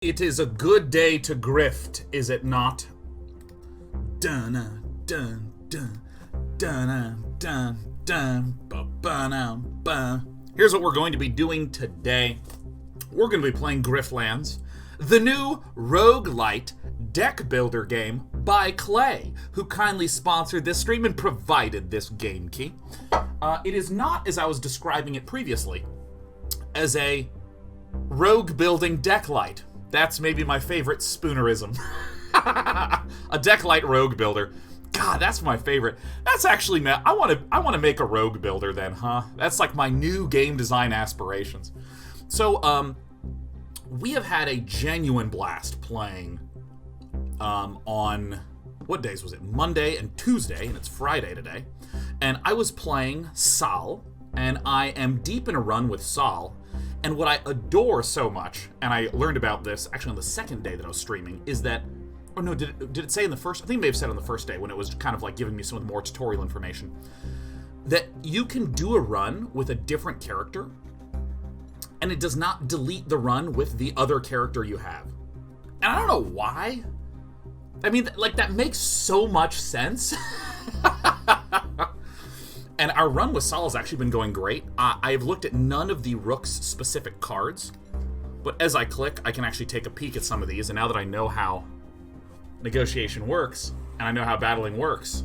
It is a good day to grift, is it not? Dun dun dun dun dun dun dun. Here's what we're going to be doing today. We're going to be playing Griftlands, the new roguelite deck builder game by Clay, who kindly sponsored this stream and provided this game key. It is not, as I was describing it previously, as a rogue building decklight. That's maybe my favorite spoonerism. A decklight rogue builder. God, that's my favorite. That's actually, I want to make a rogue builder then, huh? That's like my new game design aspirations. So, we have had a genuine blast playing on, what days was it? Monday and Tuesday, and it's Friday today. And I was playing Sal, and I am deep in a run with Sal. And what I adore so much, and I learned about this actually on the second day that I was streaming, is that, oh no, did it say in the first, I think it may have said on the first day when it was kind of like giving me some of the more tutorial information, that you can do a run with a different character, and it does not delete the run with the other character you have. And I don't know why. I mean, like, that makes so much sense. And our run with Sal has actually been going great. I've looked at none of the Rook's specific cards, but as I click, I can actually take a peek at some of these, and now that I know how negotiation works, and I know how battling works,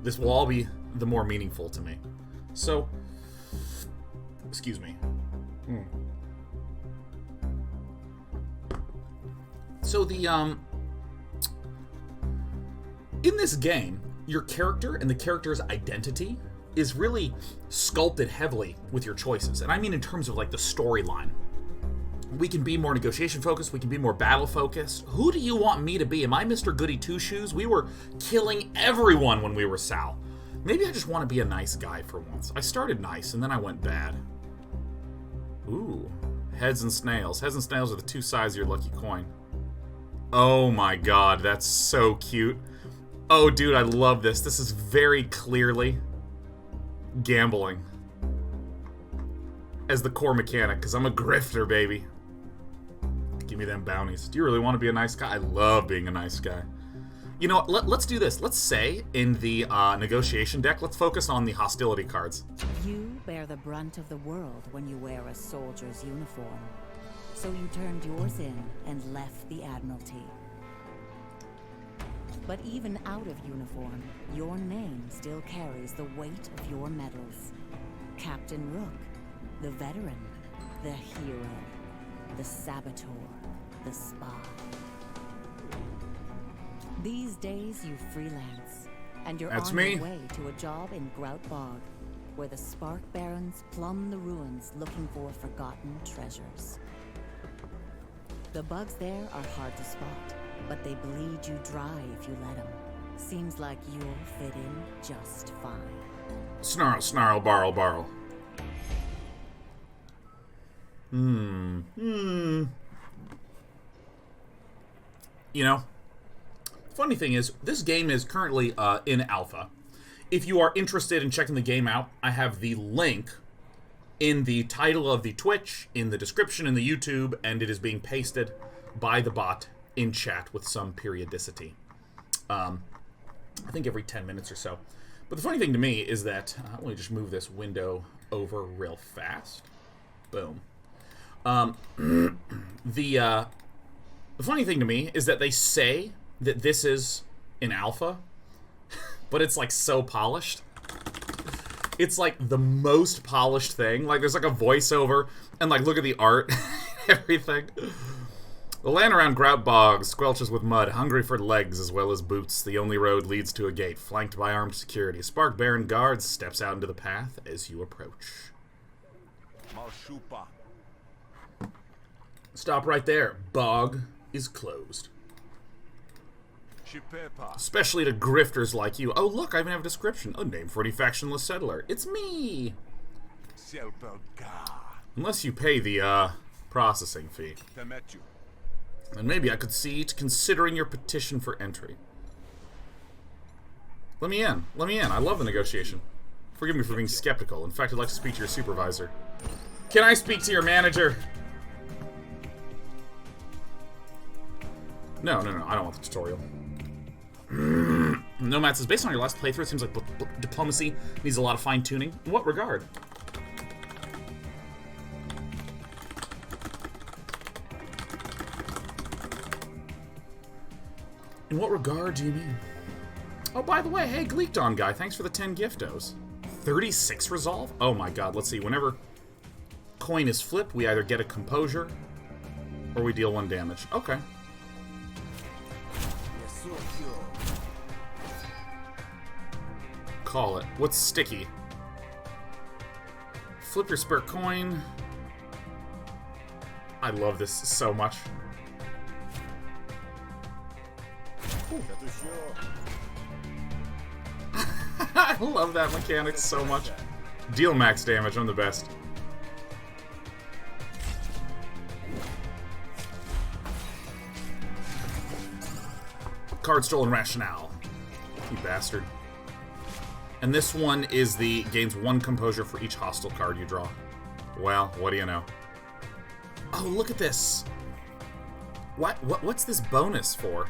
this will all be the more meaningful to me. So, excuse me. So in this game, your character and the character's identity is really sculpted heavily with your choices. And I mean in terms of like the storyline. We can be more negotiation focused, we can be more battle focused. Who do you want me to be? Am I Mr. Goody Two-Shoes? We were killing everyone when we were Sal. Maybe I just want to be a nice guy for once. I started nice and then I went bad. Ooh, heads and snails. Heads and snails are the two sides of your lucky coin. Oh my god, that's so cute. Oh, dude, I love this. This is very clearly gambling as the core mechanic, because I'm a grifter, baby. Give me them bounties. Do you really want to be a nice guy? I love being a nice guy. You know what? Let's do this. Let's say in the negotiation deck, let's focus on the hostility cards. You bear the brunt of the world when you wear a soldier's uniform. So you turned yours in and left the Admiralty. But even out of uniform, your name still carries the weight of your medals. Captain Rook, the veteran, the hero, the saboteur, the spy. These days you freelance, and you're on your way to a job in Grout Bog, where the Spark Barons plumb the ruins looking for forgotten treasures. The bugs there are hard to spot, but they bleed you dry if you let them. Seems like you'll fit in just fine. Snarl, snarl, barrel, barrel. You know, funny thing is, this game is currently in alpha. If you are interested in checking the game out, I have the link in the title of the Twitch, in the description in the YouTube, and it is being pasted by the bot in chat with some periodicity. I think every 10 minutes or so. But the funny thing to me is that, let me just move this window over real fast. Boom. The funny thing to me is that they say that this is in alpha, but it's like so polished. It's like the most polished thing. Like there's like a voiceover, and like look at the art, everything. The land around Grout Bog squelches with mud, hungry for legs as well as boots. The only road leads to a gate, flanked by armed security. A Spark Baron guard steps out into the path as you approach. Stop right there. Bog is closed. Especially to grifters like you. Oh, look, I even have a description. A name for any factionless settler. It's me! Unless you pay the, processing fee. And maybe I could see to considering your petition for entry. Let me in. Let me in. I love the negotiation. Forgive me for being skeptical. In fact, I'd like to speak to your supervisor. Can I speak to your manager? No, I don't want the tutorial. Nomad says, based on your last playthrough, it seems like diplomacy needs a lot of fine-tuning. In what regard? In what regard do you mean? Oh, by the way, hey, Gleekdon guy, thanks for the 10 giftos. 36 resolve? Oh my god, let's see. Whenever coin is flipped, we either get a composure or we deal 1 damage. Okay. Call it. What's sticky? Flip your spare coin. I love this so much. I love that mechanic so much. Deal max damage, I'm the best. Card stolen rationale. You bastard. And this one is the gains 1 composure for each hostile card you draw. Well, what do you know? Oh, look at this. What's this bonus for?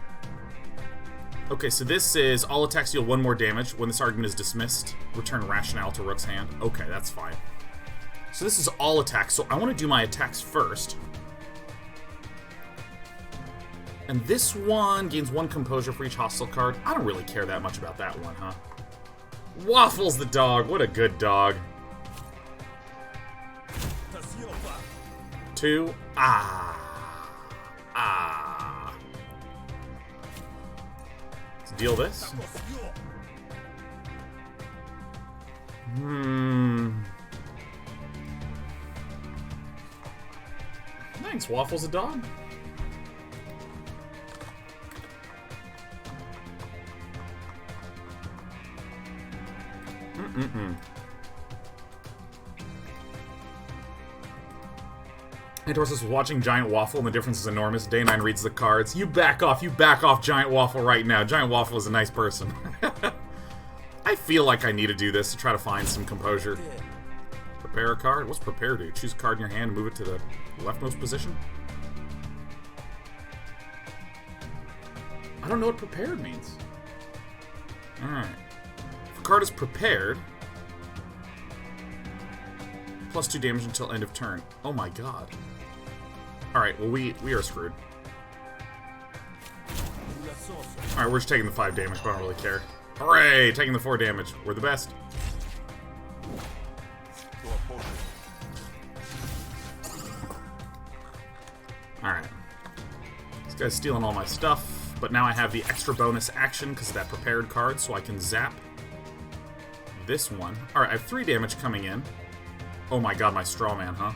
Okay, so this is all attacks deal 1 more damage. When this argument is dismissed, return rationale to Rook's hand. Okay, that's fine. So this is all attacks. So I want to do my attacks first. And this one gains 1 composure for each hostile card. I don't really care that much about that one, huh? Waffles the dog. What a good dog. 2. Let's deal this. Thanks, Waffles the dog. Antorus is watching Giant Waffle and the difference is enormous. Day 9 reads the cards. You back off, Giant Waffle right now. Giant Waffle is a nice person. I feel like I need to do this to try to find some composure. Prepare a card? What's prepare do? Choose a card in your hand and move it to the leftmost position? I don't know what prepared means. Alright. If a card is prepared, plus 2 damage until end of turn. Oh my god. Alright, well we are screwed. Alright, we're just taking the 5 damage, but I don't really care. Hooray! Taking the 4 damage. We're the best. Alright. This guy's stealing all my stuff, but now I have the extra bonus action because of that prepared card, so I can zap this one. Alright, I have 3 damage coming in. Oh my god, my straw man, huh?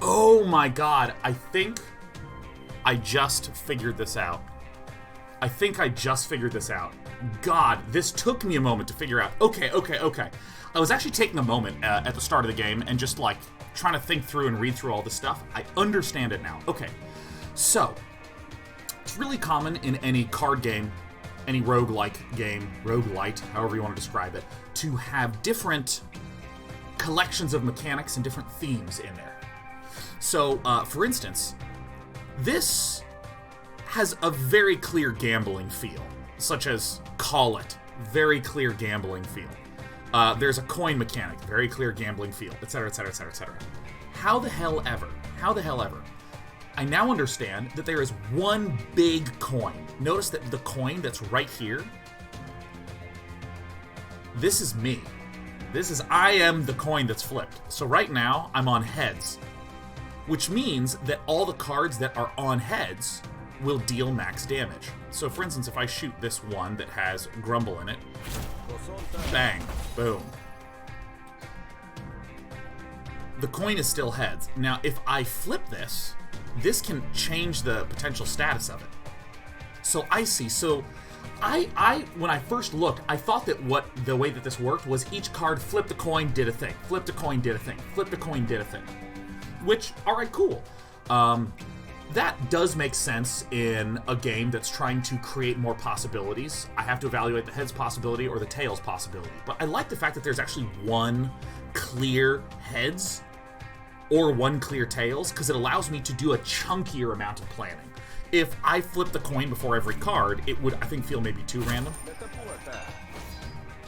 Oh my god, I think I just figured this out. God, this took me a moment to figure out. Okay. I was actually taking a moment at the start of the game and just, like, trying to think through and read through all this stuff. I understand it now. Okay, so it's really common in any card game, any roguelike game, roguelite, however you want to describe it, to have different collections of mechanics and different themes in there. So, for instance, this has a very clear gambling feel, such as Call It, very clear gambling feel. There's a coin mechanic, very clear gambling feel, etc., etc., etc., etc. How the hell ever, I now understand that there is one big coin. Notice that the coin that's right here, this is me. I am the coin that's flipped. So right now, I'm on heads, which means that all the cards that are on heads will deal max damage. So for instance, if I shoot this one that has Grumble in it, bang, boom. The coin is still heads. Now, if I flip this, this can change the potential status of it. So I see. So I when I first looked, I thought that the way that this worked was each card flipped the coin, did a thing. Flipped a coin, did a thing. Flipped a coin, did a thing. Which, alright, cool. that does make sense in a game that's trying to create more possibilities. I have to evaluate the head's possibility or the tail's possibility. But I like the fact that there's actually one clear heads or one clear tails, because it allows me to do a chunkier amount of planning. If I flip the coin before every card, it would, I think, feel maybe too random.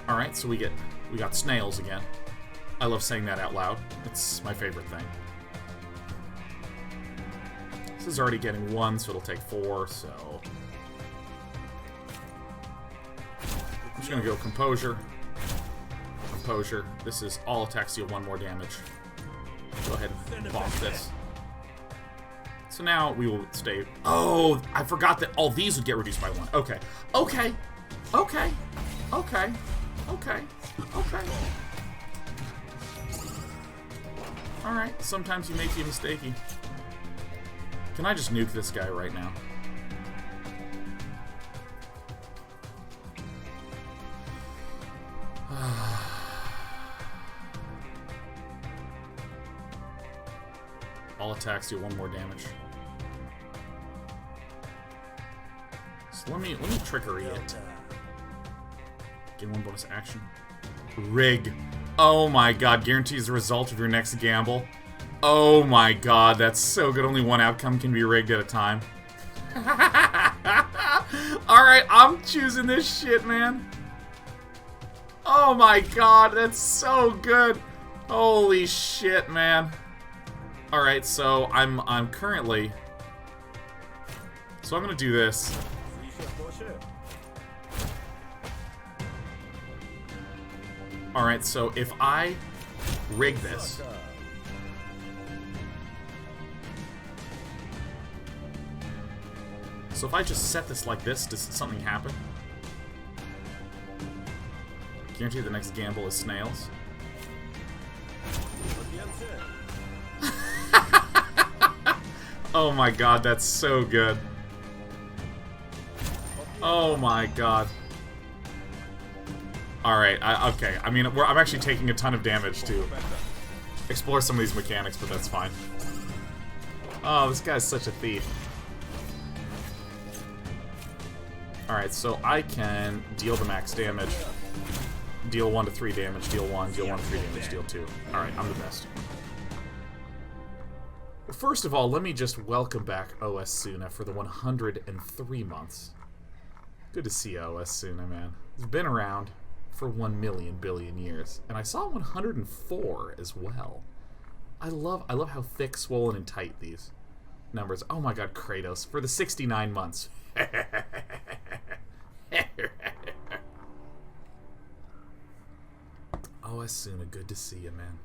Alright, so we got snails again. I love saying that out loud. It's my favorite thing. This is already getting 1, so it'll take 4, so... I'm just gonna go Composure. Composure. This is all attacks deal 1 more damage. Go ahead and bonk this. So now we will stay... Oh, I forgot that all these would get reduced by 1. Okay. Okay. Okay. Okay. Okay. Okay. Alright, sometimes you make you mistakey. Can I just nuke this guy right now? All attacks do 1 more damage. So let me trickery it. Get 1 bonus action. Rig. Oh my god, guarantees the result of your next gamble. Oh my god, that's so good. Only 1 outcome can be rigged at a time. Alright, I'm choosing this shit, man. Oh my god, that's so good. Holy shit, man. Alright, so I'm currently... So I'm gonna do this. Alright, so if I rig this... So if I just set this like this, does something happen? Guarantee the next gamble is snails. Oh my god, that's so good. Oh my god. Alright, okay. I mean, I'm actually taking a ton of damage to explore some of these mechanics, but that's fine. Oh, this guy's such a thief. Alright, so I can deal the max damage. Deal 1 to 3 damage, deal 1, deal 1 to 3 damage, deal 2. Alright, I'm the best. First of all, let me just welcome back OS Suna for the 103 months. Good to see OS Suna, man. It's been around for 1 million billion years. And I saw 104 as well. I love how thick, swollen, and tight these numbers. Oh my god, Kratos, for the 69 months. OS Suna, good to see you, man.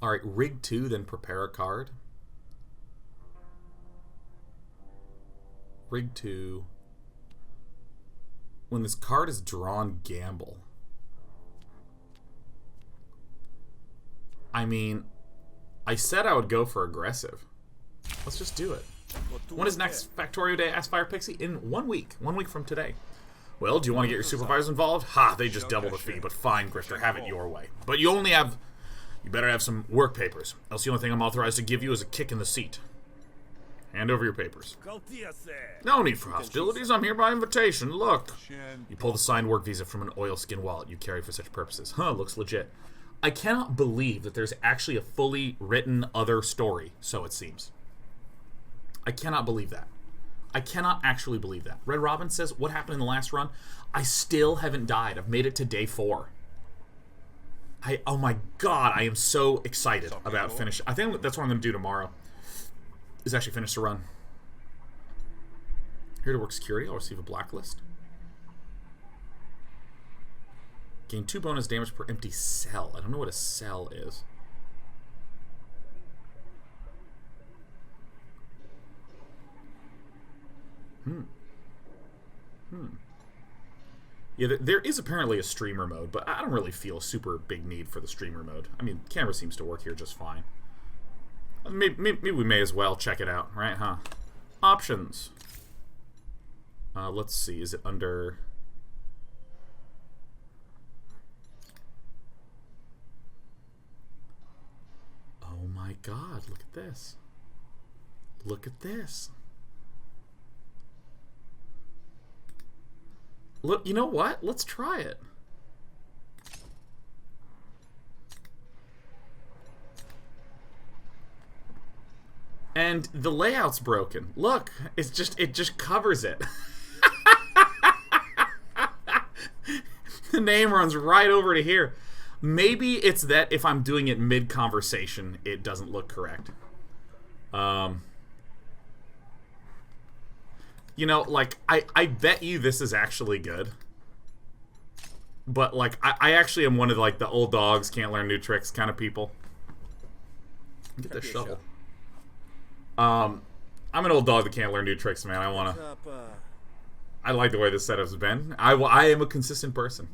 Alright, rig 2, then prepare a card. Rig 2. When this card is drawn, gamble. I mean, I said I would go for aggressive. Let's just do it. When is next Factorio Day? Ask Fire Pixie. In 1 week. 1 week from today. Well, do you want to get your supervisors involved? Ha, they just double the fee, but fine, Grifter, have it your way. But you only have... You better have some work papers, else the only thing I'm authorized to give you is a kick in the seat. Hand over your papers. No need for hostilities, I'm here by invitation. Look. You pull the signed work visa from an oilskin wallet you carry for such purposes. Huh, looks legit. I cannot believe that there's actually a fully written other story, so it seems. I cannot believe that. I cannot actually believe that. Red Robin says, what happened in the last run? I still haven't died. I've made it to day 4. Oh my god, I am so excited about finish. I think that's what I'm going to do tomorrow. Is actually finish the run. Here to work security, I'll receive a blacklist. Gain 2 bonus damage per empty cell. I don't know what a cell is. Yeah, there is apparently a streamer mode, but I don't really feel a super big need for the streamer mode. I mean, camera seems to work here just fine. Maybe we may as well check it out, right, huh? Options. Let's see, is it under... Oh my my god, look at this. Look at this. Look, you know what? Let's try it. And the layout's broken. Look, it just covers it. The name runs right over to here. Maybe it's that if I'm doing it mid-conversation, it doesn't look correct. You know, like, I bet you this is actually good. But, like, I actually am one of, like, the old dogs, can't learn new tricks kind of people. Get this shovel. I'm an old dog that can't learn new tricks, man. I like the way this setup's been. I am a consistent person.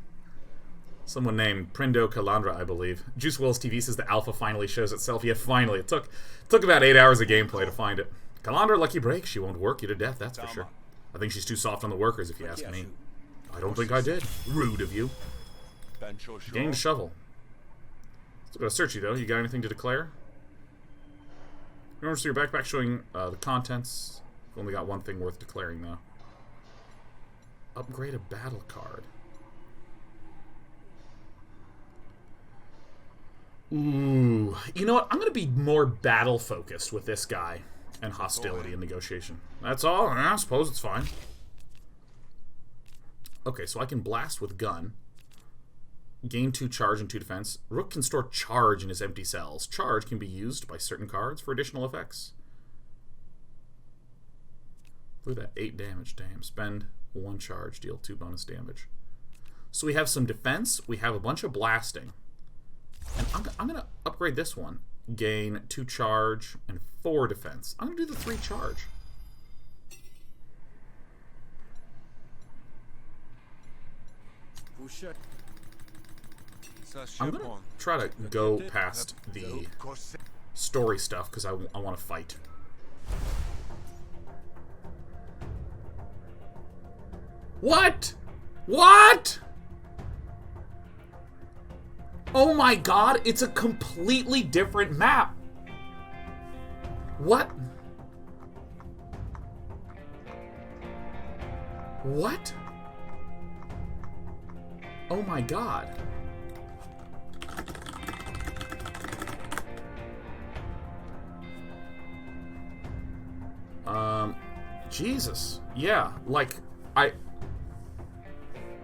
Someone named Prindo Calandra, I believe. Juice Wills TV says the alpha finally shows itself. Yeah, finally. It took about 8 hours of gameplay to find it. Calandra, lucky break. She won't work you to death, that's for sure. I think she's too soft on the workers, if you ask me. I don't think I did. Rude of you. Gained shovel. Still gotta search you, though. You got anything to declare? Remember to see your backpack showing the contents. We've only got one thing worth declaring, though. Upgrade a battle card. Ooh. You know what? I'm going to be more battle-focused with this guy and hostility and negotiation. That's all? I suppose it's fine. Okay, so I can blast with gun. Gain 2 charge and 2 defense. Rook can store charge in his empty cells. Charge can be used by certain cards for additional effects. Look at that, 8 damage. Damn. Spend 1 charge, deal 2 bonus damage. So we have some defense. We have a bunch of blasting. And I'm going to upgrade this one. Gain 2 charge and 4 defense. I'm going to do the 3 charge. I'm going to try to go past the story stuff because I want to fight. What? What? Oh my god, it's a completely different map. What? What? Oh my god. Jesus. Yeah, like, I'm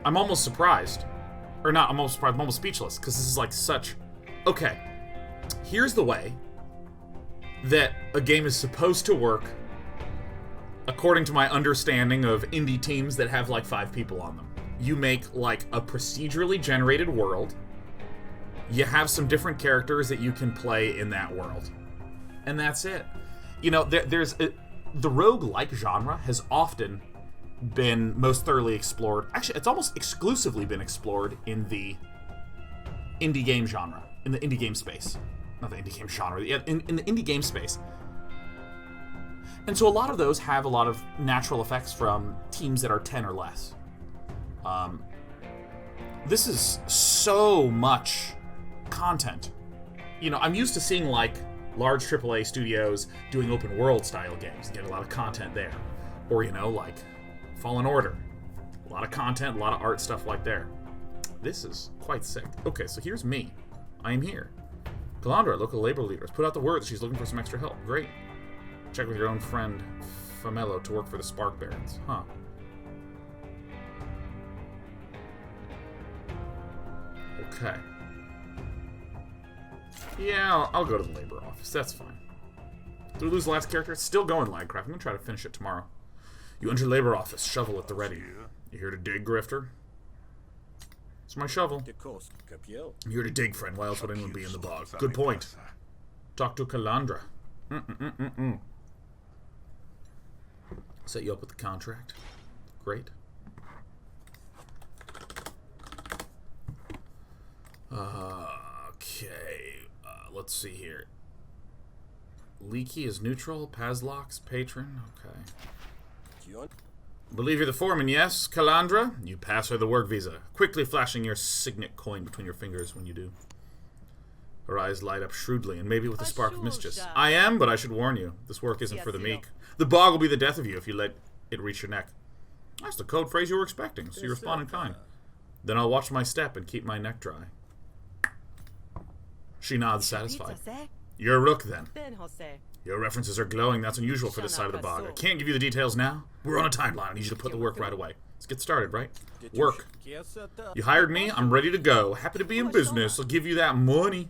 almost surprised. Or not, I'm almost surprised, I'm almost speechless, because this is like such... Okay, here's the way that a game is supposed to work according to my understanding of indie teams that have like 5 people on them. You make like a procedurally generated world. You have some different characters that you can play in that world. And that's it. You know, the roguelike genre has often been most thoroughly explored. Actually, it's almost exclusively been explored in the indie game genre, in the indie game space. Not the indie game genre, in the indie game space. And so a lot of those have a lot of natural effects from teams that are 10 or less. This is so much content. You know, I'm used to seeing like large AAA studios doing open world style games, get a lot of content there. Or, you know, like Fallen Order. A lot of content, a lot of art, stuff like there. This is quite sick. Okay, so here's me. I am here. Calandra, local labor leader, has put out the word that she's looking for some extra help. Great. Check with your own friend, Famelo, to work for the Spark Barons. Huh. Okay. Yeah, I'll go to the labor office. That's fine. Did we lose the last character? It's still going, Lagcraft. I'm going to try to finish it tomorrow. You enter labor office. Shovel at the ready. You here to dig, Grifter? It's my shovel. I'm here to dig, friend. Why else would anyone be in the bog? Good point. Talk to Calandra. Set you up with the contract. Great. Okay. Let's see here. Leaky is neutral. Pazlock's patron. Okay. Believe you're the foreman, yes, Calandra? You pass her the work visa, quickly flashing your signet coin between your fingers when you do. Her eyes light up shrewdly, and maybe with a spark of mischief. I am, but I should warn you. This work isn't for the meek. The bog will be the death of you if you let it reach your neck. That's the code phrase you were expecting, so you respond in kind. Then I'll watch my step and keep my neck dry. She nods, satisfied. You're a rook, then. Your references are glowing. That's unusual for this side of the bog. I can't give you the details now. We're on a timeline. I need you to put the work right away. Let's get started, right? Work. You hired me. I'm ready to go. Happy to be in business. I'll give you that money.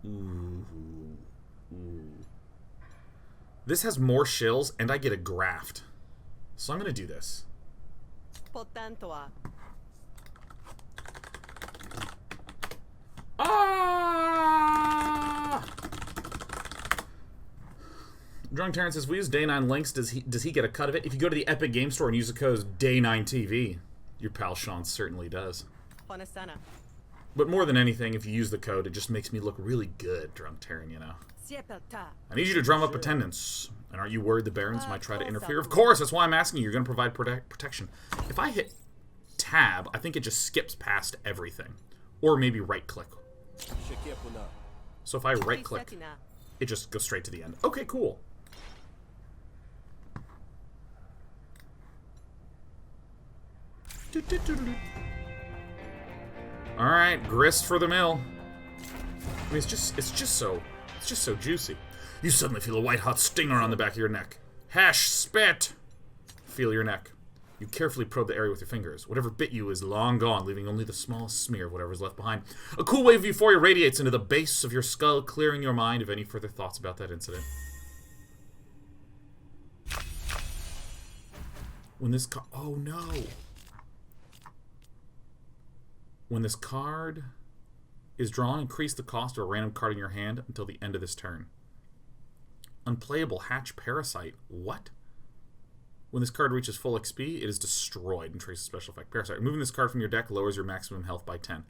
Ooh. This has more shills, and I get a graft. So I'm going to do this. Ah! Drunk Terrence says, we use Day 9 links. Does he get a cut of it? If you go to the Epic Game Store and use the code Day9TV, your pal Sean certainly does. But more than anything, if you use the code, it just makes me look really good, Drunk Terran, you know. I need you to drum up attendance. And aren't you worried the barons might try to interfere? Of course, that's why I'm asking you. You're going to provide protection. If I hit tab, I think it just skips past everything. Or maybe right-click. So if I right-click, it just goes straight to the end. Okay, cool. Alright, grist for the mill. I mean, it's just so juicy. You suddenly feel a white-hot stinger on the back of your neck. Hash spit! Feel your neck. You carefully probe the area with your fingers. Whatever bit you is long gone, leaving only the smallest smear of whatever is left behind. A cool wave of euphoria radiates into the base of your skull, clearing your mind of any further thoughts about that incident. When this oh no! When this card is drawn, increase the cost of a random card in your hand until the end of this turn. Unplayable Hatch Parasite. What? When this card reaches full XP, it is destroyed and traces special effect Parasite. Removing this card from your deck lowers your maximum health by 10.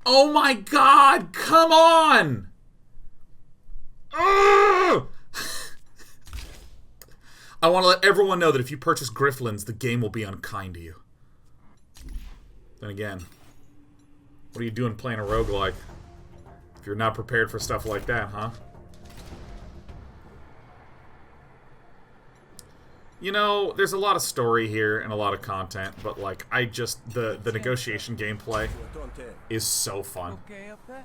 Oh my god! Come on! I want to let everyone know that if you purchase Griftlands, the game will be unkind to you. Then again, what are you doing playing a roguelike? If you're not prepared for stuff like that, huh? You know, there's a lot of story here and a lot of content, but like, the negotiation gameplay is so fun.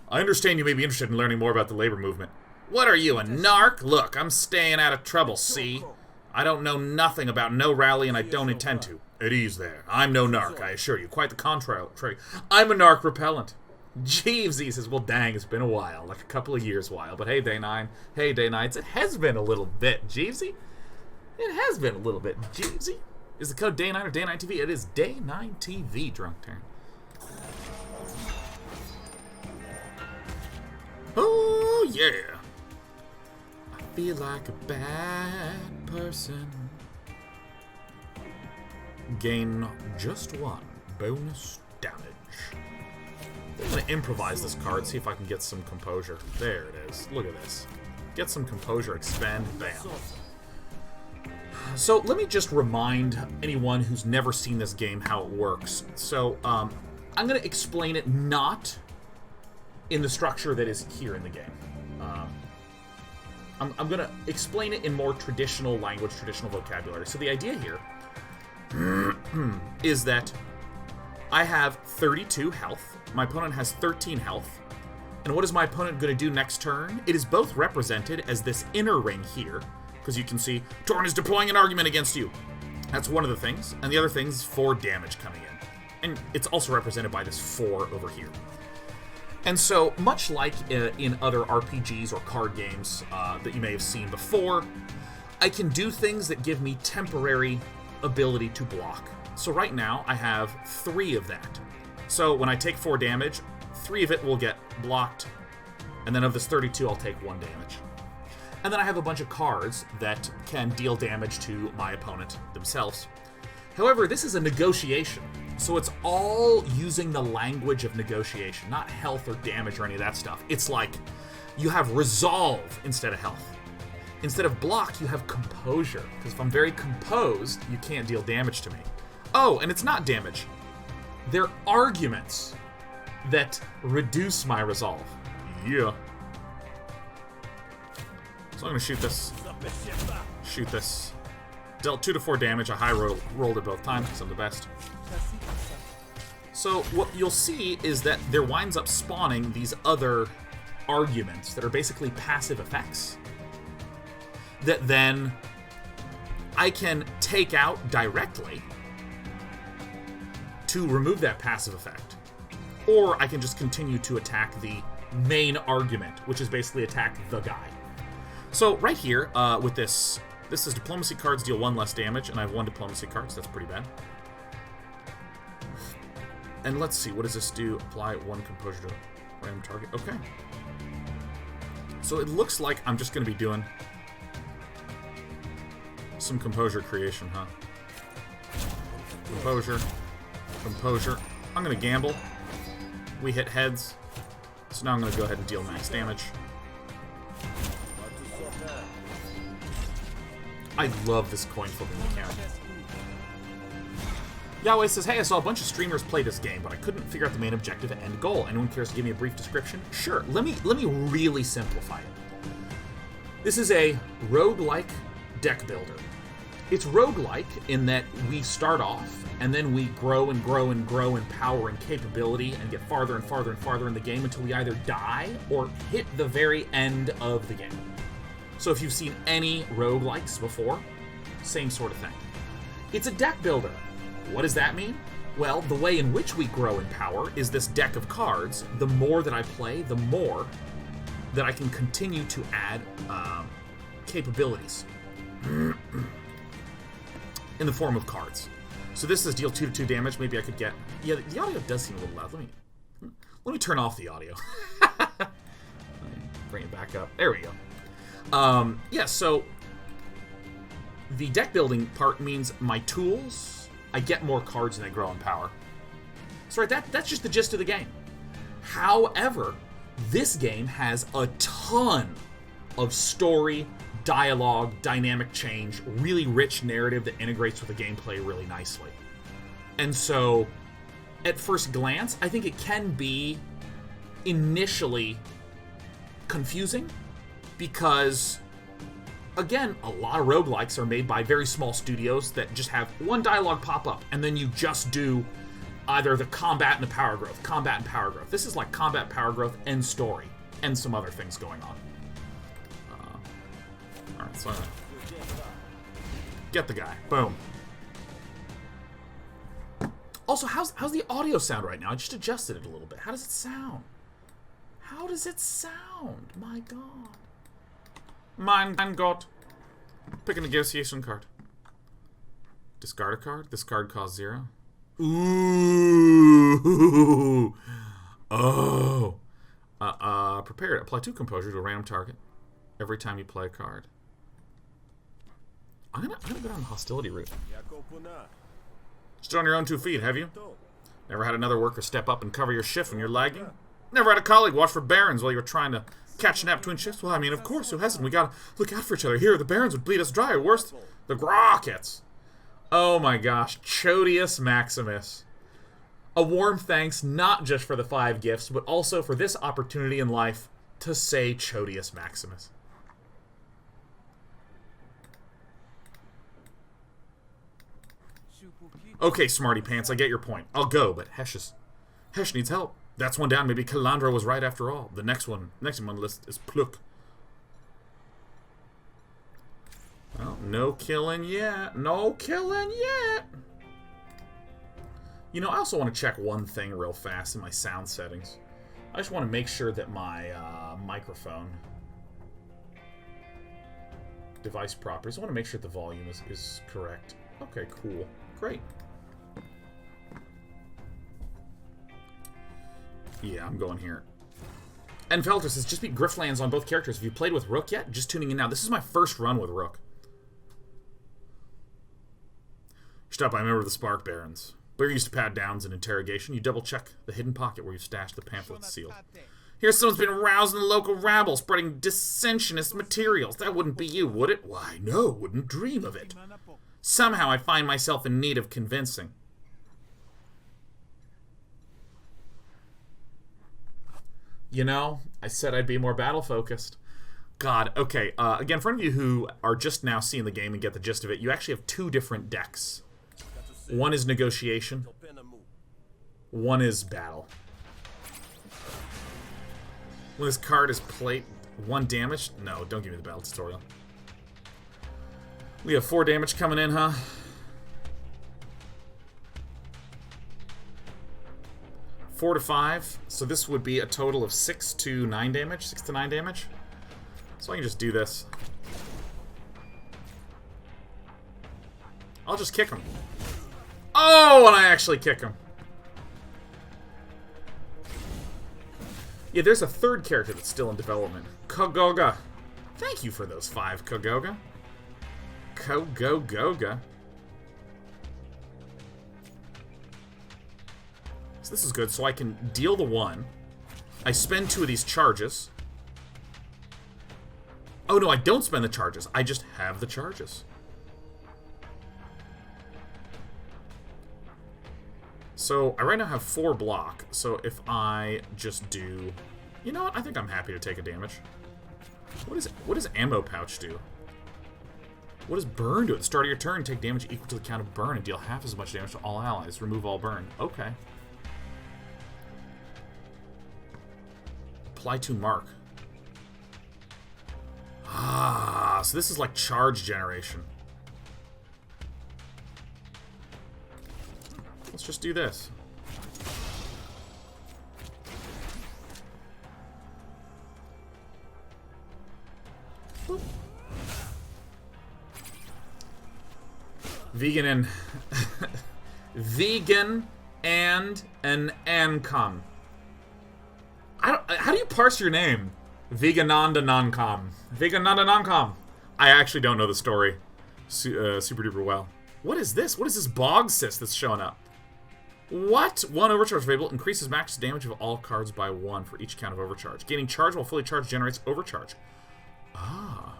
I understand you may be interested in learning more about the labor movement. What are you, a narc? Look, I'm staying out of trouble, see? I don't know nothing about no rally and I don't intend to. At ease there. I'm no narc, I assure you. Quite the contrary. I'm a narc repellent. Jeevesy says, well, dang, it's been a while. Like a couple of years while. But hey, Day 9. Hey, Day 9. It has been a little bit, Jeevesy. It has been a little bit. Jeevesy. Is the code Day 9 or Day 9 TV? It is Day 9 TV, Drunk Turn. Oh, yeah. I feel like a bad person. Gain just 1 bonus damage. I'm going to improvise this card, see if I can get some composure. There it is. Look at this. Get some composure, expand, bam. So let me just remind anyone who's never seen this game how it works. So I'm going to explain it not in the structure that is here in the game. I'm going to explain it in more traditional language, traditional vocabulary. So the idea here is that I have 32 health. My opponent has 13 health. And what is my opponent going to do next turn? It is both represented as this inner ring here, because you can see Torn is deploying an argument against you. That's one of the things. And the other thing is 4 damage coming in. And it's also represented by this 4 over here. And so, much like in other RPGs or card games that you may have seen before, I can do things that give me temporary ability to block. So right now, I have 3 of that. So when I take 4 damage, 3 of it will get blocked, and then of this 32, I'll take 1 damage. And then I have a bunch of cards that can deal damage to my opponent themselves. However, this is a negotiation, so it's all using the language of negotiation, not health or damage or any of that stuff. It's like you have resolve instead of health. Instead of block, you have composure. Because if I'm very composed, you can't deal damage to me. Oh, and it's not damage. They're arguments that reduce my resolve. Yeah. So I'm going to shoot this. Shoot this. Dealt 2 to 4 damage. I high rolled it both times because I'm the best. So what you'll see is that there winds up spawning these other arguments that are basically passive effects that then I can take out directly to remove that passive effect. Or I can just continue to attack the main argument, which is basically attack the guy. So right here, with this is diplomacy cards deal 1 less damage, and I have 1 diplomacy card, so that's pretty bad. And let's see, what does this do? Apply 1 composure to random target. Okay. So it looks like I'm just going to be doing some composure creation, huh? Composure. Composure. I'm going to gamble. We hit heads. So now I'm going to go ahead and deal max damage. I love this coin flipping mechanic. Yahweh says, hey, I saw a bunch of streamers play this game, but I couldn't figure out the main objective and end goal. Anyone cares to give me a brief description? Sure. Let me really simplify it. This is a roguelike deck builder. It's roguelike in that we start off, and then we grow and grow and grow in power and capability and get farther and farther and farther in the game until we either die or hit the very end of the game. So if you've seen any roguelikes before, same sort of thing. It's a deck builder. What does that mean? Well, the way in which we grow in power is this deck of cards. The more that I play, the more that I can continue to add capabilities in the form of cards. So this is deal 2 to 2 damage. Maybe I could get... Yeah, the audio does seem a little loud. Let me turn off the audio. Bring it back up. There we go. Yeah, so the deck building part means my tools, I get more cards and I grow in power. So right, that's just the gist of the game. However, this game has a ton of story, dialogue, dynamic change, really rich narrative that integrates with the gameplay really nicely. And so, at first glance, I think it can be initially confusing because, again, a lot of roguelikes are made by very small studios that just have one dialogue pop up, and then you just do either the combat and the power growth, combat and power growth. This is like combat, power growth, and story, and some other things going on. Alright, so get the guy. Boom. Also, how's the audio sound right now? I just adjusted it a little bit. How does it sound? How does it sound? My God. Mein Gott. Pick a negotiation card. Discard a card. This card costs 0. Ooh. Oh. Prepare it. Apply 2 composure to a random target every time you play a card. I'm gonna go down the hostility route. Stood on your own 2 feet, have you? Never had another worker step up and cover your shift when you're lagging? Never had a colleague watch for barons while you were trying to catch a nap between shifts? Well, I mean, of course, who hasn't? We gotta look out for each other. Here, the barons would bleed us dry, or worse, the Grockets. Oh my gosh, Chodius Maximus. A warm thanks not just for the 5 gifts, but also for this opportunity in life to say Chodius Maximus. Okay, smarty pants, I get your point. I'll go, but Hesh needs help. That's one down. Maybe Calandra was right after all. The next one on the list is Pluk. Well, no killing yet. No killing yet. You know, I also want to check one thing real fast in my sound settings. I just want to make sure that my microphone device properties. I want to make sure the volume is correct. Okay, cool. Great. Yeah, I'm going here. And Felter says, just beat Griftlands on both characters. Have you played with Rook yet? Just tuning in now. This is my first run with Rook. Stop by a member of the Spark Barons. Blair used to pat downs in interrogation. You double-check the hidden pocket where you stashed the pamphlet sealed. Here's someone's been rousing the local rabble, spreading dissensionist materials. That wouldn't be you, would it? Why, no, wouldn't dream of it. Somehow I find myself in need of convincing. You know, I said I'd be more battle-focused. God, okay. Again, for any of you who are just now seeing the game and get the gist of it, you actually have two different decks. One is negotiation. One is battle. When this card is played, 1 damage? No, don't give me the battle tutorial. We have 4 damage coming in, huh? Four to 5, so this would be a total of 6 to 9 damage. 6 to 9 damage. So I can just do this. I'll just kick him. Oh, and I actually kick him. Yeah, there's a third character that's still in development. Kogoga. Thank you for those 5, Kogoga. Kogoga. So this is good, so I can deal the 1. I spend 2 of these charges. Oh no, I don't spend the charges. I just have the charges. So I right now have 4 block, so if I just do... You know what? I think I'm happy to take a damage. What does ammo pouch do? What does burn do? At the start of your turn, take damage equal to the count of burn and deal half as much damage to all allies. Remove all burn. Okay. Apply to mark. Ah, so this is like charge generation. Let's just do this. Boop. Vegan and vegan and an ancom. How do you parse your name? Vegananda non-com. Vegananda non-com. I actually don't know the story super duper well. What is this? What is this bog cyst that's showing up? What? 1 overcharge variable increases max damage of all cards by 1 for each count of overcharge. Gaining charge while fully charged generates overcharge. Ah.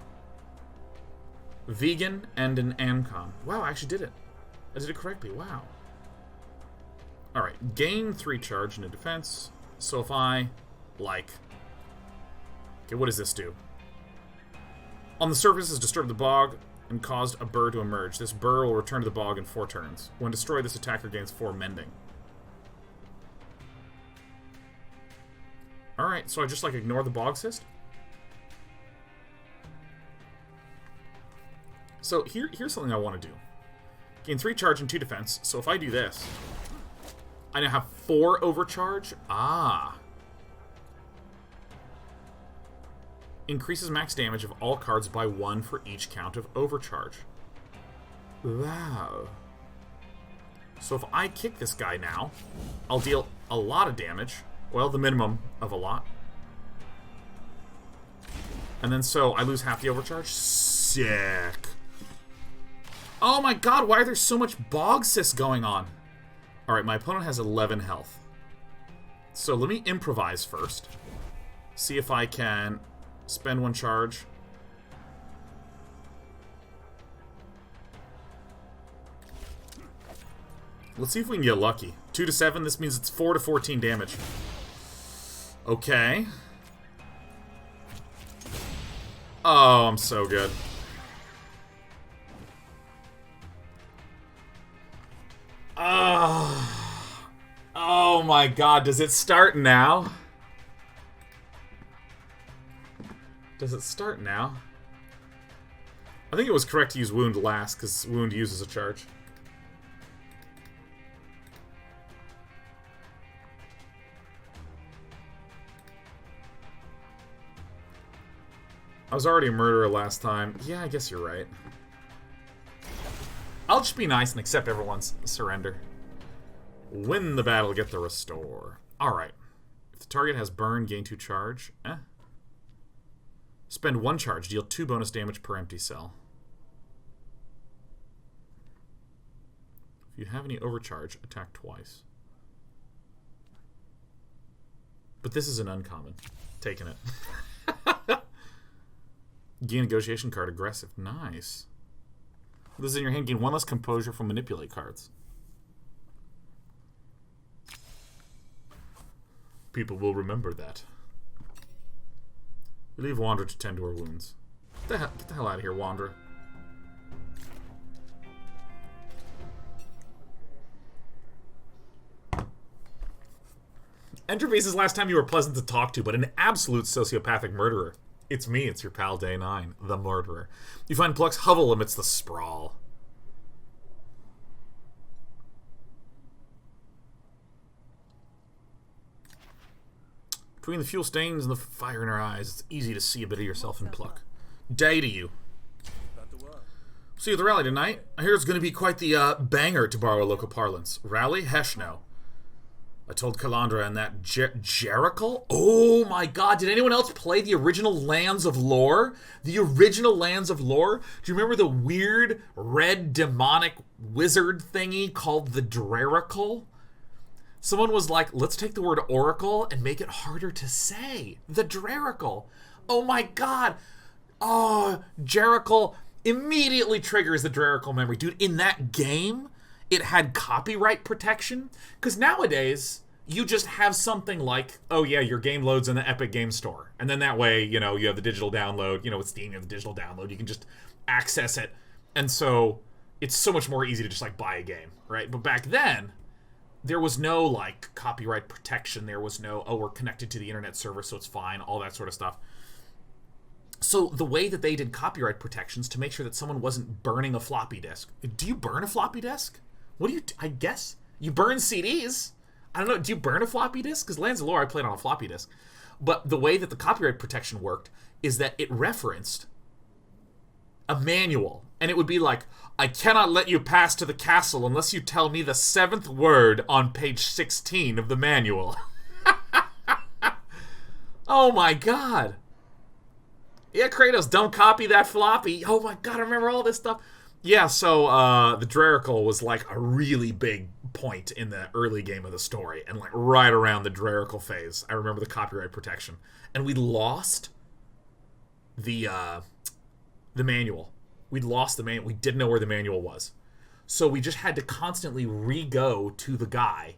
Vegan and an ancom. Wow, I actually did it. I did it correctly. Wow. Alright. Gain 3 charge into defense. So if I, like... Okay, what does this do? On the surface, has disturbed the bog and caused a burr to emerge. This burr will return to the bog in 4 turns. When destroyed, this attacker gains 4 mending. Alright, so I just, like, ignore the bog cyst? So, here's something I want to do. Gain 3 charge and 2 defense, so if I do this... I now have 4 overcharge? Ah. Increases max damage of all cards by 1 for each count of overcharge. Wow. So if I kick this guy now, I'll deal a lot of damage. Well, the minimum of a lot. And then so I lose half the overcharge. Sick. Oh my god, why are there so much bog cyst going on? Alright, my opponent has 11 health. So let me improvise first. See if I can spend 1 charge. Let's see if we can get lucky. 2 to 7, this means it's 4 to 14 damage. Okay. Oh, I'm so good. Oh my god, does it start now? Does it start now? I think it was correct to use wound last, because wound uses a charge. I was already a murderer last time. Yeah, I guess you're right. I'll just be nice and accept everyone's surrender. Win the battle, get the restore. Alright. If the target has burn, gain 2 charge. Spend 1 charge, deal 2 bonus damage per empty cell. If you have any overcharge, attack twice. But this is an uncommon. Taking it. Gain negotiation card, aggressive. Nice. This is in your hand. Gain 1 less composure from manipulate cards. People will remember that. We leave Wanderer to tend to our wounds. Get the hell out of here, Wanderer. Entropy says last time you were pleasant to talk to, but an absolute sociopathic murderer. It's me, it's your pal Day 9, the murderer. You find Plux hovel amidst the sprawl. Between the fuel stains and the fire in her eyes, it's easy to see a bit of yourself in Pluck. Day to you. See you at the rally tonight. I hear it's going to be quite the banger, to borrow local parlance. Rally? Hesh no. I told Calandra and that Jericho? Oh my god, did anyone else play the original Lands of Lore? The original Lands of Lore? Do you remember the weird red demonic wizard thingy called the Drericle? Someone was like, let's take the word oracle and make it harder to say. The Drericle. Oh my god. Oh, Jericho immediately triggers the Drericle memory. Dude, in that game, it had copyright protection. Because nowadays, you just have something like, oh yeah, your game loads in the Epic Game Store. And then that way, you know, you have the digital download. You know, with Steam, you have the digital download. You can just access it. And so, it's so much more easy to just, like, buy a game, right? But back then, there was no, like, copyright protection. There was no, oh, we're connected to the internet server, so it's fine, all that sort of stuff. So the way that they did copyright protections to make sure that someone wasn't burning a floppy disk. Do you burn a floppy disk? What do you, I guess, you burn CDs. I don't know, do you burn a floppy disk? Because Lands of Lore, I played on a floppy disk. But the way that the copyright protection worked is that it referenced a manual. And it would be like, I cannot let you pass to the castle unless you tell me the 7th word on page 16 of the manual. Oh my god. Yeah, Kratos, don't copy that floppy. Oh my god, I remember all this stuff. Yeah, so the Drericle was like a really big point in the early game of the story. And like right around the Drericle phase, I remember the copyright protection. And we lost the manual. We'd lost the manual. We didn't know where the manual was. So we just had to constantly re-go to the guy.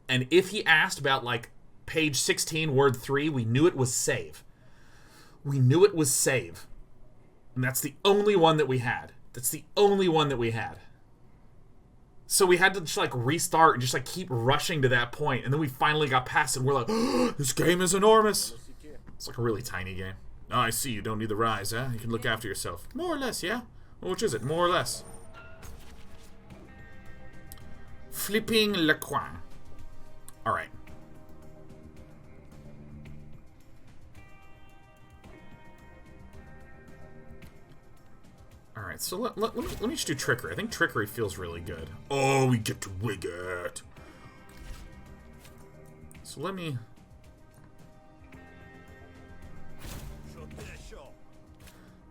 And if he asked about, like, page 16, word 3, we knew it was save. We knew it was save. And that's the only one that we had. That's the only one that we had. So we had to just, like, restart and just, like, keep rushing to that point. And then we finally got past it and we're like, oh, this game is enormous. It's like a really tiny game. Oh, I see. You don't need the rise, huh? You can look after yourself. More or less, yeah? Well, which is it? More or less. Flipping le coin. Alright. Alright, so let me just do trickery. I think trickery feels really good. Oh, we get to wig it. So let me...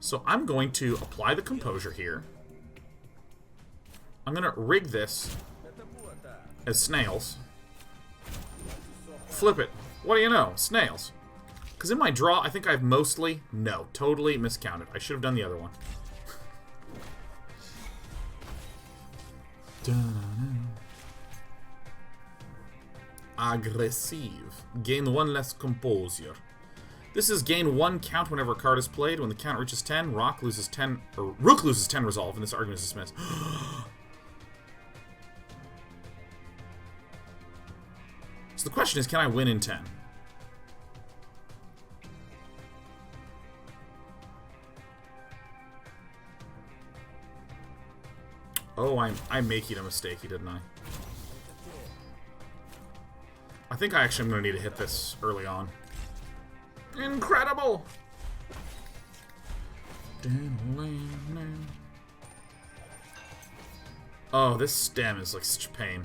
So I'm going to apply the composure here. I'm going to rig this as snails. Flip it. What do you know? Snails. Because in my draw, I think I've mostly... No, totally miscounted. I should have done the other one. Aggressive. Gain 1 less composure. This is gain 1 count whenever a card is played. When the count reaches 10, Rook loses 10 resolve, and this argument is dismissed. So the question is, can I win in 10? Oh, I'm making a mistake, didn't I? I think I actually am going to need to hit this early on. Incredible! Oh, this stem is like such a pain.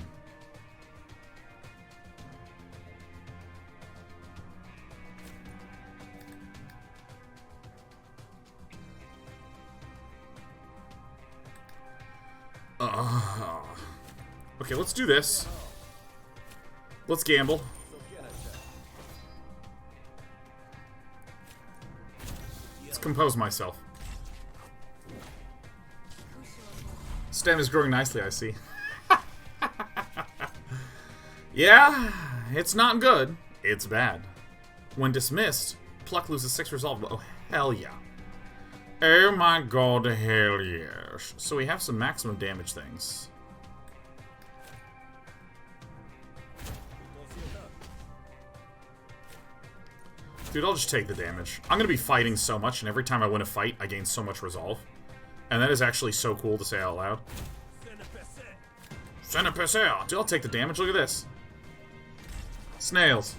Okay, let's do this. Let's gamble. compose myself. Stem is growing nicely, I see. Yeah, it's not good. It's bad. When dismissed, Pluck loses 6 resolve. Oh, hell yeah. Oh my god, hell yes. So we have some maximum damage things. Dude, I'll just take the damage. I'm gonna be fighting so much, and every time I win a fight, I gain so much resolve. And that is actually so cool to say out loud. Dude, I'll take the damage. Look at this. Snails.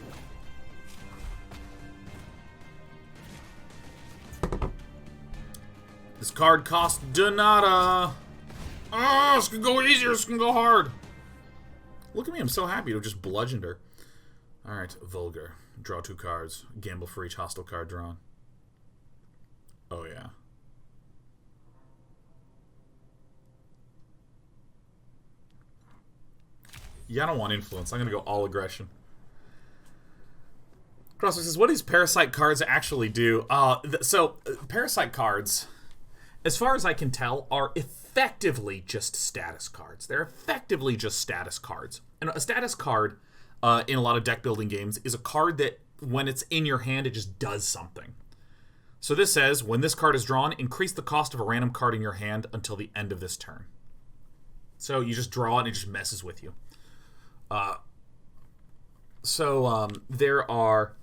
This card costs Donata. Oh, this can go easier. This can go hard. Look at me. I'm so happy to have just bludgeoned her. Alright, Vulgar. Draw 2 cards. Gamble for each hostile card drawn. Oh, yeah. Yeah, I don't want influence. I'm going to go all aggression. Crossway says, what do these Parasite cards actually do? Parasite cards, as far as I can tell, are effectively just status cards. They're effectively just status cards. And a status card, in a lot of deck building games, is a card that, when it's in your hand, it just does something. So this says, when this card is drawn, increase the cost of a random card in your hand until the end of this turn. So you just draw it and it just messes with you. There are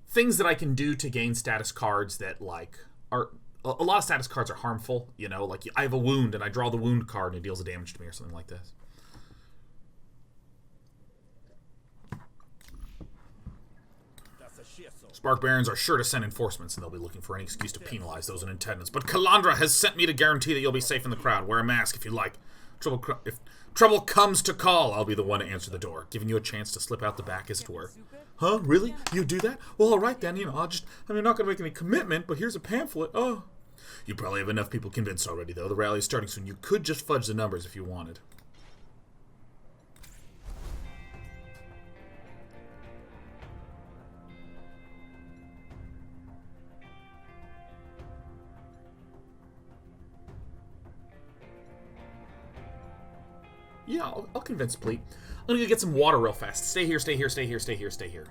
things that I can do to gain status cards that, like, are... A lot of status cards are harmful, you know? Like, I have a wound, and I draw the wound card, and it deals a damage to me, or something like this. Spark Barons are sure to send enforcements, and they'll be looking for any excuse to penalize those in attendance. But Kalandra has sent me to guarantee that you'll be safe in the crowd. Wear a mask if you like. If trouble comes to call, I'll be the one to answer the door, giving you a chance to slip out the back, as it were. Huh? Really? You do that? Well, all right then. You know, I'm not going to make any commitment, but here's a pamphlet. Oh. You probably have enough people convinced already, though. The rally is starting soon. You could just fudge the numbers if you wanted. Yeah, I'll convince Pleat. I'm gonna go get some water real fast. Stay here, stay here, stay here, stay here, stay here.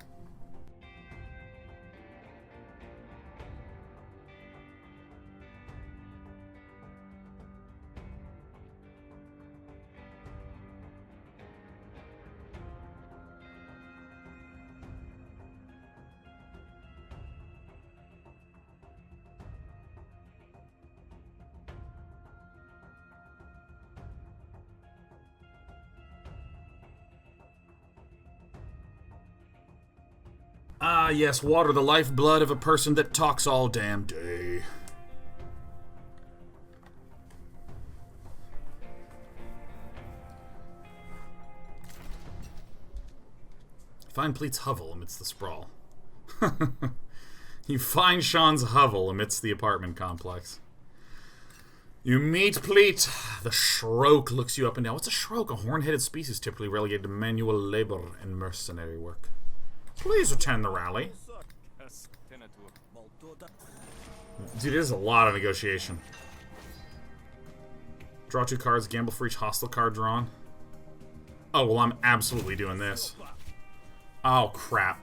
Ah, yes, water, the lifeblood of a person that talks all damn day. Find Pleat's hovel amidst the sprawl. You find Sean's hovel amidst the apartment complex. You meet Pleat. The Shroak looks you up and down. What's a Shroak? A horn-headed species typically relegated to manual labor and mercenary work. Please attend the rally. Dude, there's a lot of negotiation. Draw 2 cards, gamble for each hostile card drawn. Oh, well, I'm absolutely doing this. Oh, crap.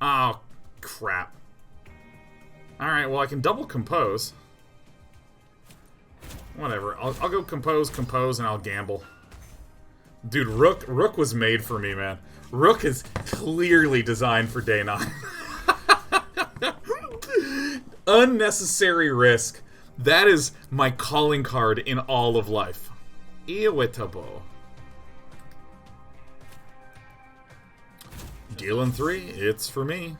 Oh, crap. Alright, well, I can double compose. Whatever. I'll go compose, and I'll gamble. Dude, Rook was made for me, man. Rook is clearly designed for day 9. Unnecessary risk. That is my calling card in all of life. Iwetabo. Dealing 3. It's for me.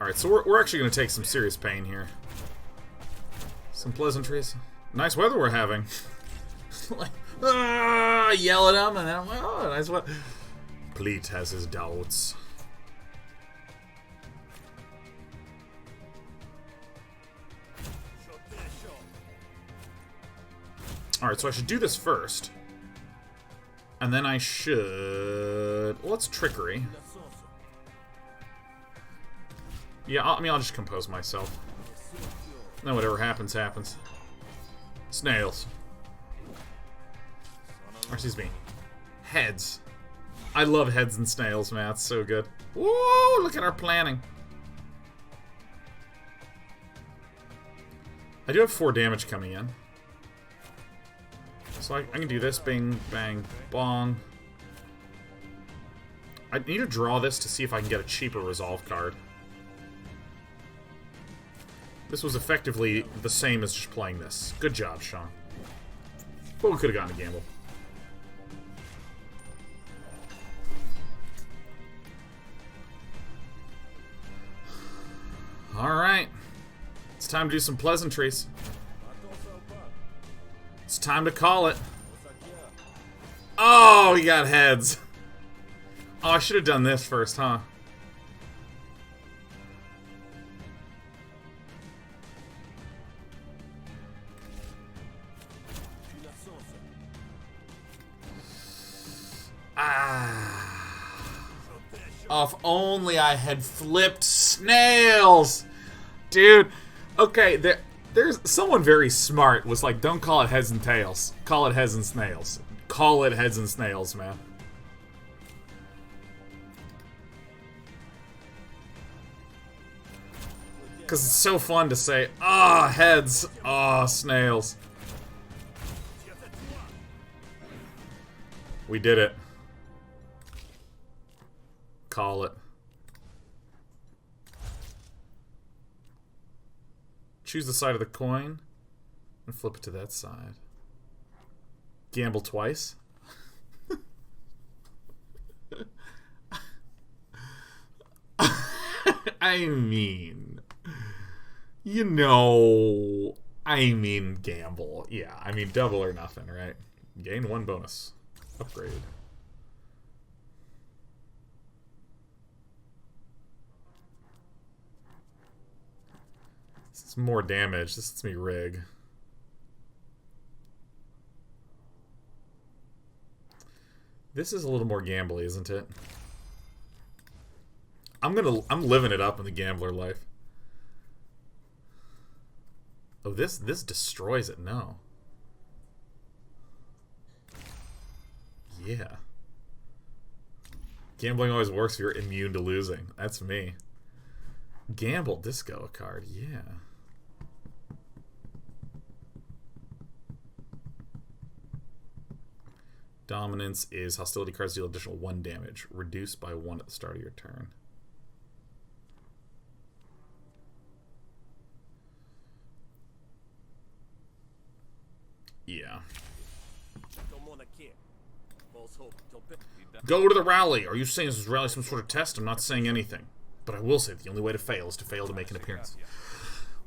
Alright, so we're actually going to take some serious pain here. Some pleasantries. Nice weather we're having. Like, yell at him, and then I'm like, oh, nice weather. Pleat has his doubts. Alright, so I should do this first. And then I should... Well, let's Trickery. Yeah, I mean, I'll just compose myself. Then whatever happens, happens. Snails. Or, excuse me. Heads. I love heads and snails, man. It's so good. Woo! Look at our planning. I do have 4 damage coming in. So I can do this. Bing, bang, bong. I need to draw this to see if I can get a cheaper resolve card. This was effectively the same as just playing this. Good job, Sean. But we could have gotten a gamble. Alright. It's time to do some pleasantries. It's time to call it. Oh, he got heads. Oh, I should have done this first, huh? Oh, if only I had flipped snails! Dude, okay, there's someone very smart was like, don't call it heads and tails. Call it heads and snails. Call it heads and snails, man. Because it's so fun to say, ah, heads, ah, snails. We did it. Call it. Choose the side of the coin and flip it to that side. Gamble twice. I mean, you know, I mean gamble. Yeah, I mean double or nothing, right? Gain 1 bonus. Upgrade. This is more damage. This lets me rig. This is a little more gambly, isn't it? I'm living it up in the gambler life. Oh, this destroys it. No. Yeah. Gambling always works if you're immune to losing. That's me. Gamble disco a card. Yeah. Dominance is hostility cards deal additional 1 damage, reduced by 1 at the start of your turn. Yeah. Go to the rally. Are you saying this is rally some sort of test? I'm not saying anything. But I will say that the only way to fail is to fail to make an appearance.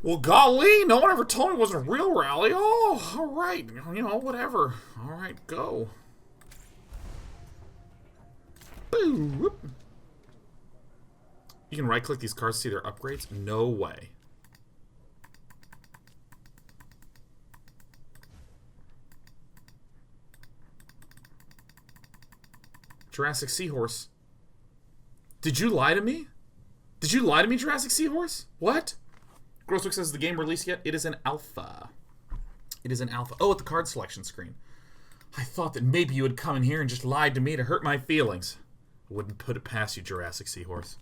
Well, golly, no one ever told me it wasn't a real rally. Oh, alright. You know, whatever. Alright, go. Boom. Whoop. You can right-click these cards to see their upgrades? No way. Jurassic Seahorse. Did you lie to me? Did you lie to me, Jurassic Seahorse? What? Grosswick says, the game released yet? It is an alpha. It is an alpha. Oh, at the card selection screen. I thought that maybe you would come in here and just lied to me to hurt my feelings. I wouldn't put it past you, Jurassic Seahorse.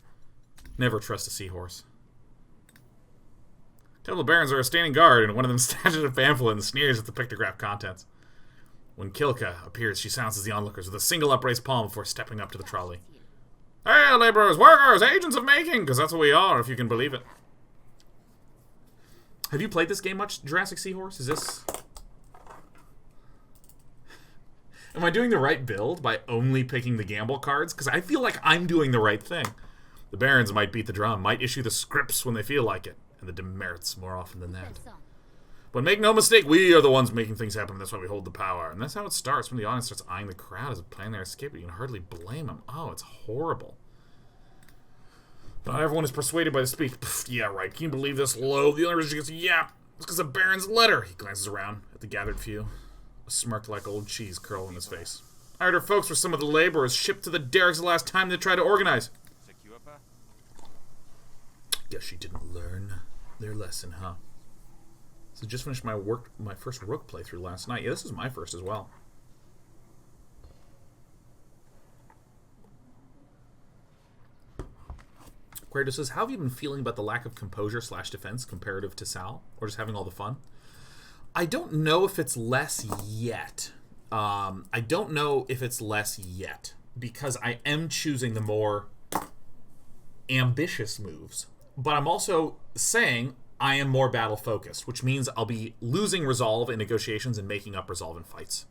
Never trust a seahorse. Tell the Barons are a standing guard, and one of them snatches a pamphlet and sneers at the pictograph contents. When Kilka appears, she silences the onlookers with a single upraised palm before stepping up to the trolley. Hey, laborers, workers, agents of making, because that's what we are, if you can believe it. Have you played this game much, Jurassic Seahorse? Is this... Am I doing the right build by only picking the gamble cards? Because I feel like I'm doing the right thing. The Barons might beat the drum, might issue the scripts when they feel like it, and the demerits more often than that. But make no mistake, we are the ones making things happen, and that's why we hold the power. And that's how it starts, when the audience starts eyeing the crowd as a plan their escape, but you can hardly blame them. Oh, it's horrible. Not everyone is persuaded by the speech. Pfft, yeah, right. Can you believe this? Low. The only reason she goes, yeah, it's because of Baron's letter. He glances around at the gathered few. A smirk like old cheese curl on his face. I heard her folks were some of the laborers shipped to the derricks the last time they tried to organize. Guess she didn't learn their lesson, huh? So just finished my first Rook playthrough last night. Yeah, this is my first as well. Kratos says, how have you been feeling about the lack of composure / defense comparative to Sal? Or just having all the fun? I don't know if it's less yet. I don't know if it's less yet. Because I am choosing the more ambitious moves. But I'm also saying I am more battle-focused, which means I'll be losing resolve in negotiations and making up resolve in fights.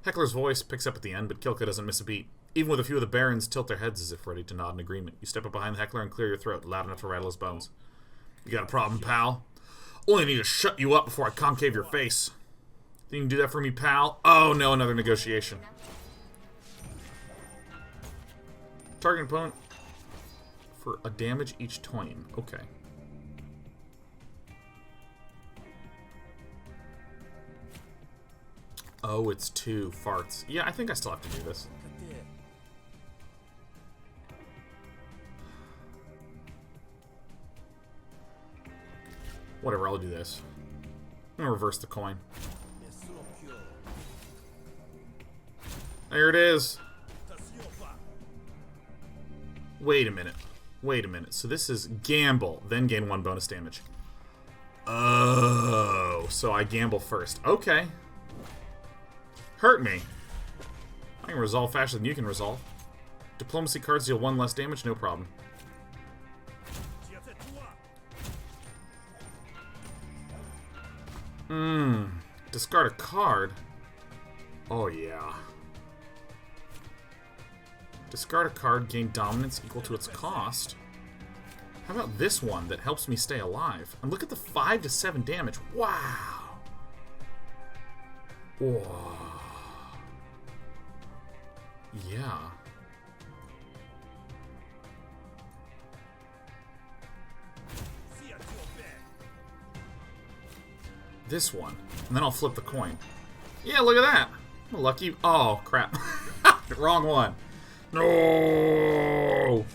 Heckler's voice picks up at the end, but Kilka doesn't miss a beat. Even with a few of the barons tilt their heads as if ready to nod in agreement. You step up behind the heckler and clear your throat, loud enough to rattle his bones. You got a problem, pal? Only need to shut you up before I concave your face. Think you can do that for me, pal? Oh no, another negotiation. Target opponent for a damage each turn. Okay. Oh, it's 2 farts. Yeah, I think I still have to do this. Whatever, I'll do this. I'm gonna reverse the coin. There it is. Wait a minute. Wait a minute. So this is gamble, then gain 1 bonus damage. Oh, so I gamble first. Okay. Hurt me. I can resolve faster than you can resolve. Diplomacy cards deal 1 less damage, no problem. Discard a card. Oh yeah. Discard a card, gain dominance equal to its cost. How about this one that helps me stay alive? And look at the 5 to 7 damage. Wow. Whoa. Yeah. This one. And then I'll flip the coin. Yeah, look at that. I'm lucky. Oh, crap. Wrong one. No.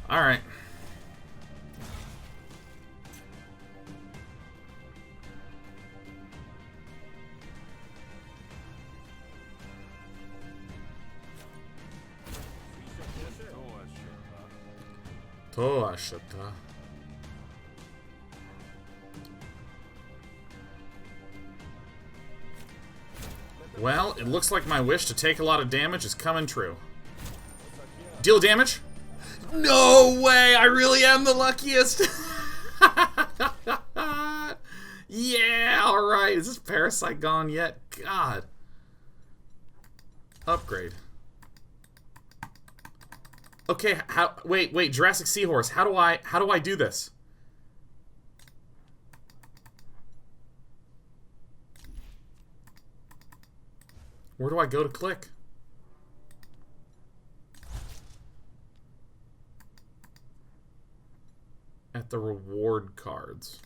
Alright. Toashita. Well, it looks like my wish to take a lot of damage is coming true. Deal damage? No way! I really am the luckiest! Yeah, alright. Is this Parasite gone yet? God. Upgrade. Okay, how... Wait, Jurassic Seahorse. How do I do this? Where do I go to click? At the reward cards.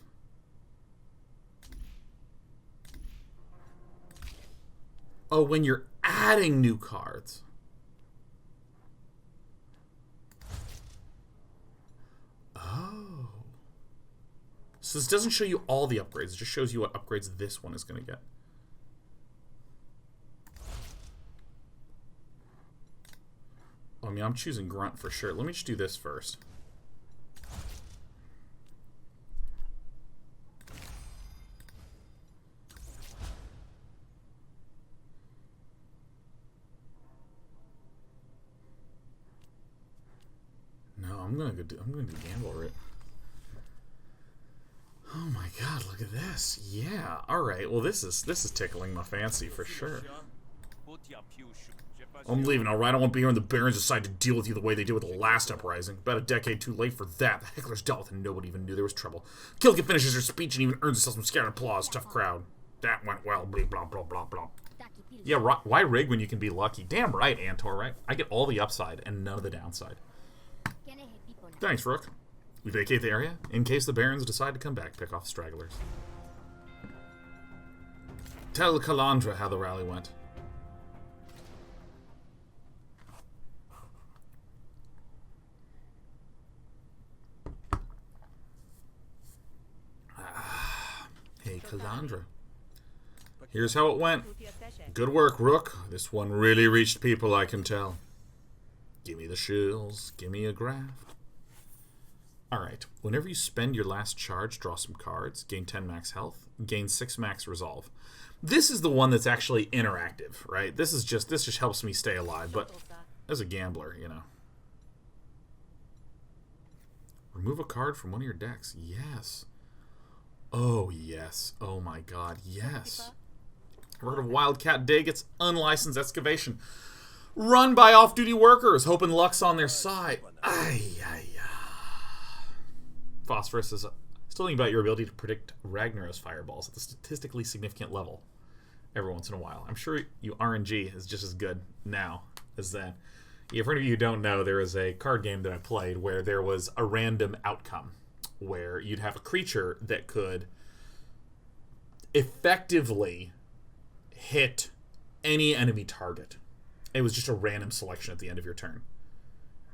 Oh, when you're adding new cards. Oh. So this doesn't show you all the upgrades. It just shows you what upgrades this one is going to get. I mean, I'm choosing Grunt for sure. Let me just do this first. No, I'm gonna do gamble right. Oh my god, look at this. Yeah. Alright, well this is tickling my fancy for sure. I'm leaving, alright? I don't want to be here when the Barons decide to deal with you the way they did with the last uprising. About a decade too late for that. The Hecklers dealt with it and nobody even knew there was trouble. Kilka finishes her speech and even earns herself some scattered applause. Tough crowd. That went well. Blah, blah, blah, blah, blah. Yeah, why rig when you can be lucky? Damn right, Antor, right? I get all the upside and none of the downside. Thanks, Rook. We vacate the area in case the Barons decide to come back, pick off stragglers. Tell Kalandra how the rally went. Calandra. Here's how it went. Good work, Rook. This one really reached people, I can tell. Gimme the shills. Gimme a graft. Alright. Whenever you spend your last charge, draw some cards. Gain 10 max health. Gain 6 max resolve. This is the one that's actually interactive, right? This just helps me stay alive, but as a gambler, you know. Remove a card from one of your decks. Yes. Oh, yes. Oh, my God. Yes. Heard of Wildcat Dig? It's unlicensed excavation. Run by off-duty workers, hoping luck's on their side. Ay, ay, ay. Phosphorus is still thinking about your ability to predict Ragnar's fireballs at a statistically significant level every once in a while. I'm sure you RNG is just as good now as then. Yeah, for any of you who don't know, there is a card game that I played where there was a random outcome where you'd have a creature that could effectively hit any enemy target. It was just a random selection at the end of your turn.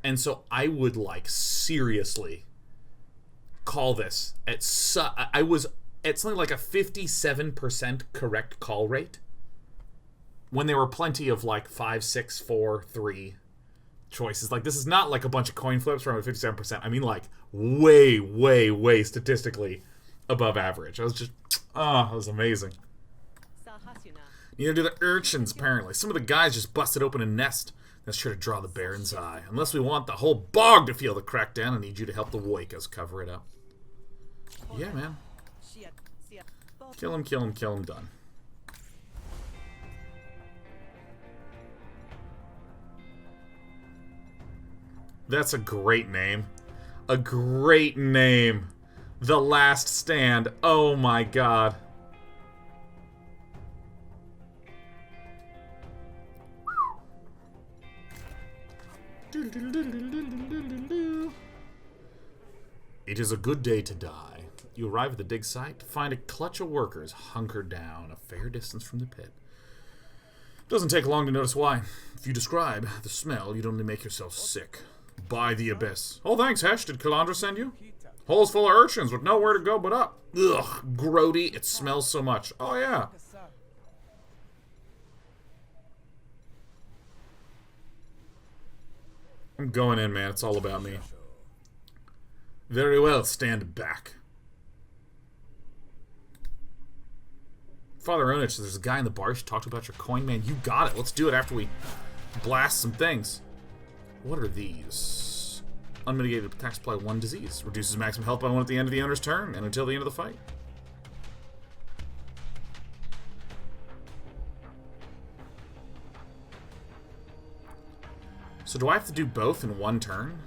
And so I would, like, seriously call this I was at something like a 57% correct call rate when there were plenty of, like, 5, 6, 4, 3 choices. Like, this is not like a bunch of coin flips from a 57%. I mean, like, way, way, way statistically above average. I was just, it was amazing. Neither do the urchins, apparently. Some of the guys just busted open a nest. That's sure to draw the Baron's eye. Unless we want the whole bog to feel the crackdown, I need you to help the Woikas cover it up. Yeah, man. Kill him, kill him, kill him, done. That's a great name. A great name. The Last Stand. Oh my god. It is a good day to die. You arrive at the dig site to find a clutch of workers hunkered down a fair distance from the pit. Doesn't take long to notice why. If you describe the smell, you'd only make yourself sick. By the abyss. Oh, thanks, Hesh. Did Calandra send you? Holes full of urchins with nowhere to go but up. Ugh, grody. It smells so much. Oh, yeah. I'm going in, man. It's all about me. Very well. Stand back. Father Onich, there's a guy in the bar you should talk to about your coin, man. You got it. Let's do it after we blast some things. What are these? Unmitigated attacks apply 1 disease. Reduces maximum health by 1 at the end of the owner's turn and until the end of the fight. So do I have to do both in 1 turn?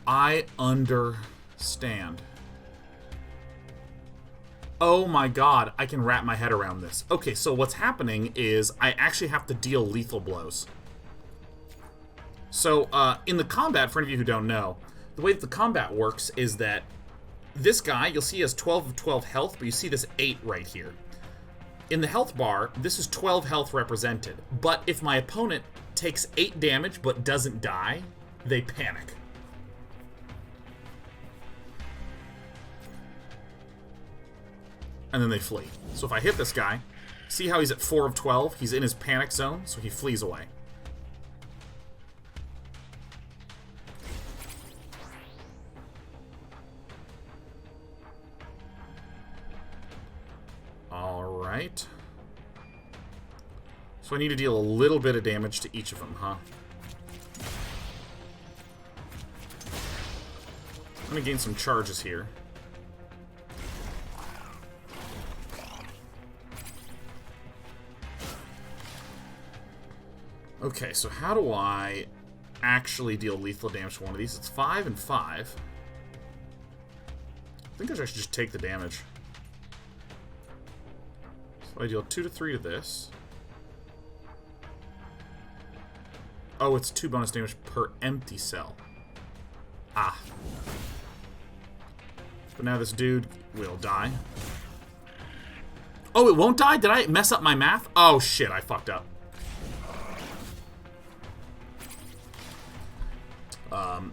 I understand. Oh my god, I can wrap my head around this. Okay, so what's happening is I actually have to deal lethal blows. So, in the combat, for any of you who don't know, the way that the combat works is that this guy, you'll see he has 12 of 12 health, but you see this 8 right here. In the health bar, this is 12 health represented. But if my opponent takes 8 damage but doesn't die, they panic. And then they flee. So if I hit this guy, see how he's at 4 of 12? He's in his panic zone, so he flees away. Alright. So I need to deal a little bit of damage to each of them, huh? I'm going to gain some charges here. Okay, so how do I actually deal lethal damage to one of these? It's 5 and 5. I think I should just take the damage. So I deal 2 to 3 to this. Oh, it's 2 bonus damage per empty cell. Ah. But now this dude will die. Oh, it won't die? Did I mess up my math? Oh, shit, I fucked up.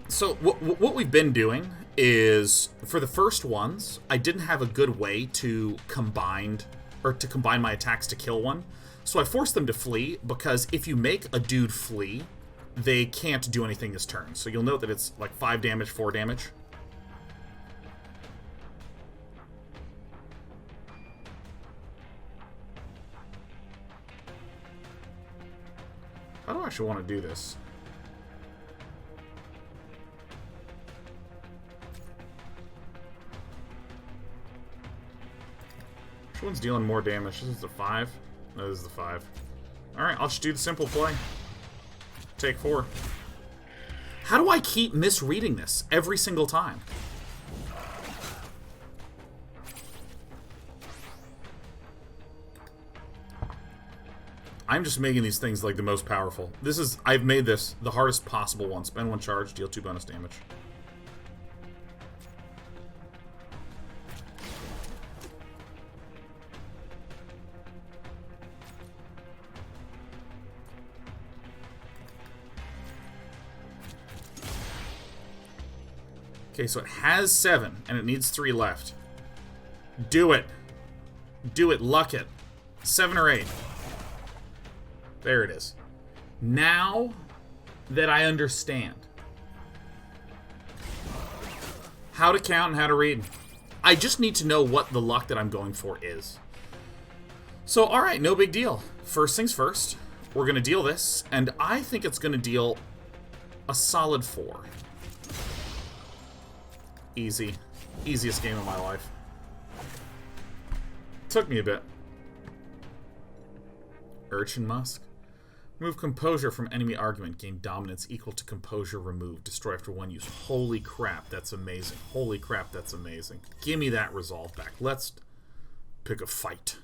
So what we've been doing is, for the first ones, I didn't have a good way to combine my attacks to kill one. So I forced them to flee, because if you make a dude flee, they can't do anything this turn. So you'll note that it's like 5 damage, 4 damage. How do I actually want to do this? Which one's dealing more damage? This is the 5? No, this is the 5. Alright, I'll just do the simple play. Take 4. How do I keep misreading this every single time? I'm just making these things like the most powerful. I've made this the hardest possible one. Spend 1 charge, deal 2 bonus damage. Okay, so it has 7, and it needs 3 left. Do it. Do it. Luck it. 7 or 8. There it is. Now that I understand how to count and how to read, I just need to know what the luck that I'm going for is. So, alright, no big deal. First things first, we're going to deal this, and I think it's going to deal a solid 4. Easy. Easiest game of my life. Took me a bit. Urchin Musk. Remove composure from enemy argument. Gain dominance equal to composure removed. Destroy after 1 use. Holy crap, that's amazing. Holy crap, that's amazing. Give me that resolve back. Let's pick a fight.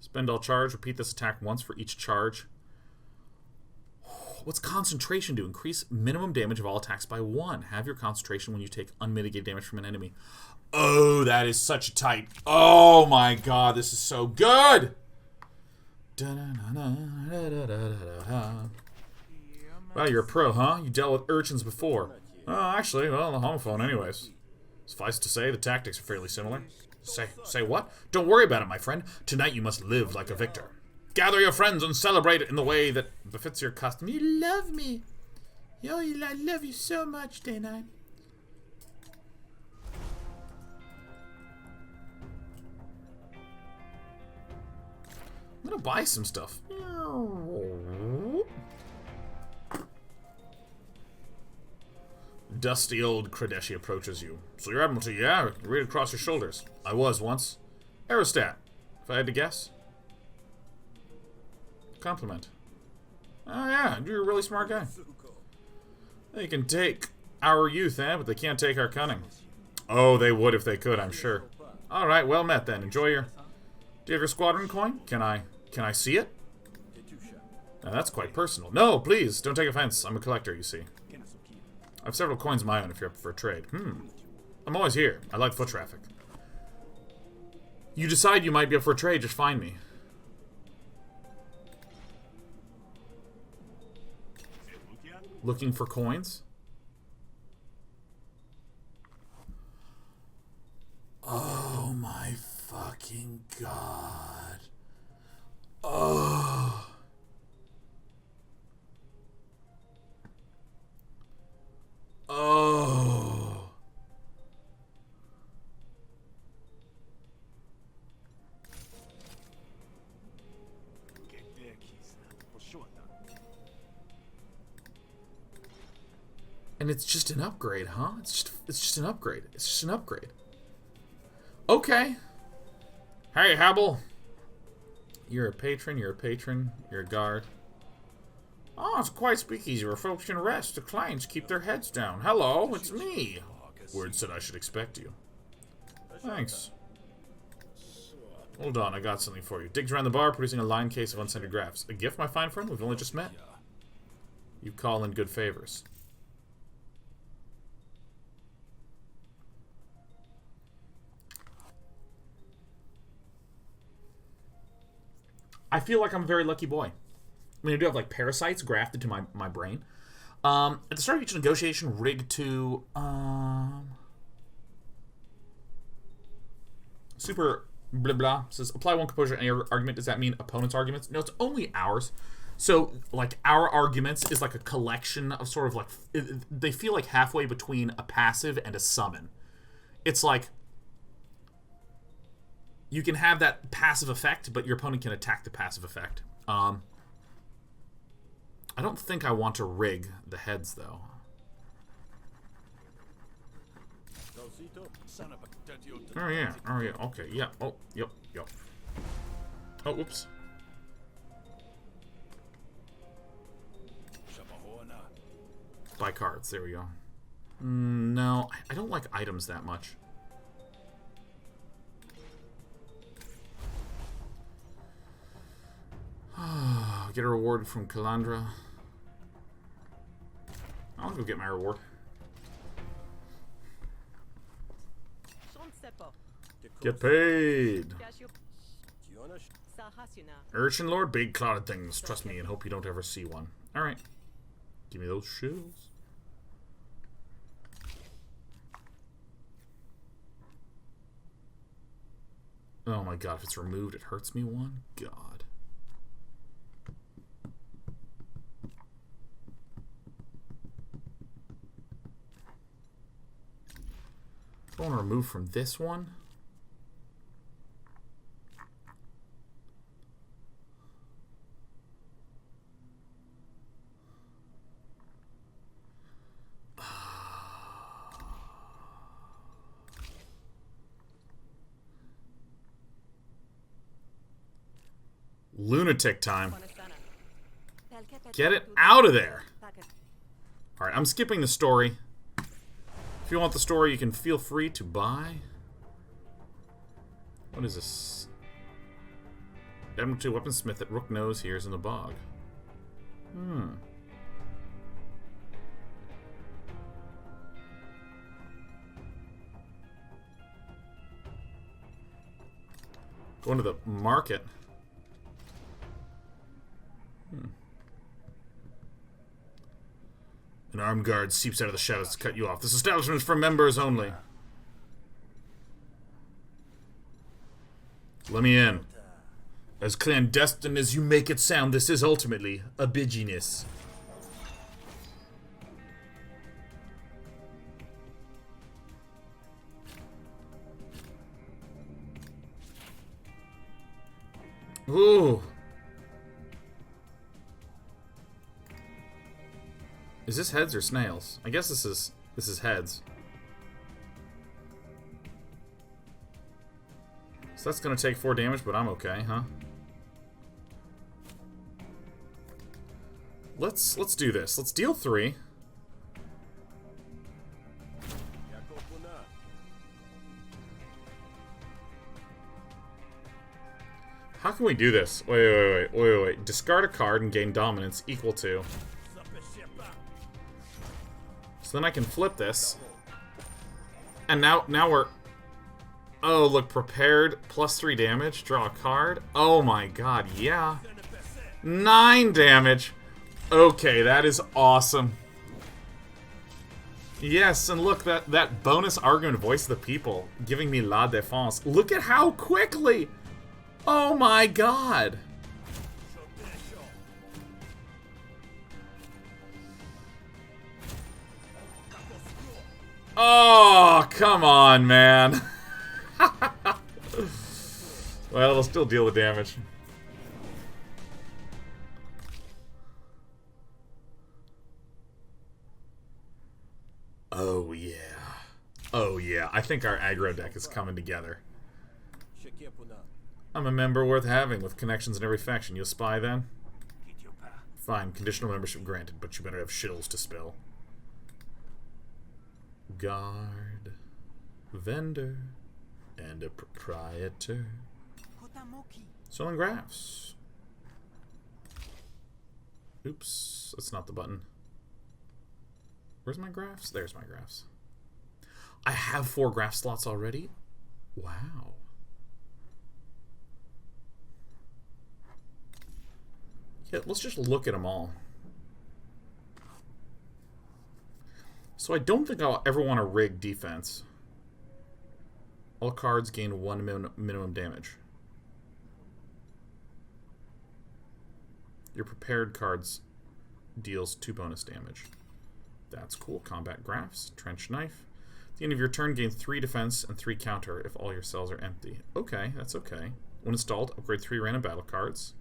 Spend all charge. Repeat this attack once for each charge. What's concentration do? Increase minimum damage of all attacks by 1. Have your concentration when you take unmitigated damage from an enemy. Oh, that is such a tight. Oh my god, this is so good! Wow, you're a pro, huh? You dealt with urchins before. Oh, actually, well, the homophone anyways. Suffice to say, the tactics are fairly similar. Say what? Don't worry about it, my friend. Tonight you must live like a victor. Gather your friends and celebrate it in the way that befits your custom. You love me. Yo, I love you so much, don't I? I'm gonna buy some stuff. Dusty old Kradeshi approaches you. So your Admiralty, yeah? Read across your shoulders. I was once. Aerostat, if I had to guess. Compliment. Oh yeah, you're a really smart guy. They can take our youth, eh? But they can't take our cunning. Oh, they would if they could, I'm sure. Alright, well met then. Enjoy your... Do you have your squadron coin? Can I see it? Now that's quite personal. No, please, don't take offense. I'm a collector, you see. I have several coins of my own if you're up for a trade. I'm always here. I like foot traffic. You decide you might be up for a trade, just find me. Looking for coins? Oh my fucking god. Oh. Oh. And it's just an upgrade, huh? It's just an upgrade. It's just an upgrade. Okay. Hey, Habel. You're a patron, you're a guard. Oh, it's quite speakeasy where folks can rest. The clients keep their heads down. Hello, it's me. Word said I should expect you. Thanks. Hold on, I got something for you. Digs around the bar, producing a lined case of unscented graphs. A gift, my fine friend? We've only just met. You call in good favors. I feel like I'm a very lucky boy. I mean, I do have, like, parasites grafted to my brain. At the start of each negotiation, rig to... super blah blah says, apply one composure to any argument. Does that mean opponent's arguments? No, it's only ours. So, like, our arguments is like a collection of sort of, like... they feel like halfway between a passive and a summon. It's like... you can have that passive effect, but your opponent can attack the passive effect. I don't think I want to rig the heads, though. Oh, yeah. Oh, yeah. Okay, yeah. Oh, yep, yep. Oh, whoops. Buy cards. There we go. No, I don't like items that much. Get a reward from Calandra. I'll go get my reward. Get paid! Urchin Lord, big clouded things. Trust me and hope you don't ever see one. Alright. Give me those shills. Oh my god, if it's removed, it hurts me one. God. I want to remove from this one. Lunatic time. Get it out of there. Alright, I'm skipping the story. If you want the story, you can feel free to buy. What is this? Emerald 2 weaponsmith at Rook Nose here's in the bog. Going to the market. An armed guard seeps out of the shadows to cut you off. This establishment is for members only. Let me in. As clandestine as you make it sound, this is ultimately a business. Ooh. Is this heads or snails? I guess this is heads. So that's gonna take 4 damage, but I'm okay, huh? Let's do this. Let's deal 3. How can we do this? Wait. Discard a card and gain dominance equal to. So then I can flip this. And now we're... Oh, look, prepared. +3 damage. Draw a card. Oh my god, yeah. 9 damage. Okay, that is awesome. Yes, and look, that bonus argument voice of the people giving me La Défense. Look at how quickly! Oh my god! Oh, come on, man. Well, it'll still deal the damage. Oh, yeah. Oh, yeah. I think our aggro deck is coming together. I'm a member worth having with connections in every faction. You'll spy then? Fine. Conditional membership granted, but you better have shittles to spill. Guard, vendor, and a proprietor. Selling graphs. Oops, that's not the button. Where's my graphs? There's my graphs. I have 4 graph slots already? Wow. Yeah, let's just look at them all. So I don't think I'll ever want to rig defense. All cards gain 1 minimum damage. Your prepared cards deals 2 bonus damage. That's cool. Combat graphs, trench knife. At the end of your turn, gain 3 defense and 3 counter if all your cells are empty. Okay, that's okay. When installed, upgrade 3 random battle cards.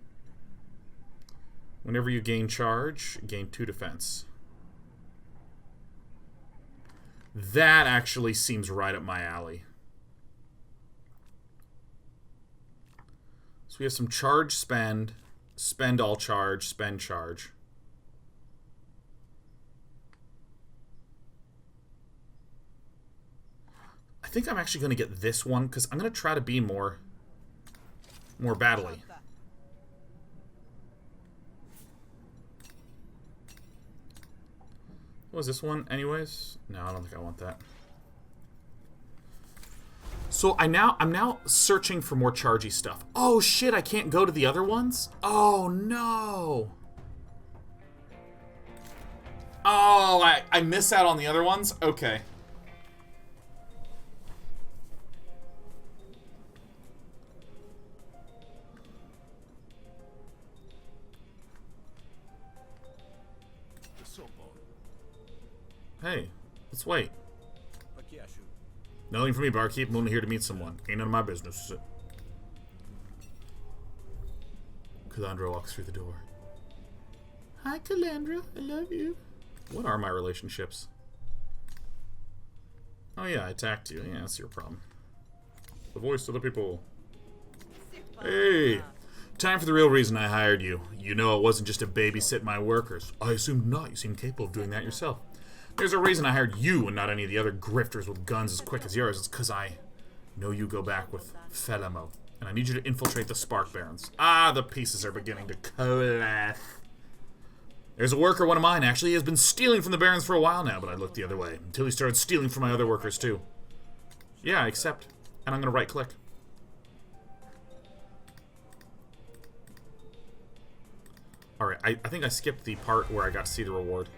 Whenever you gain charge, gain 2 defense. That actually seems right up my alley. So we have some charge, spend, spend all charge, spend charge. I think I'm actually going to get this one because I'm going to try to be more battle-y. What was this one anyways? No, I don't think I want that. So I'm now searching for more chargy stuff. Oh shit, I can't go to the other ones? Oh no. Oh, I miss out on the other ones? Okay. Hey, let's wait. Nothing for me, barkeep. I'm only here to meet someone. Ain't none of my business, is it? Calandra walks through the door. Hi, Calandra. I love you. What are my relationships? Oh yeah, I attacked you. Yeah, that's your problem. The voice of the people. Hey! Time for the real reason I hired you. You know it wasn't just to babysit my workers. I assumed not. You seem capable of doing that yourself. There's a reason I hired you and not any of the other grifters with guns as quick as yours. It's because I know you go back with Felamo. And I need you to infiltrate the Spark Barons. Ah, the pieces are beginning to coalesce. There's a worker, one of mine, actually. He has been stealing from the Barons for a while now, but I looked the other way. Until he started stealing from my other workers, too. Yeah, I accept. And I'm going to right-click. Alright, I think I skipped the part where I got to see the reward.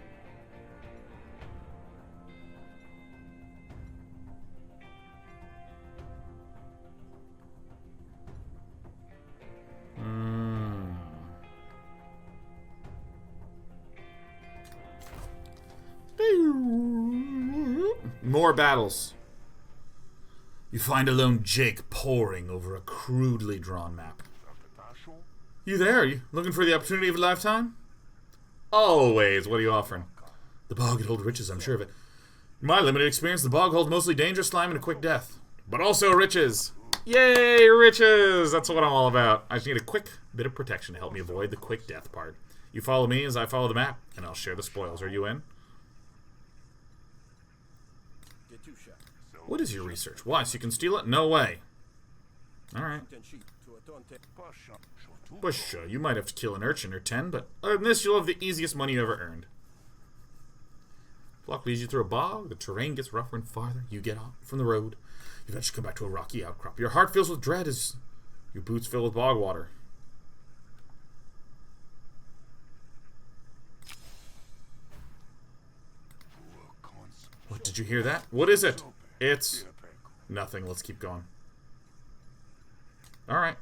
More battles. You find a lone Jake poring over a crudely drawn map. You there? You looking for the opportunity of a lifetime? Always. What are you offering? The bog could hold riches, I'm sure of it. In my limited experience, the bog holds mostly dangerous slime and a quick death. But also riches. Yay, riches! That's what I'm all about. I just need a quick bit of protection to help me avoid the quick death part. You follow me as I follow the map, and I'll share the spoils. Are you in? What is your research? Why, so you can steal it? No way. Alright. Bush, you might have to kill an urchin or 10, but other than this, you'll have the easiest money you ever earned. Flock leads you through a bog, the terrain gets rougher and farther, you get off from the road. You eventually come back to a rocky outcrop. Your heart fills with dread as your boots fill with bog water. What, did you hear that? What is it? It's nothing. Let's keep going. Alright.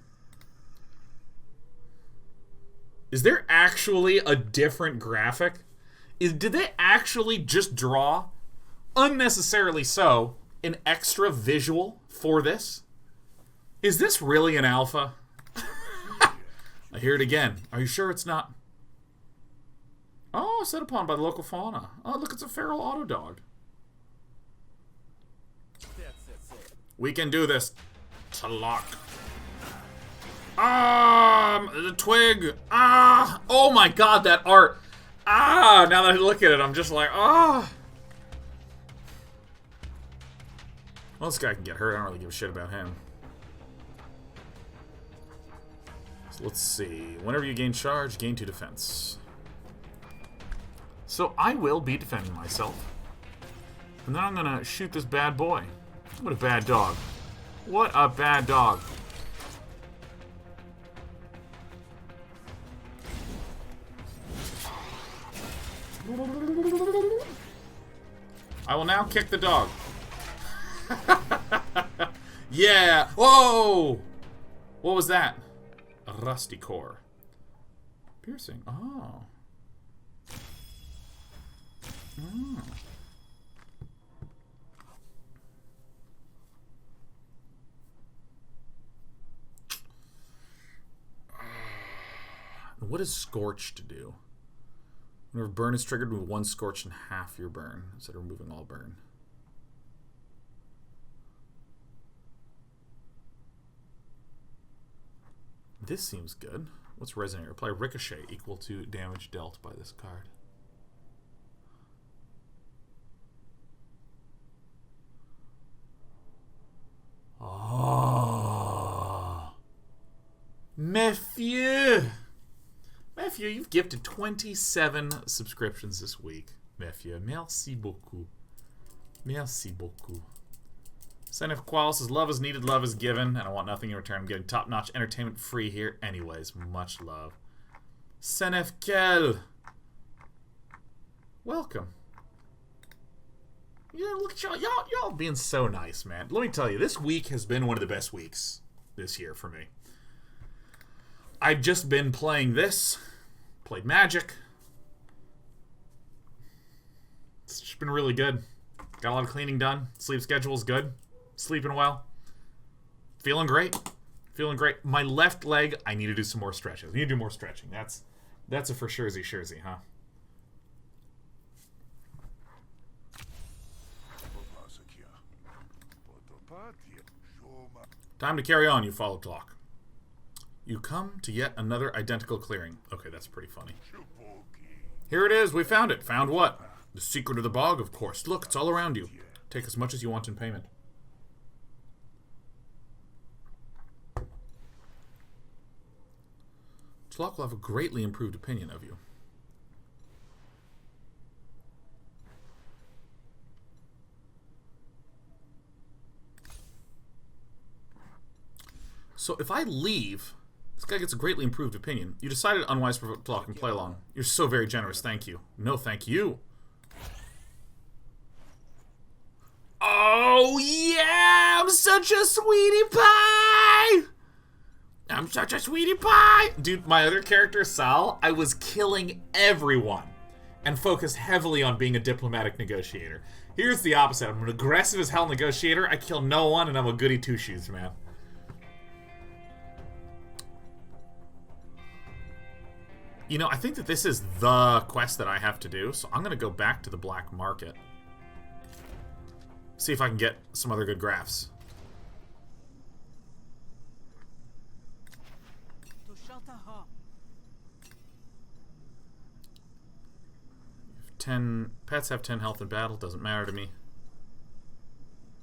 Is there actually a different graphic? Did they actually just draw, unnecessarily so, an extra visual for this? Is this really an alpha? I hear it again. Are you sure it's not? Oh, set upon by the local fauna. Oh, look, it's a feral auto dog. We can do this. Talak. The twig. Oh my god, that art. Now that I look at it, I'm just like, Well, this guy can get hurt. I don't really give a shit about him. So let's see. Whenever you gain charge, gain 2 defense. So I will be defending myself. And then I'm gonna shoot this bad boy. What a bad dog. What a bad dog. I will now kick the dog. Yeah! Whoa! What was that? A rusty core. Piercing. Oh. Oh. What does Scorched do? Whenever burn is triggered, remove one Scorch and half your burn instead of removing all burn. This seems good. What's Resonate? Apply Ricochet equal to damage dealt by this card. Oh. Matthew! Matthew, you've gifted 27 subscriptions this week. Matthew, merci beaucoup. Merci beaucoup. Senef Qual says, love is needed, love is given, and I want nothing in return. I'm getting top-notch entertainment free here anyways. Much love. Senef Kel. Welcome. Yeah, look at y'all. Y'all being so nice, man. Let me tell you, this week has been one of the best weeks this year for me. I've just been playing this. Played Magic. It's just been really good. Got a lot of cleaning done. Sleep schedule's good. Sleeping well. Feeling great. Feeling great. My left leg, I need to do some more stretches. I need to do more stretching. That's a for suresy, huh? Time to carry on, you follow clock. You come to yet another identical clearing. Okay, that's pretty funny. Here it is. We found it. Found what? The secret of the bog, of course. Look, it's all around you. Take as much as you want in payment. Tlok will have a greatly improved opinion of you. So if I leave, this guy gets a greatly improved opinion. You decided unwise to talk and play along. You're so very generous. Thank you. No, thank you. Oh, yeah! I'm such a sweetie pie! I'm such a sweetie pie! Dude, my other character, Sal, I was killing everyone and focused heavily on being a diplomatic negotiator. Here's the opposite. I'm an aggressive as hell negotiator. I kill no one, and I'm a goody two-shoes, man. You know, I think that this is the quest that I have to do, so I'm going to go back to the black market. See if I can get some other good graphs. 10 pets have 10 health in battle, doesn't matter to me.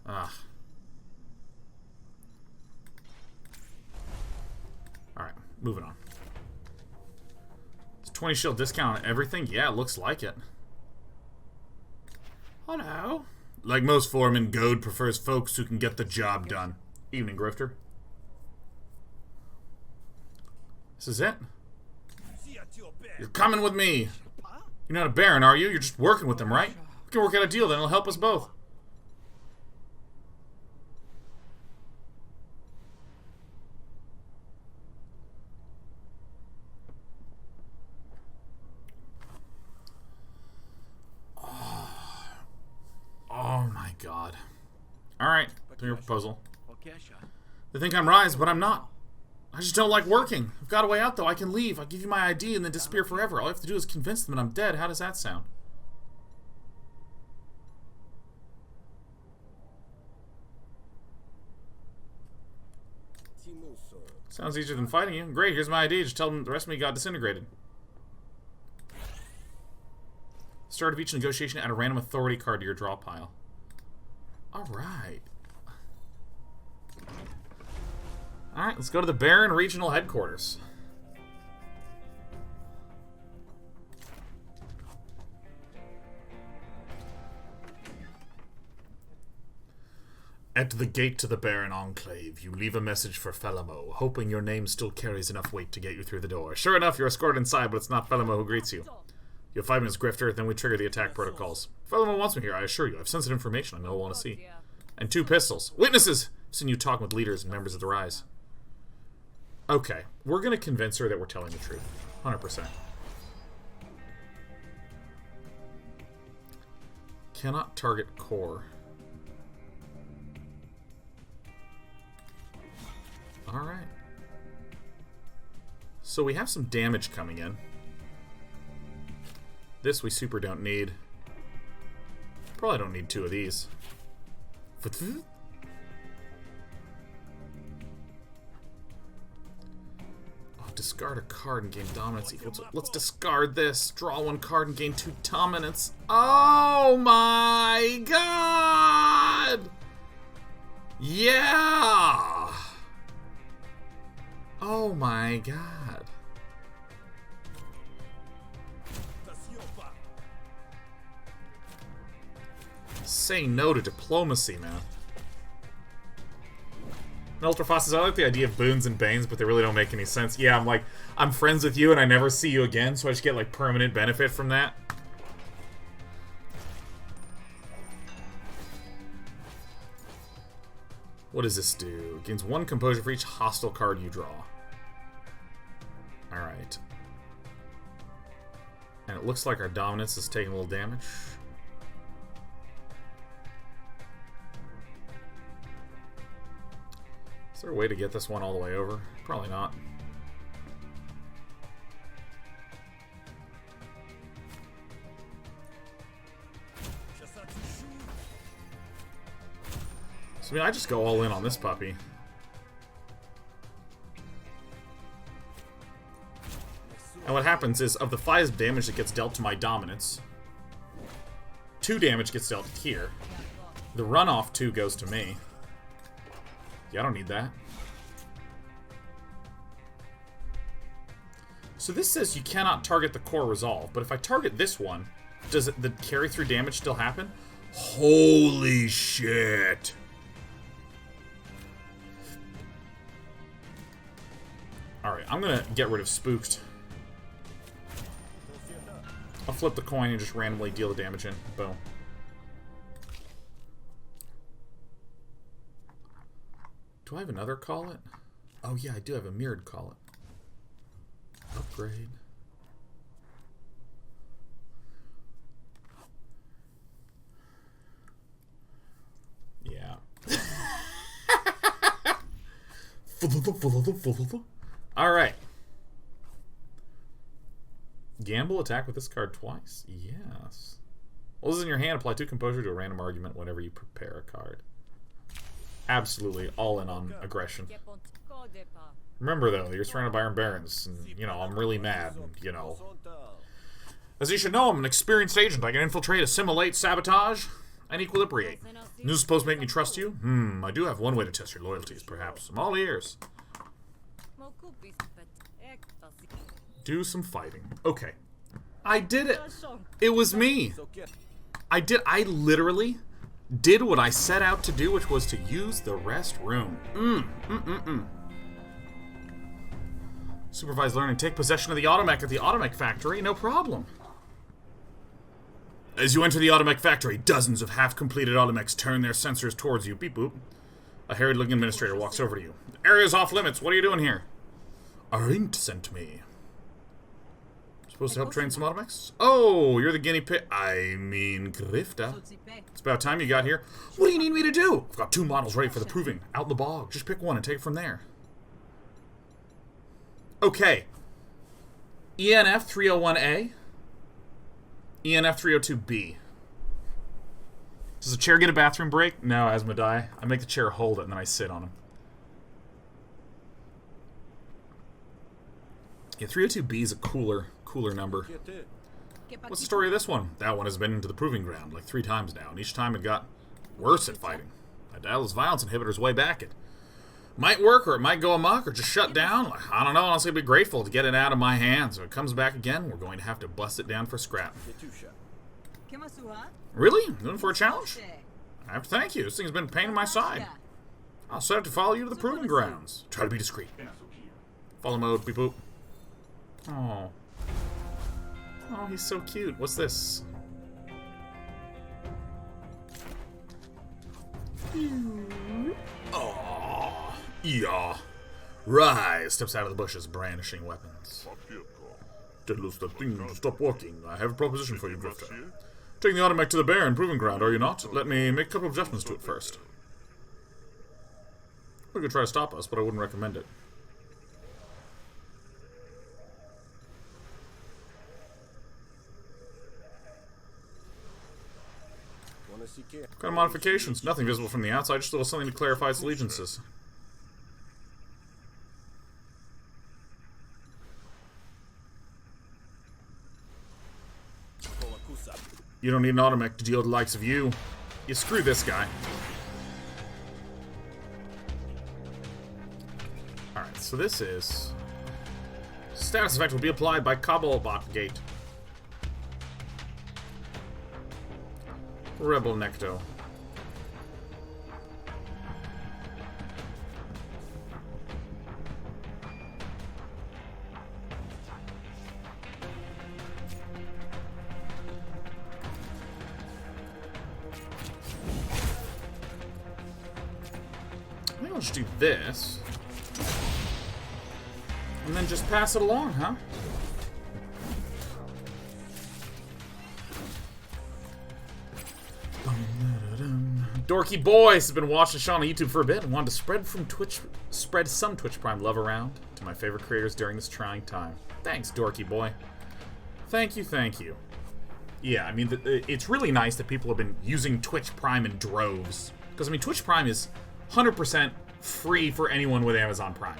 Alright, moving on. It's 20 shield discount on everything? Yeah, it looks like it. Oh no. Like most foremen, Goad prefers folks who can get the job done. Evening, Grifter. This is it? You're coming with me. You're not a Baron, are you? You're just working with them, right? We can work out a deal, then it'll help us both. Oh my god. Alright, to your proposal. They think I'm Rise, but I'm not. I just don't like working. I've got a way out, though. I can leave. I'll give you my ID and then disappear forever. All I have to do is convince them that I'm dead. How does that sound? Sounds easier than fighting you. Great, here's my ID. Just tell them the rest of me got disintegrated. Start of each negotiation, add a random authority card to your draw pile. Alright. Alright, let's go to the Baron Regional Headquarters. At the gate to the Baron Enclave, you leave a message for Felamo, hoping your name still carries enough weight to get you through the door. Sure enough, you're escorted inside, but it's not Felamo who greets you. You have 5 minutes, Grifter, then we trigger the attack protocols. If anyone wants me here, I assure you, I have sensitive information I know want to see. And 2 pistols. Witnesses! I've seen you talk with leaders and members of the Rise. Okay, we're going to convince her that we're telling the truth. 100%. Cannot target core. Alright. So we have some damage coming in. This we super don't need. Probably don't need 2 of these. Oh, discard a card and gain dominance equal to... Let's discard this. Draw 1 card and gain 2 dominance. Oh my god! Yeah! Oh my god. Say no to diplomacy, man. Ultrafoss says, I like the idea of boons and banes, but they really don't make any sense. Yeah, I'm friends with you and I never see you again, so I just get, like, permanent benefit from that. What does this do? Gains 1 composure for each hostile card you draw. Alright. And it looks like our dominance is taking a little damage. Is there a way to get this one all the way over? Probably not. So, I mean, I just go all in on this puppy. And what happens is, of the 5 damage that gets dealt to my dominance, 2 damage gets dealt here. The runoff 2 goes to me. Yeah, I don't need that. So this says you cannot target the core resolve, but if I target this one, does the carry-through damage still happen? Holy shit! Alright, I'm gonna get rid of Spooked. I'll flip the coin and just randomly deal the damage in. Boom. Do I have another call it? Oh yeah, I do have a mirrored call it. Upgrade. Yeah. Alright. Gamble, attack with this card twice? Yes. Well, this is in your hand. Apply 2 composure to a random argument whenever you prepare a card. Absolutely all in on aggression. Remember, though, you're surrounded by Iron Barons, and, you know, I'm really mad, and, you know. As you should know, I'm an experienced agent. I can infiltrate, assimilate, sabotage, and equilibrate. This is supposed to make me trust you? I do have one way to test your loyalties, perhaps. I'm all ears. Do some fighting. Okay. I did it! It was me! I literally did what I set out to do, which was to use the rest room. Supervise learning. Take possession of the automech at the automech factory. No problem. As you enter the automech factory, dozens of half-completed automechs turn their sensors towards you. Beep boop. A harried-looking administrator walks over to you. The area's off limits. What are you doing here? Aren't sent me. Supposed to help train some automechs? Oh, you're the guinea pig. I mean, Grifta. It's about time you got here. What do you need me to do? I've got 2 models ready for the proving. Out in the bog. Just pick one and take it from there. Okay. ENF 301A. ENF 302B. Does the chair get a bathroom break? No, Asmodai. I make the chair hold it and then I sit on him. Yeah, 302B is a cooler number. What's the story of this one? That one has been into the proving ground like 3 times now, and each time it got worse at fighting. I dialed his violence inhibitors way back. It might work, or it might go amok, or just shut down. I don't know, honestly, I'd be grateful to get it out of my hands. If it comes back again, we're going to have to bust it down for scrap. Really? Looking for a challenge? I have to thank you. This thing's been a pain in my side. I'll set out to follow you to the proving grounds. Try to be discreet. Follow mode, beep boop. Oh. Oh, he's so cute. What's this? Oh, yeah. Rise! Steps out of the bushes, brandishing weapons. Did lose that thing to stop walking. I have a proposition for you, Grifter. Taking the automac to the bear and proving ground, are you not? Let me make a couple of adjustments to it first. We could try to stop us, but I wouldn't recommend it. What kind of modifications? Nothing visible from the outside, just a little something to clarify its allegiances. You don't need an automech to deal with the likes of you. You screw this guy. Alright, so this is... Status effect will be applied by Cobblepot Gate. Rebel Necto. I think I'll just do this. And then just pass it along, huh? Dorky Boys has been watching Sean on YouTube for a bit and wanted to spread some Twitch Prime love around to my favorite creators during this trying time. Thanks, Dorky Boy. Thank you, thank you. Yeah, I mean, it's really nice that people have been using Twitch Prime in droves. Because, I mean, Twitch Prime is 100% free for anyone with Amazon Prime.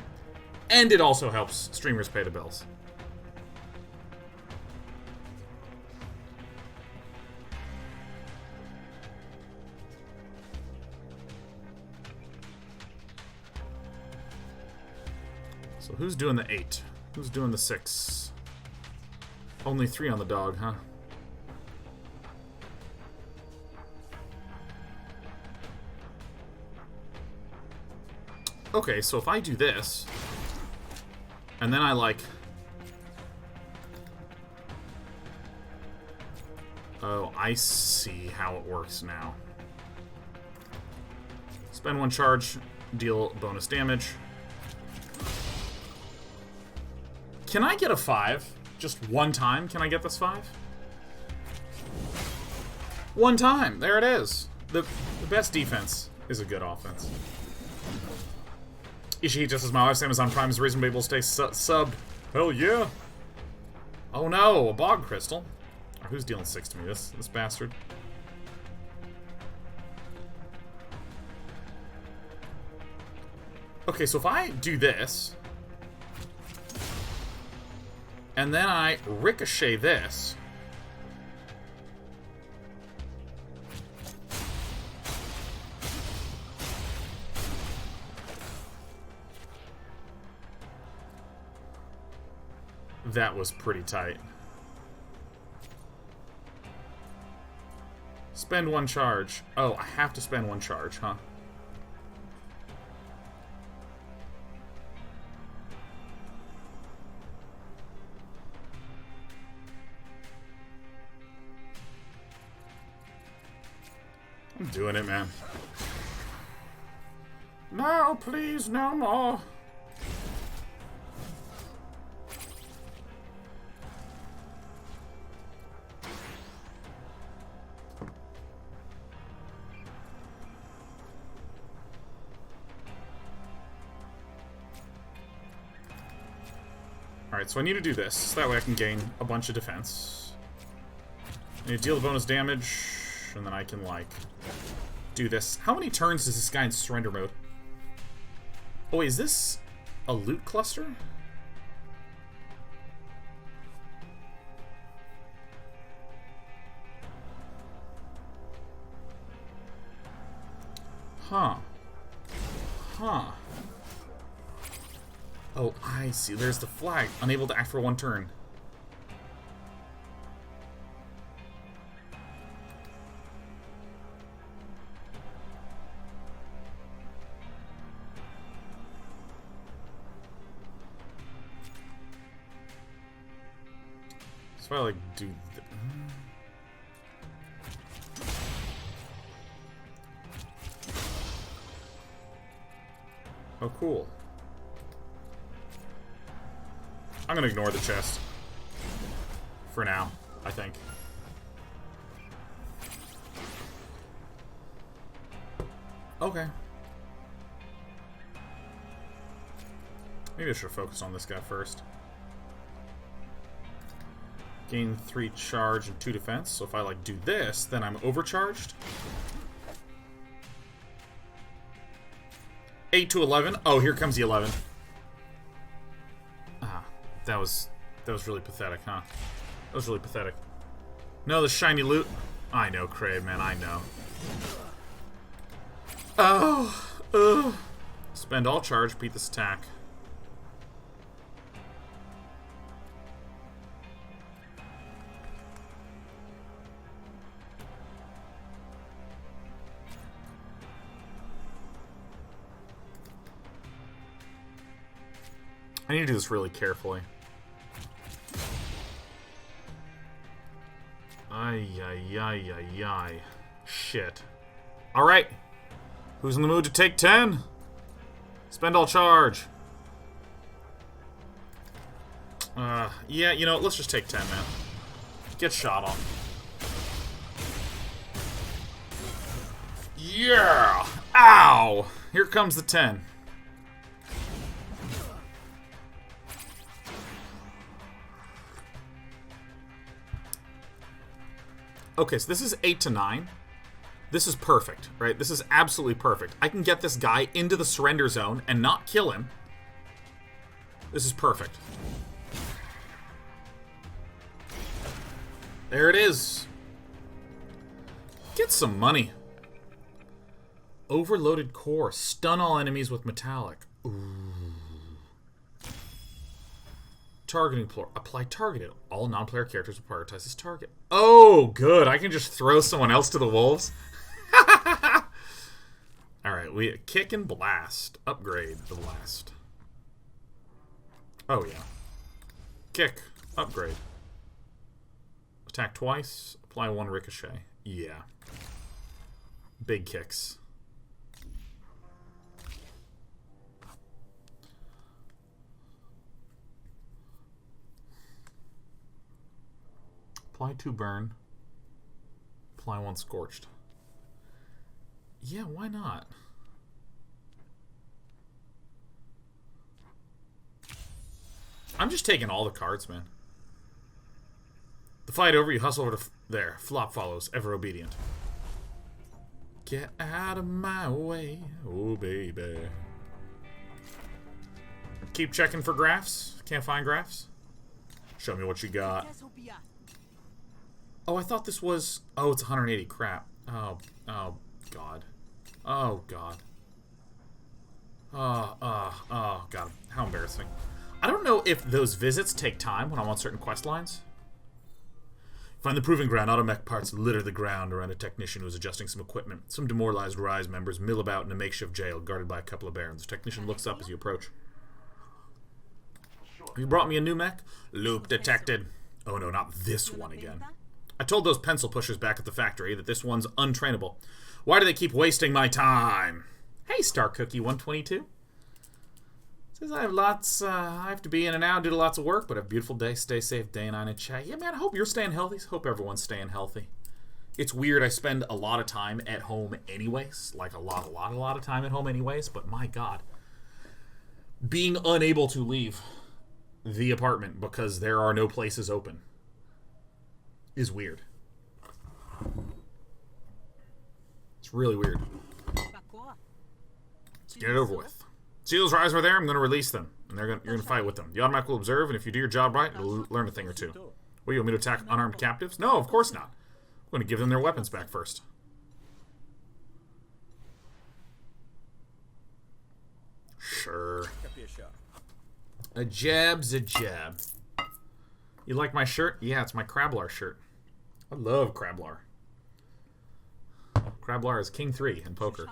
And it also helps streamers pay the bills. So who's doing the 8? Who's doing the 6? Only 3 on the dog, huh? Okay, so if I do this, and then I like... Oh, I see how it works now. Spend 1 charge, deal bonus damage. Can I get a 5? Just one time, can I get this 5? One time, there it is. The best defense is a good offense. Ishii just as my wife's Amazon Prime is reasonably able to stay subbed. Hell yeah. Oh no, a bog crystal. Or who's dealing 6 to me? This bastard. Okay, so if I do this, and then I ricochet this, that was pretty tight. Spend 1 charge. Oh, I have to spend 1 charge, huh? I'm doing it, man. No, please, no more. Alright, so I need to do this, so that way I can gain a bunch of defense. I need to deal the bonus damage, and then I can, like, do this. How many turns does this guy in surrender mode? Oh, wait, is this a loot cluster? Huh. Huh. Oh, I see. There's the flag. Unable to act for 1 turn. So if I like do oh, cool. I'm gonna ignore the chest. For now, I think. Okay. Maybe I should focus on this guy first. Gain 3 charge and 2 defense. So if I like do this, then I'm overcharged. 8 to 11. Oh, here comes the 11. Ah, that was really pathetic, huh? That was really pathetic. No, the shiny loot. I know, Crave, man. I know. Oh, ugh. Spend all charge. Beat this attack. I need to do this really carefully. Ay, ay, ay, ay, ay. Shit. Alright. Who's in the mood to take 10? Spend all charge. Yeah, you know, let's just take 10, man. Get shot on. Yeah! Ow! Here comes the 10. Okay, so this is 8 to 9. This is perfect, right? This is absolutely perfect. I can get this guy into the surrender zone and not kill him. This is perfect. There it is. Get some money. Overloaded core. Stun all enemies with metallic. Ooh. Targeting floor. Apply targeted. All non-player characters will prioritize this target. Oh, good. I can just throw someone else to the wolves. Alright, we kick and blast. Upgrade the blast. Oh, yeah. Kick. Upgrade. Attack twice. Apply 1 ricochet. Yeah. Big kicks. Apply 2 burn. Apply 1 scorched. Yeah, why not? I'm just taking all the cards, man. The fight over, you hustle over to there. Flop follows, ever obedient. Get out of my way, oh baby. Keep checking for graphs. Can't find graphs. Show me what you got. Oh, I thought this was... Oh, it's 180. Crap. Oh, God. Oh, God. Oh, God. How embarrassing. I don't know if those visits take time when I'm on certain quest lines. Find the proving ground. Automech parts litter the ground around a technician who is adjusting some equipment. Some demoralized Rise members mill about in a makeshift jail guarded by a couple of barons. The technician looks up as you approach. You brought me a new mech? Loop detected. Oh, no, not this one again. I told those pencil pushers back at the factory that this one's untrainable. Why do they keep wasting my time? Hey, Star Cookie 122. Says I have to be in and out, do lots of work, but have a beautiful day. Stay safe, day and night in chat. Yeah, man, I hope you're staying healthy. Hope everyone's staying healthy. It's weird. I spend a lot of time at home anyways. Like a lot of time at home anyways. But my God, being unable to leave the apartment because there are no places open is weird. It's really weird. Let's get it over with. See those Rise over there? I'm going to release them. And you're going to fight with them. The automatic will observe, and if you do your job right, you'll learn a thing or two. What, you want me to attack unarmed captives? No, of course not. I'm going to give them their weapons back first. Sure. A jab's a jab. You like my shirt? Yeah, it's my Crablar shirt. I love Crablar. Crablar is King 3 in poker.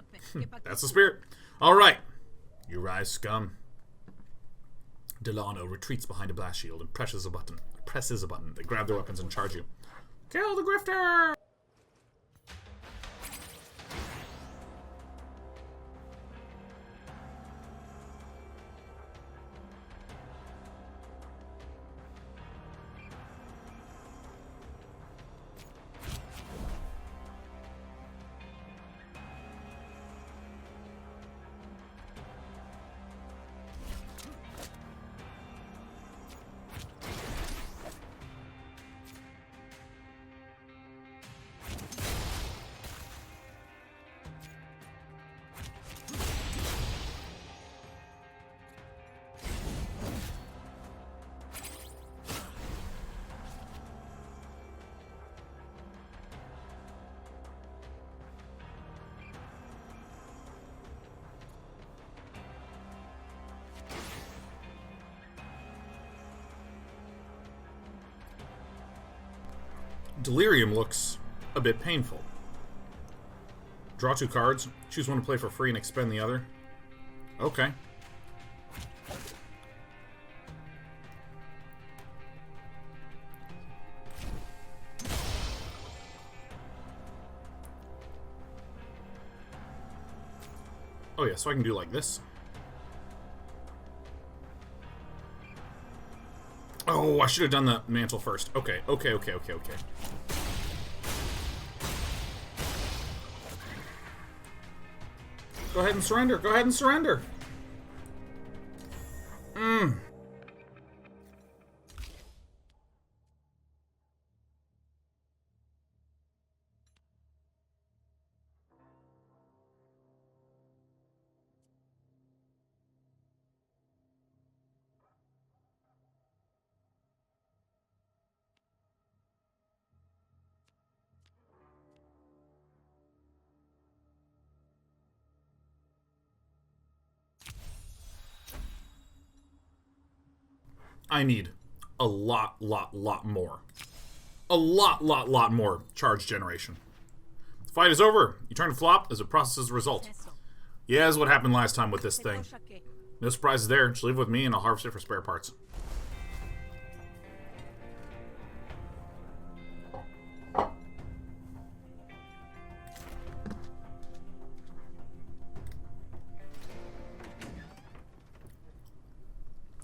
That's the spirit. Alright. You rise, scum. Delano retreats behind a blast shield and presses a button. presses a button. They grab their weapons and charge you. Kill the grifter! Delirium looks a bit painful. Draw 2 cards. Choose one to play for free and expend the other. Okay. Oh yeah, so I can do like this. Oh, I should have done the mantle first. Okay. Go ahead and surrender. I need a lot more. A lot more charge generation. The fight is over. You turn to flop as it processes the result. Yeah, that's what happened last time with this thing. No surprises there. Just leave it with me and I'll harvest it for spare parts.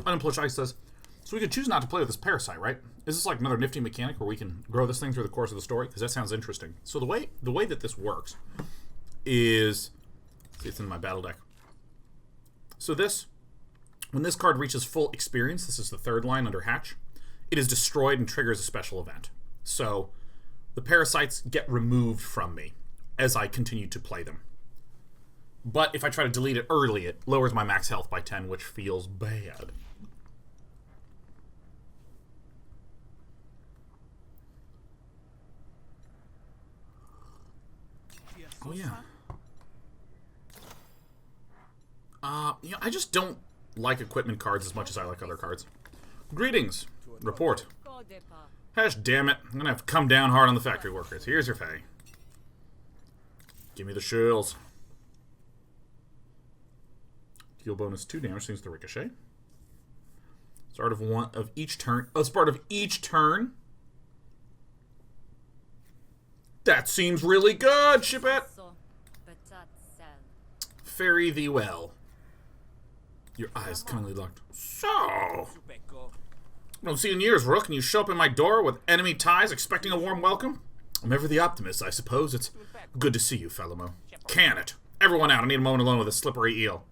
Unemployed Ice says, so we could choose not to play with this parasite, right? Is this like another nifty mechanic where we can grow this thing through the course of the story? Because that sounds interesting. So the way that this works is, see, it's in my battle deck. So this, when this card reaches full experience, this is the 3rd line under hatch, it is destroyed and triggers a special event. So the parasites get removed from me as I continue to play them. But if I try to delete it early, it lowers my max health by 10, which feels bad. Oh, yeah. Yeah, I just don't like equipment cards as much as I like other cards. Greetings. Report. Gosh damn it. I'm gonna have to come down hard on the factory workers. Here's your pay. Give me the shells. Deal bonus 2 damage, seems to ricochet. Start of one of each turn. Oh, it's part of each turn. That seems really good, ship it. Fare thee well. Your eyes cunningly locked. So, don't see you in years, Rook, and you show up in my door with enemy ties, expecting a warm welcome. I'm ever the optimist, I suppose. It's good to see you, Fellamo. Can it? Everyone out. I need a moment alone with a slippery eel.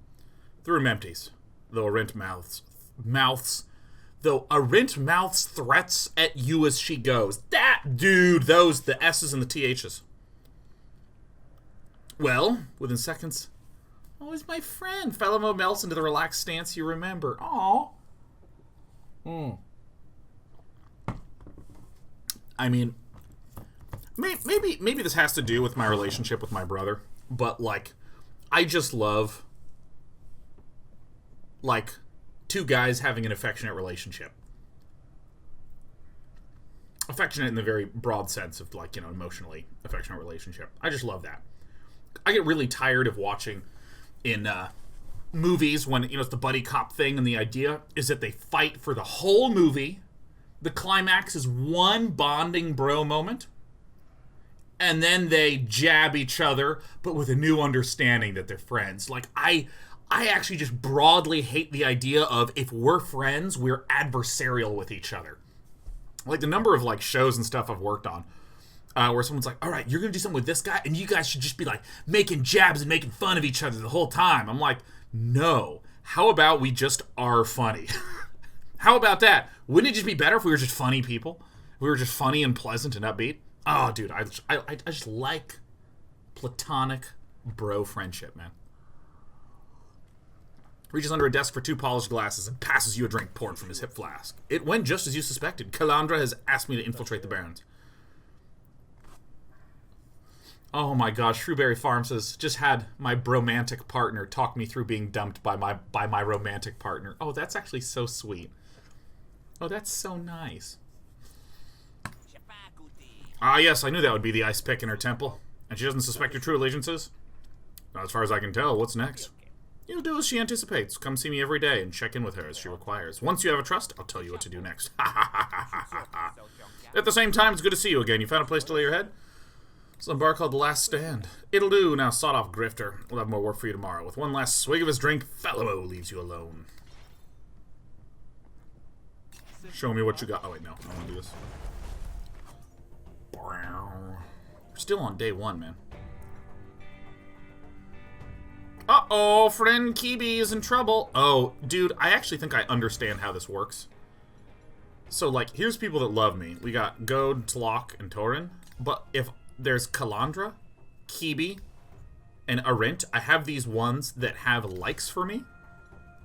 Through empties, though a rent mouths threats at you as she goes. That dude, those the S's and the TH's. Well, within seconds, oh, he's my friend. Fellamo melts into the relaxed stance you remember. Aw. I mean, maybe this has to do with my relationship with my brother, but like, I just love like 2 guys having an affectionate relationship. Affectionate in the very broad sense of, like, you know, emotionally affectionate relationship. I just love that. I get really tired of watching in movies when, you know, it's the buddy cop thing, and the idea is that they fight for the whole movie, The climax is one bonding bro moment, and then they jab each other, but with a new understanding that they're friends. Like, I actually just broadly hate the idea of, if we're friends, we're adversarial with each other. Like, the number of, like, shows and stuff I've worked on, where someone's like, all right, you're going to do something with this guy, and you guys should just be, like, making jabs and making fun of each other the whole time. I'm like, no. How about we just are funny? How about that? Wouldn't it just be better if we were just funny people? If we were just funny and pleasant and upbeat? Oh, dude, I just like platonic bro friendship, man. Reaches under a desk for 2 polished glasses and passes you a drink poured from his hip flask. It went just as you suspected. Calandra has asked me to infiltrate the Barrens. Oh my gosh, Shrewberry Farm says, just had my bromantic partner talk me through being dumped by my romantic partner. Oh, that's actually so sweet. Oh, that's so nice. Ah, yes, I knew that would be the ice pick in her temple. And she doesn't suspect your true allegiances? Not as far as I can tell. What's next? You'll do as she anticipates. Come see me every day and check in with her as she requires. Once you have a trust, I'll tell you what to do next. At the same time, it's good to see you again. You found a place to lay your head? Some bar called The Last Stand. It'll do. Now, sawed off grifter. We'll have more work for you tomorrow. With one last swig of his drink, Fallow leaves you alone. Show me what you got. Oh, wait, no. I don't want to do this. We're still on day 1, man. Uh-oh, friend Kibi is in trouble. Oh, dude, I actually think I understand how this works. So, like, here's people that love me. We got Goad, Tlok, and Torin. But if there's Calandra, Kibi, and Arint, I have these ones that have likes for me.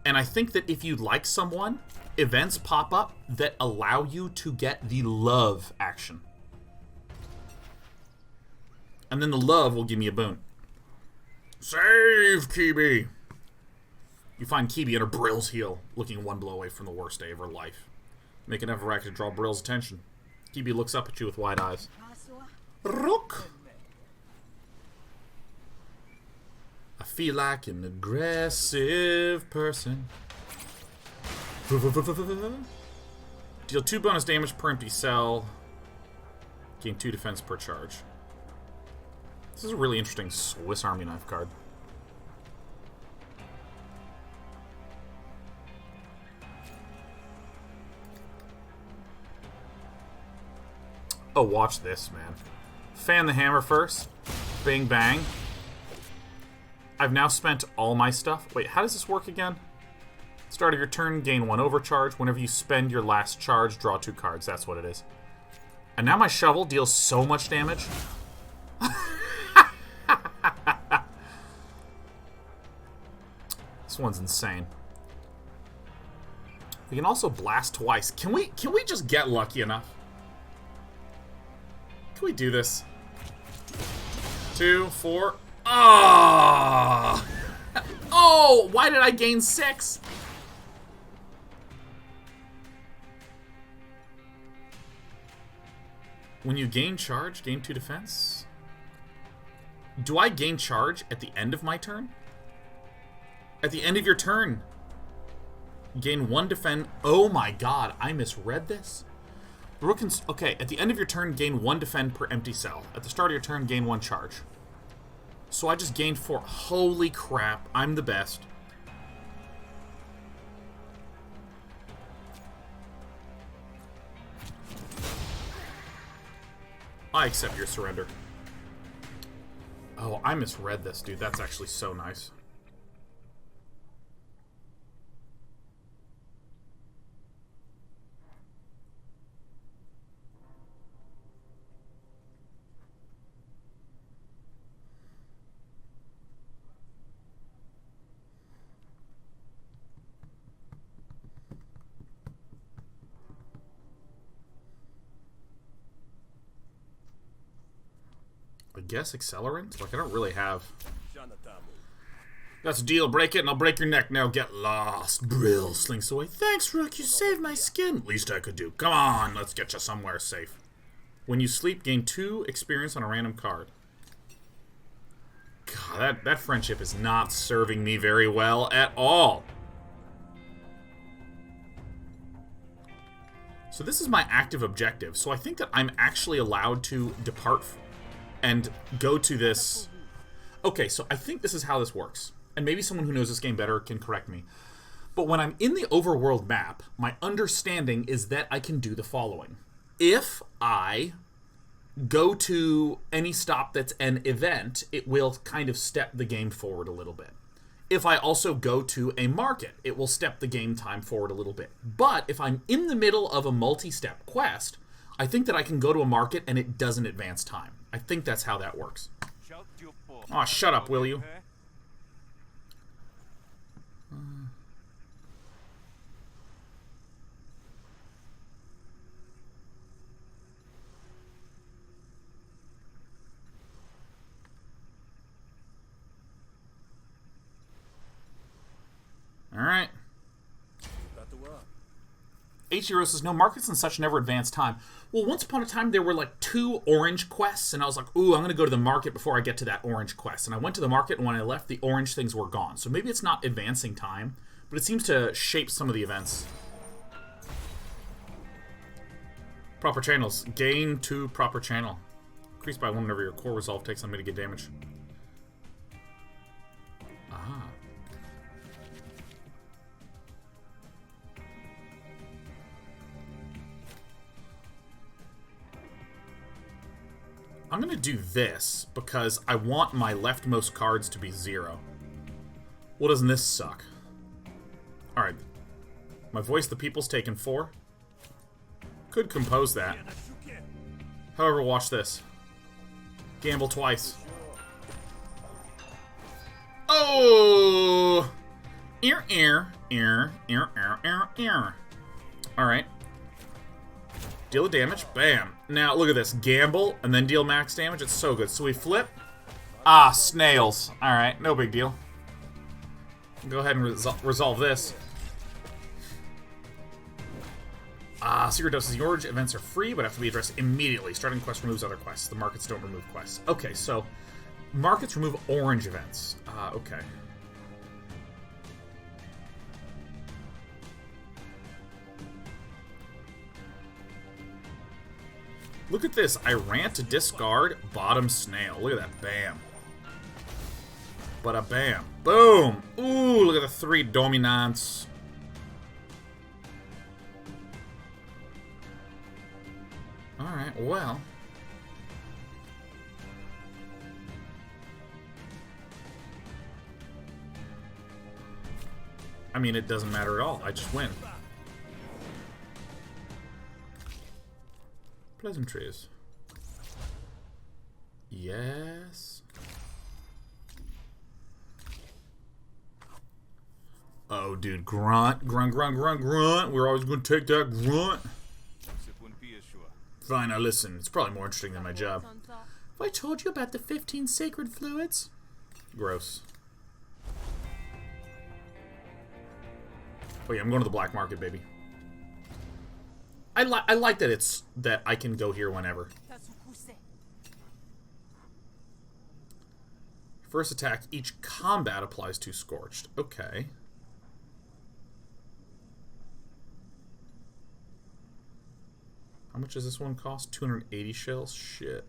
And I think that if you like someone, events pop up that allow you to get the love action. And then the love will give me a boon. Save Kibi! You find Kibi under Brill's heel, looking one blow away from the worst day of her life. Make an effort to draw Brill's attention. Kibi looks up at you with wide eyes. Rook! I feel like an aggressive person. Deal 2 bonus damage per empty cell. Gain 2 defense per charge. This is a really interesting Swiss Army knife card. Oh, watch this, man. Fan the hammer first. Bang, bang. I've now spent all my stuff. Wait, how does this work again? Start of your turn, gain 1 overcharge. Whenever you spend your last charge, draw 2 cards. That's what it is. And now my shovel deals so much damage. This one's insane. We can also blast twice. Can we just get lucky enough? Can we do this? 2, 4. Oh! Oh! Why did I gain 6? When you gain charge, gain 2 defense. Do I gain charge at the end of my turn? At the end of your turn, gain 1 defend. Oh my god, I misread this. Okay, at the end of your turn, gain 1 defend per empty cell. At the start of your turn, gain 1 charge. So I just gained 4. Holy crap, I'm the best. I accept your surrender. Oh, I misread this, dude. That's actually so nice. I guess accelerant? Like, I don't really have... That's a deal. Break it and I'll break your neck. Now get lost. Brill slinks away. Thanks, Rook. You saved my skin. Least I could do. Come on. Let's get you somewhere safe. When you sleep, gain 2 experience on a random card. God, that friendship is not serving me very well at all. So this is my active objective. So I think that I'm actually allowed to depart and go to this. Okay, so I think this is how this works. And maybe someone who knows this game better can correct me. But when I'm in the overworld map, my understanding is that I can do the following. If I go to any stop that's an event, it will kind of step the game forward a little bit. If I also go to a market, it will step the game time forward a little bit. But if I'm in the middle of a multi-step quest, I think that I can go to a market and it doesn't advance time. I think that's how that works. Aw, shut up, will you? Alright. Ichiro says, no, markets and such never advance time. Well, once upon a time, there were like 2 orange quests, and I was like, ooh, I'm going to go to the market before I get to that orange quest. And I went to the market, and when I left, the orange things were gone. So maybe it's not advancing time, but it seems to shape some of the events. Proper channels. Gain to proper channel. Increased by 1 whenever your core resolve takes unmitigated damage. Ah. I'm gonna do this because I want my leftmost cards to be 0. Well, doesn't this suck? Alright. My voice the people's taken 4. Could compose that. However, watch this. Gamble twice. Oh! Alright. Deal the damage. Bam. Now, look at this. Gamble, and then deal max damage. It's so good. So we flip. Ah, snails. Alright, no big deal. Go ahead and resolve this. Ah, secret doses. The orange events are free, but have to be addressed immediately. Starting quest removes other quests. The markets don't remove quests. Okay, so markets remove orange events. Ah, okay. Look at this. I ran to discard bottom snail. Look at that. Bam. Bada bam. Boom. Ooh, look at the 3 dominants. Alright, well. I mean, it doesn't matter at all. I just win. Pleasantries. Yes. Oh, dude. Grunt. Grunt, grunt, grunt, grunt. We're always going to take that grunt. Fine, now listen. It's probably more interesting than my job. Have I told you about the 15 sacred fluids? Gross. Oh yeah, I'm going to the black market, baby. I like that it's that I can go here whenever. First attack, each combat applies to Scorched. Okay. How much does this one cost? 280 shells? Shit.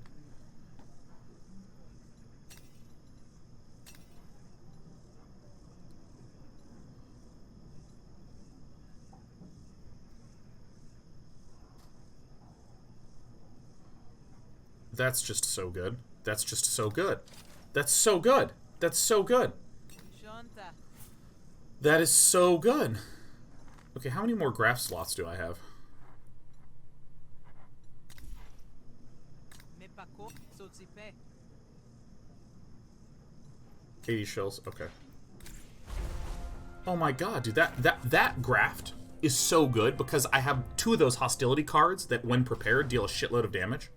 That's just so good. That's just so good. That's so good. That's so good. That is so good. Okay, how many more graph slots do I have? 80 shells. Okay. Oh my god, dude, that graft is so good because I have 2 of those hostility cards that, when prepared, deal a shitload of damage.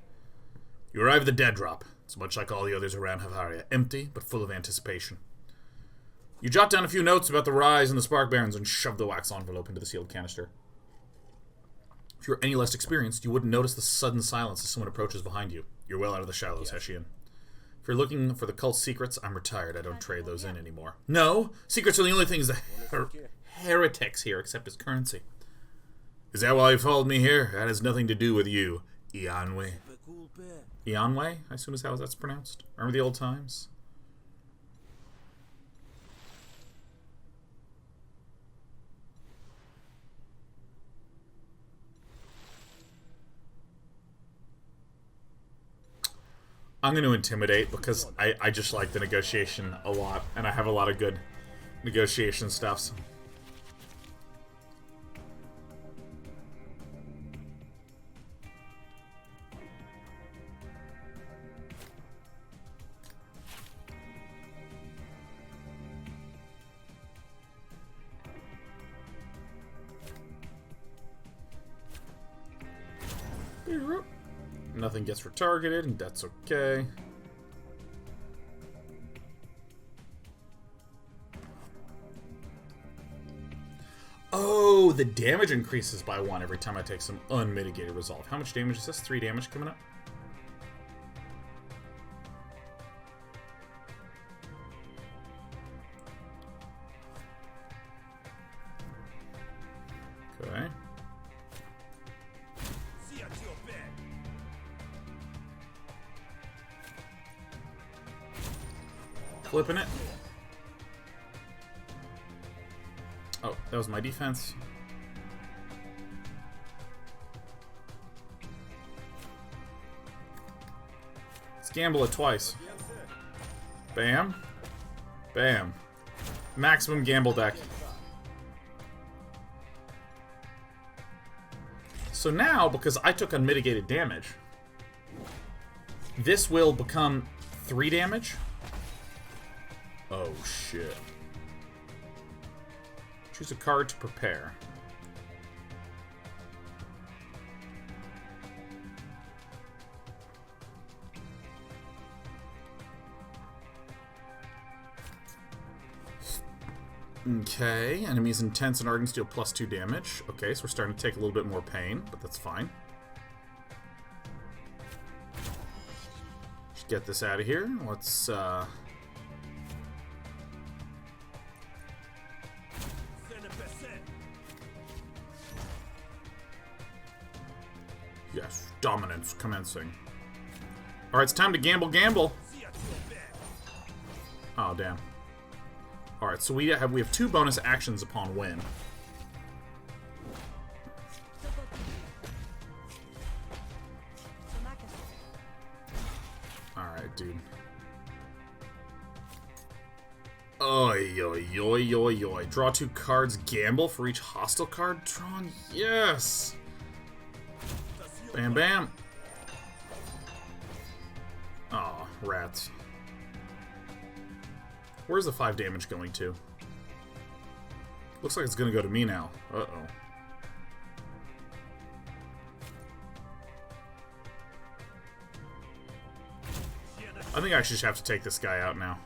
You arrive at the dead drop. It's much like all the others around Havaria. Empty, but full of anticipation. You jot down a few notes about the rise in the Spark Barons and shove the wax envelope into the sealed canister. If you're any less experienced, you wouldn't notice the sudden silence as someone approaches behind you. You're well out of the shallows, Hessian. If you're looking for the cult's secrets, I'm retired. I don't trade those in anymore. No! Secrets are the only things that heretics here accept as currency. Is that why you followed me here? That has nothing to do with you, Ianwe. Ianwe, I assume is how that's pronounced. Remember the old times? I'm going to intimidate because I just like the negotiation a lot, and I have a lot of good negotiation stuff. So. Nothing gets retargeted, and that's okay. Oh, the damage increases by 1 every time I take some unmitigated resolve. How much damage is this? 3 damage coming up? Okay. Flipping it. Oh, that was my defense. Let's gamble it twice. Bam. Bam. Maximum gamble deck. So now, because I took unmitigated damage, this will become 3 damage. Oh, shit. Choose a card to prepare. Okay, enemies intense and ardent deal +2 damage. Okay, so we're starting to take a little bit more pain, but that's fine. Just get this out of here. Let's, Yes, dominance commencing. Alright, it's time to gamble. Oh, damn. Alright, so we have 2 bonus actions upon win. Alright, dude. Oi, oi, oi, oi, oi. Draw 2 cards, gamble for each hostile card drawn. Yes! Bam, bam. Aw, rats. Where's the 5 damage going to? Looks like it's gonna go to me now. Uh-oh. I think I should just have to take this guy out now.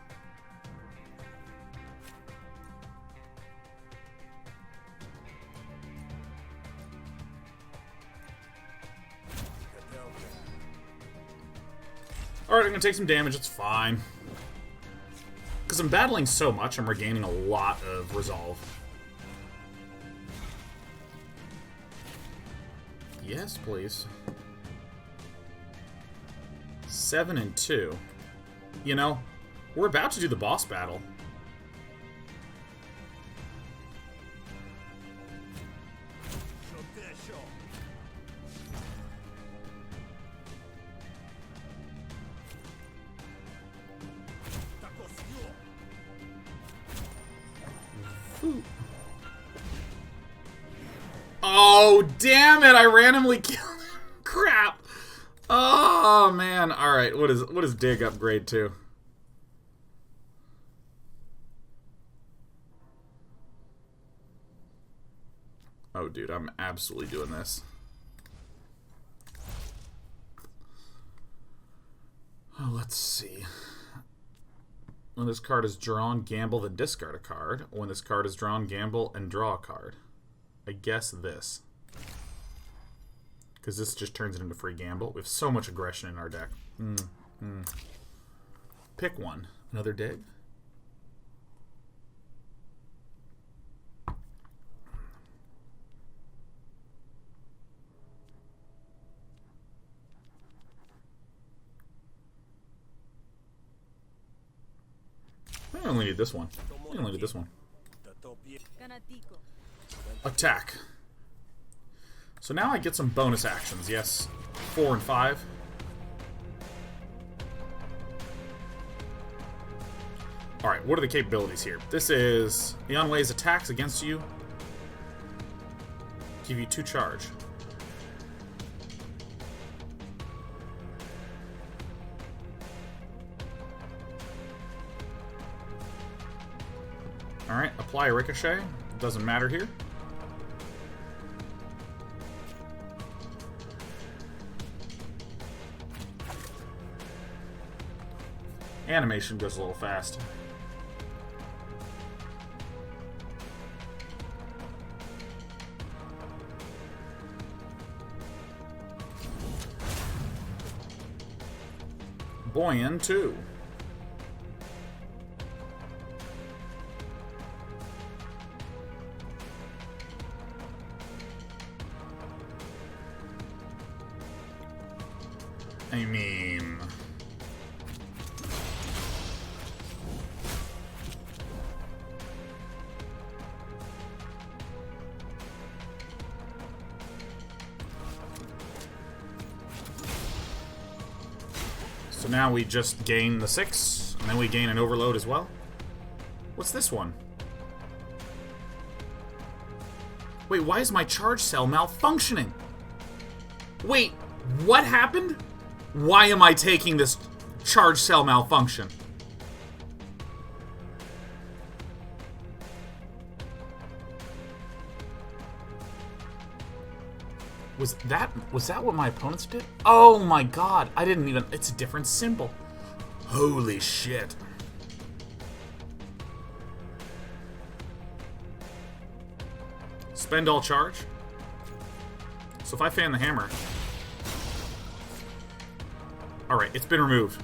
Alright, I'm gonna take some damage, it's fine. Because I'm battling so much, I'm regaining a lot of resolve. Yes, please. 7 and 2. You know, we're about to do the boss battle. Ooh. Oh, damn it! I randomly killed him. Crap. Oh man. All right. What is dig upgrade to? Oh, dude, I'm absolutely doing this. Oh, let's see. When this card is drawn, gamble, then discard a card. When this card is drawn, gamble, and draw a card. I guess this. Because this just turns it into free gamble. We have so much aggression in our deck. Pick one. Another dig. I only need this one. I only need this one. Attack. So now I get some bonus actions. Yes, 4 and 5. Alright, what are the capabilities here? This is the unlays attacks against you. Give you 2 charge. Alright, apply a ricochet. Doesn't matter here. Animation goes a little fast. Buoyant 2. I mean... So now we just gain the 6, and then we gain an overload as well. What's this one? Wait, why is my charge cell malfunctioning? Wait, what happened? Why am I taking this charge cell malfunction? Was that what my opponents did? Oh my god, I didn't even... It's a different symbol. Holy shit. Spend all charge. So if I fan the hammer... Alright, it's been removed.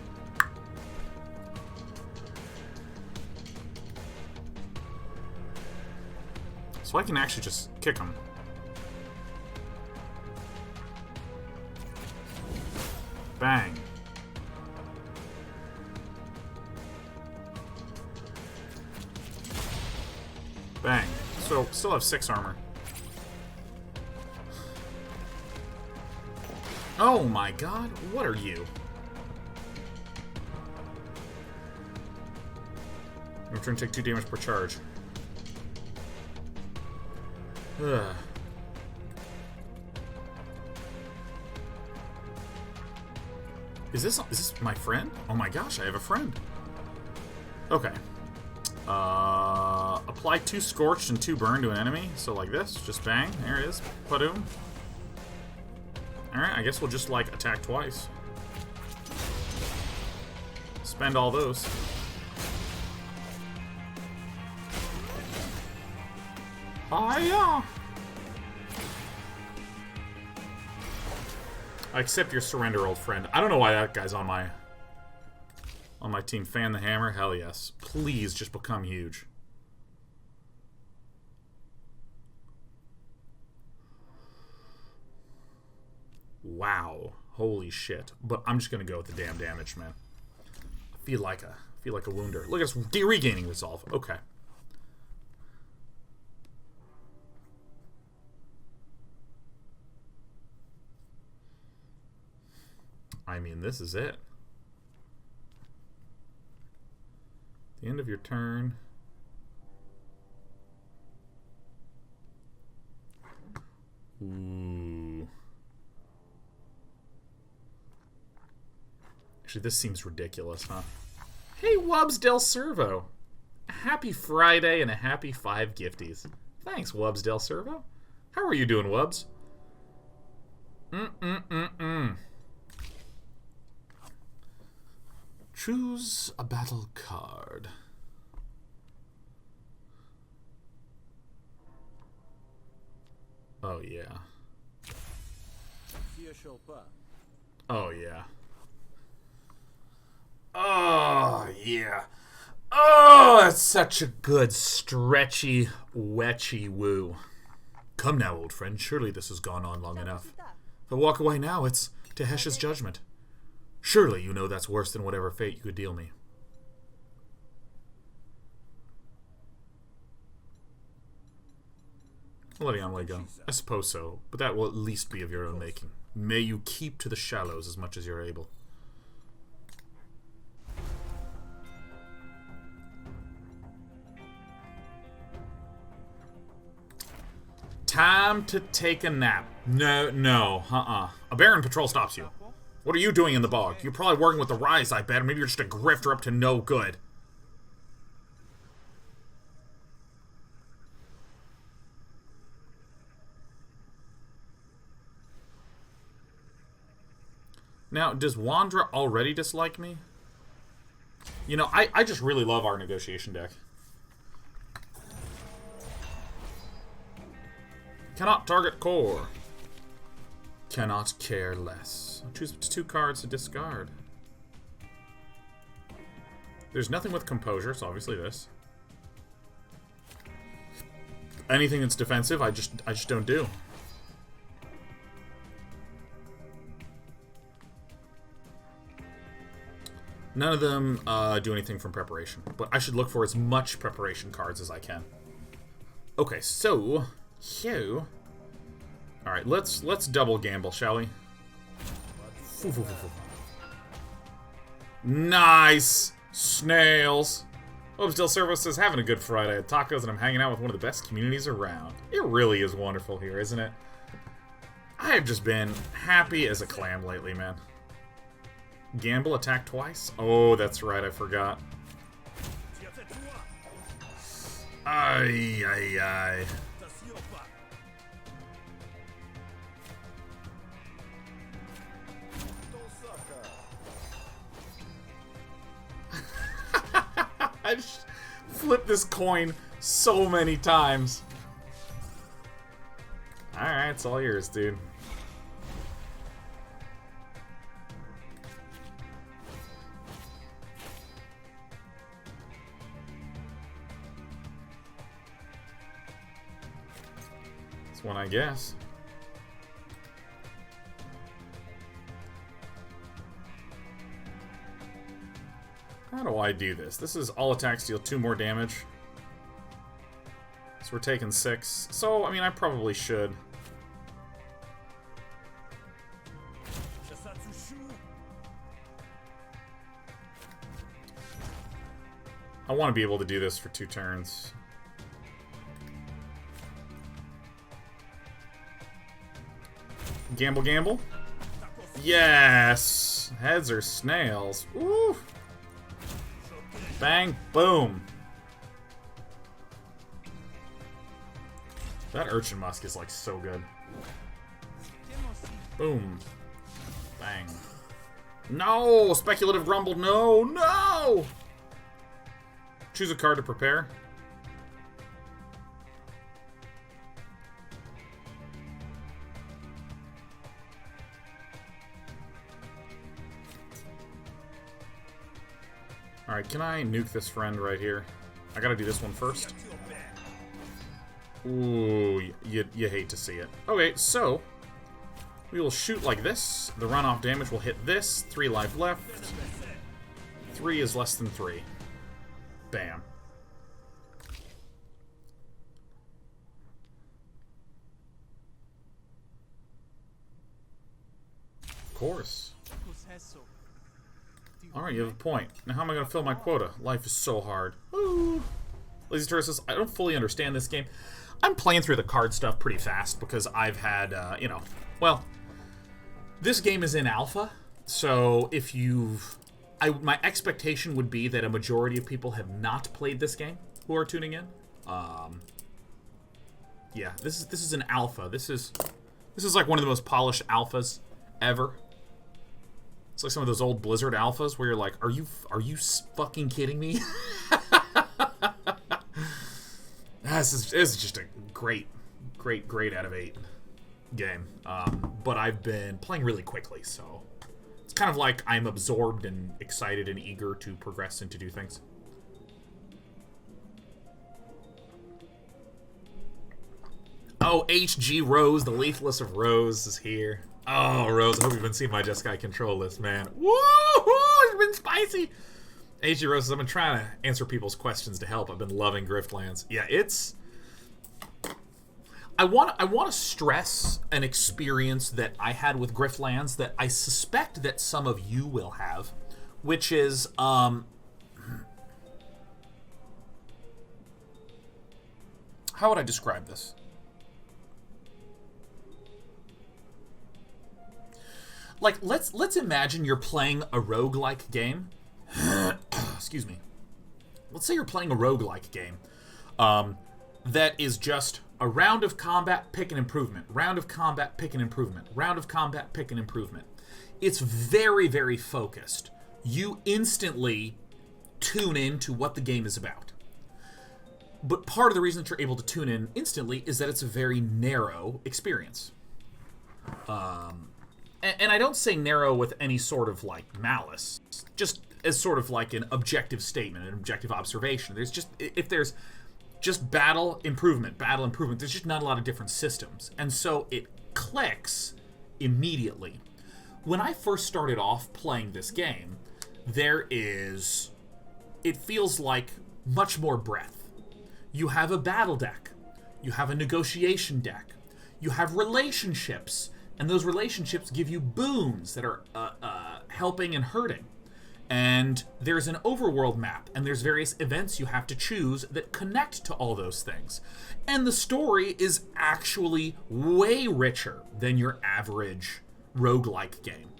So I can actually just kick him. Bang. Bang. So, still have 6 armor. Oh my god, what are you? Your turn, take 2 damage per charge. Ugh. Is this my friend? Oh my gosh, I have a friend. Okay. Apply 2 scorched and 2 burn to an enemy. So like this, just bang. There it is. Padoom. Alright, I guess we'll just like attack twice. Spend all those. Hiya! I accept your surrender, old friend. I don't know why that guy's on my team. Fan the hammer? Hell yes. Please just become huge. Wow. Holy shit. But I'm just gonna go with the damn damage, man. I feel like a wounder. Look at us regaining resolve. Okay. I mean, this is it. The end of your turn. Ooh. Actually, this seems ridiculous, huh? Hey, Wubs Del Servo. Happy Friday and a happy 5 gifties. Thanks, Wubs Del Servo. How are you doing, Wubs? Choose a battle card. Oh, yeah. Oh, yeah. Oh, yeah. Oh, that's such a good, stretchy, wetchy woo. Come now, old friend. Surely this has gone on long enough. If I walk away now, it's Tehesh's judgment. Surely you know that's worse than whatever fate you could deal me. Levion go. I suppose so, but that will at least be of your own making. May you keep to the shallows as much as you're able. Time to take a nap. No, A Baron patrol stops you. What are you doing in the bog? You're probably working with the Rise, I bet, or maybe you're just a grifter up to no good. Now, does Wandra already dislike me? You know, I just really love our negotiation deck. Cannot target core. Cannot care less. I'll choose 2 cards to discard. There's nothing with composure, so obviously this. Anything that's defensive, I just don't do. None of them do anything from preparation, but I should look for as much preparation cards as I can. Okay, so Hugh. All right, let's double gamble, shall we? Nice snails. Hopesdale Servo says, having a good Friday at tacos, and I'm hanging out with one of the best communities around. It really is wonderful here, isn't it? I have just been happy as a clam lately, man. Gamble, attack twice? Oh, that's right, I forgot. Ay. I just flipped this coin so many times. Alright, it's all yours, dude. This one, I guess. How do I do this? This is all attacks deal 2 more damage. So we're taking 6. So, I mean, I probably should. I want to be able to do this for 2 turns. Gamble, gamble. Yes! Heads are snails. Woo! Bang, boom. That Urchin Musk is like so good. Boom. Bang. No! Speculative Grumble, no! Choose a card to prepare. Alright, can I nuke this friend right here? I gotta do this one first. Ooh, you hate to see it. Okay, so we will shoot like this. The runoff damage will hit this. 3 life left. 3 is less than 3. Bam. Of course. Alright, you have a point. Now how am I going to fill my quota? Life is so hard. Woo! Lazy Tourist says, I don't fully understand this game. I'm playing through the card stuff pretty fast because I've had, you know, well, this game is in alpha, so if you've... my expectation would be that a majority of people have not played this game who are tuning in. Yeah, this is an alpha. This is like one of the most polished alphas ever. It's like some of those old Blizzard alphas where you're like, are you fucking kidding me? This is just a great out of 8 game. But I've been playing really quickly, so it's kind of like I'm absorbed and excited and eager to progress and to do things. Oh, HG Rose, the Lethalist of Rose is here. Oh, Rose, I hope you've been seeing my Jeskai control list, man. Woo! It's been spicy! HG Rose says, I've been trying to answer people's questions to help. I've been loving Griftlands. Yeah, it's... I want to stress an experience that I had with Griftlands that I suspect that some of you will have, which is how would I describe this? Like, let's imagine you're playing a roguelike game. Excuse me. Let's say you're playing a roguelike game that is just a round of combat, pick an improvement. Round of combat, pick an improvement. Round of combat, pick an improvement. It's very, very focused. You instantly tune in to what the game is about. But part of the reason that you're able to tune in instantly is that it's a very narrow experience. And I don't say narrow with any sort of, like, malice. Just as sort of like an objective statement, an objective observation. There's just, if there's just battle, improvement, there's just not a lot of different systems. And so it clicks immediately. When I first started off playing this game, it feels like much more breadth. You have a battle deck. You have a negotiation deck. You have relationships. And those relationships give you boons that are helping and hurting. And there's an overworld map, and there's various events you have to choose that connect to all those things. And the story is actually way richer than your average roguelike game.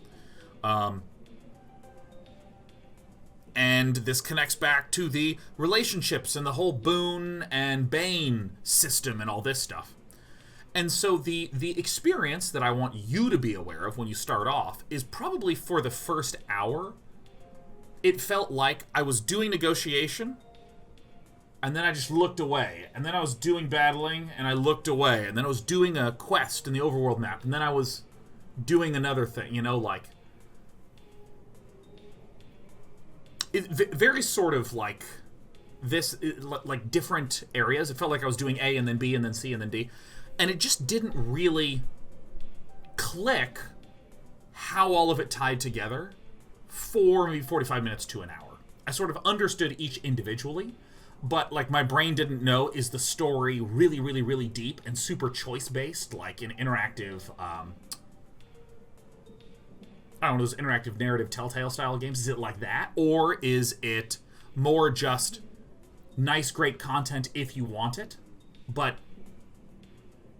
And this connects back to the relationships and the whole boon and bane system and all this stuff. And so the experience that I want you to be aware of when you start off is probably for the first hour, it felt like I was doing negotiation, and then I just looked away. And then I was doing battling, and I looked away. And then I was doing a quest in the overworld map, and then I was doing another thing, you know, like... very sort of like this, like different areas. It felt like I was doing A and then B and then C and then D. And it just didn't really click how all of it tied together for maybe 45 minutes to an hour. I sort of understood each individually, but like my brain didn't know, is the story really, really, really deep and super choice-based, like in interactive, I don't know, those interactive narrative Telltale style games? Is it like that? Or is it more just nice, great content if you want it, but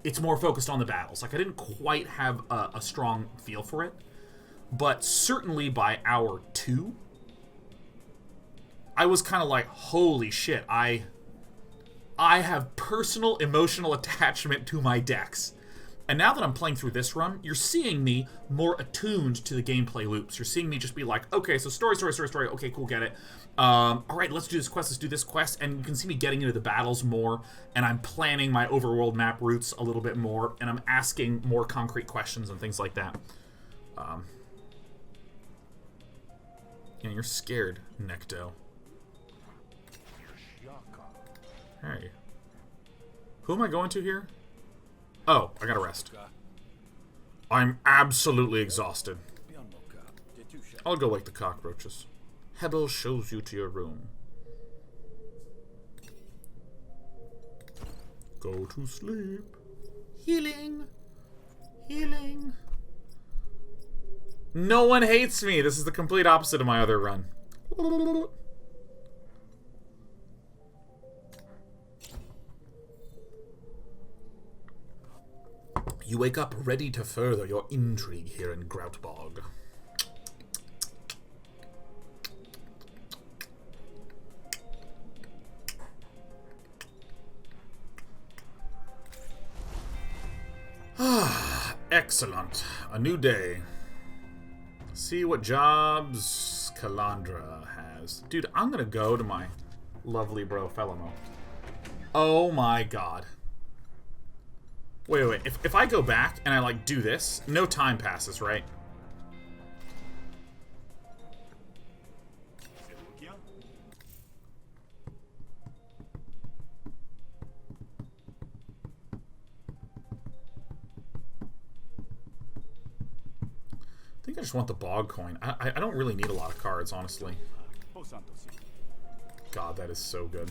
it's more focused on the battles? Like, I didn't quite have a strong feel for it, but certainly by hour 2, I was kind of like, holy shit, I have personal emotional attachment to my decks. And now that I'm playing through this run, you're seeing me more attuned to the gameplay loops. You're seeing me just be like, okay, so story. Okay, cool, get it. All right, let's do this quest. And you can see me getting into the battles more, and I'm planning my overworld map routes a little bit more, and I'm asking more concrete questions and things like that. Yeah, you're scared, Necto. Hey. Who am I going to here? Oh, I gotta rest. I'm absolutely exhausted. I'll go wake the cockroaches. Hebel shows you to your room. Go to sleep. Healing. Healing. No one hates me. This is the complete opposite of my other run. You wake up ready to further your intrigue here in Grout Bog. Excellent. A new day. See what jobs Calandra has. Dude, I'm gonna go to my lovely bro Felimo. Oh my god. Wait. If I go back and I, like, do this, no time passes, right? I think I just want the bog coin. I don't really need a lot of cards, honestly. God, that is so good.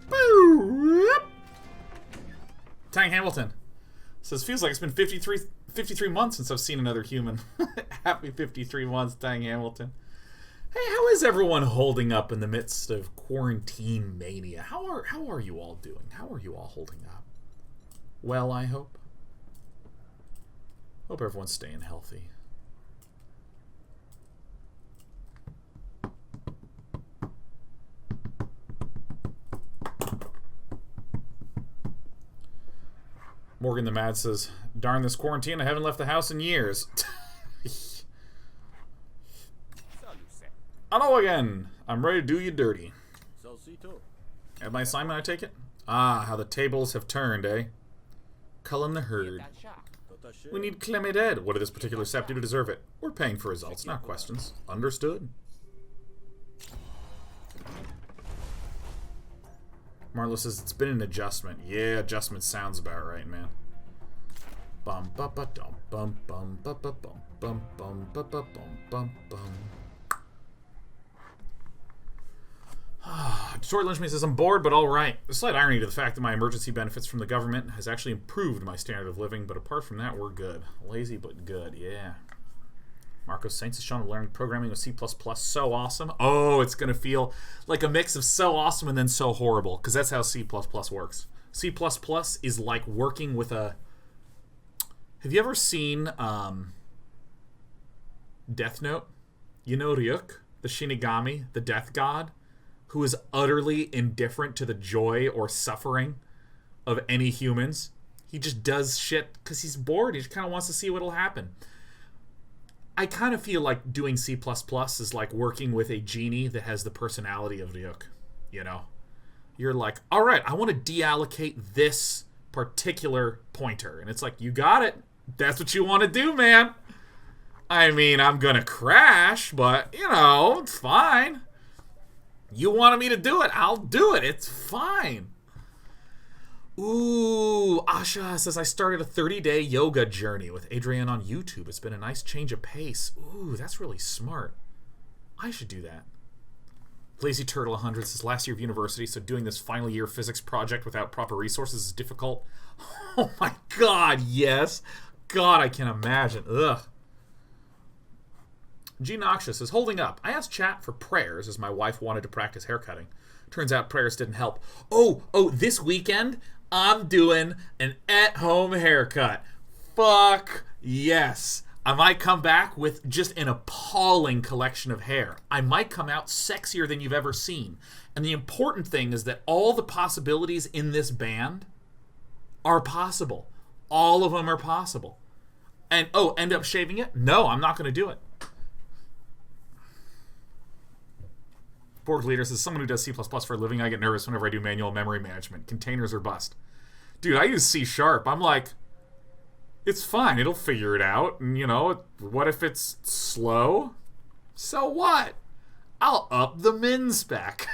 Boop. Tang Hamilton says, feels like it's been 53 months since I've seen another human. Happy 53 months, Tang Hamilton. Hey, how is everyone holding up in the midst of quarantine mania? How are you all doing? How are you all holding up? Well, I hope. Hope everyone's staying healthy. Morgan the Mad says, darn this quarantine, I haven't left the house in years. Hello again. I'm ready to do you dirty. At my assignment, I take it? Ah, how the tables have turned, eh? Cullen the herd. We need Clemmy dead. What did this particular sap do to deserve it? We're paying for results, not questions. Understood. Marlo says it's been an adjustment. Yeah, adjustment sounds about right, man. Bum ba ba dum bum bum ba ba bum bum bum ba ba bum bum bum. Detroit Lynchman says, I'm bored, but alright. There's a slight irony to the fact that my emergency benefits from the government has actually improved my standard of living, but apart from that, we're good. Lazy, but good, yeah. Marcos Saints has shown learning programming with C++ so awesome. Oh, it's going to feel like a mix of so awesome and then so horrible, because that's how C++ works. C++ is like working with a... Have you ever seen Death Note? You know Ryuk, the Shinigami, the death god, who is utterly indifferent to the joy or suffering of any humans. He just does shit because he's bored. He just kind of wants to see what'll happen. I kind of feel like doing C++ is like working with a genie that has the personality of Ryuk. You know? You're like, all right, I want to deallocate this particular pointer. And it's like, you got it. That's what you want to do, man. I mean, I'm going to crash, but, you know, it's fine. You wanted me to do it. I'll do it. It's fine. Ooh, Asha says, I started a 30-day yoga journey with Adrienne on YouTube. It's been a nice change of pace. Ooh, that's really smart. I should do that. Lazy Turtle 100 says, last year of university, so doing this final year physics project without proper resources is difficult. Oh my god, yes. God, I can imagine. Ugh. G Noxious says, holding up. I asked chat for prayers as my wife wanted to practice haircutting. Turns out prayers didn't help. Oh, this weekend, I'm doing an at-home haircut. Fuck yes. I might come back with just an appalling collection of hair. I might come out sexier than you've ever seen. And the important thing is that all the possibilities in this band are possible. All of them are possible. And, end up shaving it? No, I'm not going to do it. Borg Leader says, someone who does C++ for a living, I get nervous whenever I do manual memory management. Containers are bust. Dude, I use C#. I'm like, it's fine. It'll figure it out. And, you know, what if it's slow? So what? I'll up the min spec.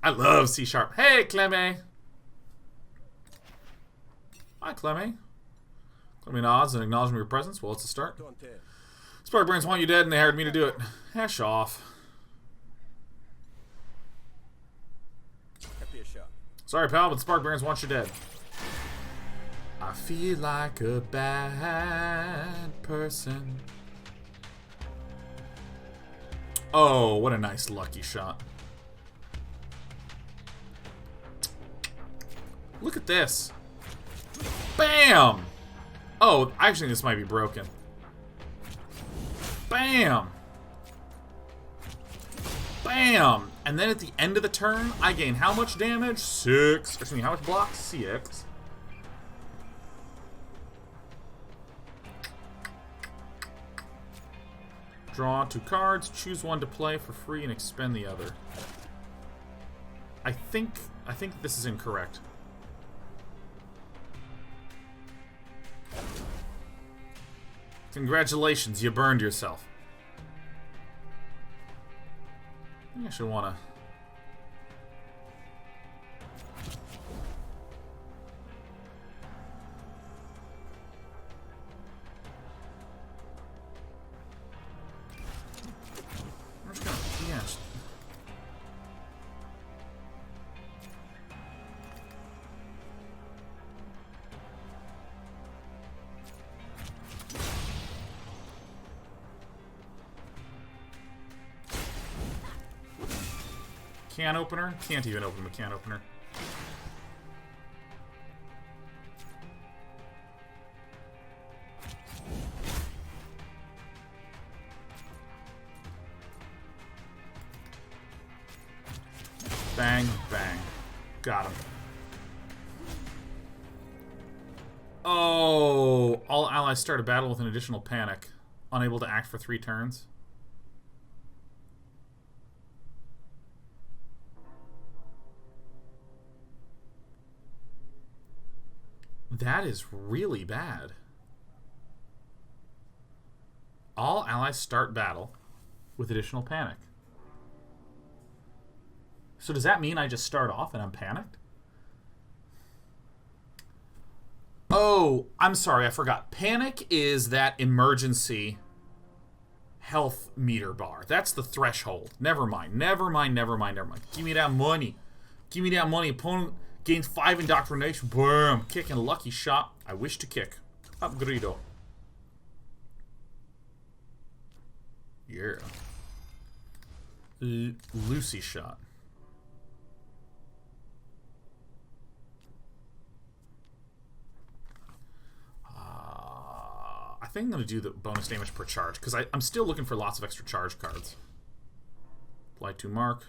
I love C#. Hey, Clemme. Hi, Clemme. Clemme nods and acknowledgement of your presence. Well, it's a start. Spark Brains want you dead, and they hired me to do it. Hash off. Sorry, pal, but Spark Brains want you dead. I feel like a bad person. Oh, what a nice lucky shot. Look at this. Bam! Oh, actually, this might be broken. Bam! Bam! And then at the end of the turn, I gain how much damage? 6. Excuse me, how much block? 6. Draw 2 cards, choose one to play for free, and expend the other. I think this is incorrect. Congratulations, you burned yourself. I think I should wanna... I'm just gonna... Yeah. Can opener? Can't even open the can opener. Bang, bang. Got him. Oh, all allies start a battle with an additional panic. Unable to act for 3 turns. That is really bad. All allies start battle with additional panic. So does that mean I just start off and I'm panicked? Oh, I'm sorry, I forgot. Panic is that emergency health meter bar. That's the threshold. Never mind. Never mind, never mind, never mind. Give me that money. Give me that money. Opponent gains 5 indoctrination. Boom. Kicking lucky shot. I wish to kick. Up Greedo. Yeah. Lucy shot. I think I'm going to do the bonus damage per charge, because I'm still looking for lots of extra charge cards. Apply to mark.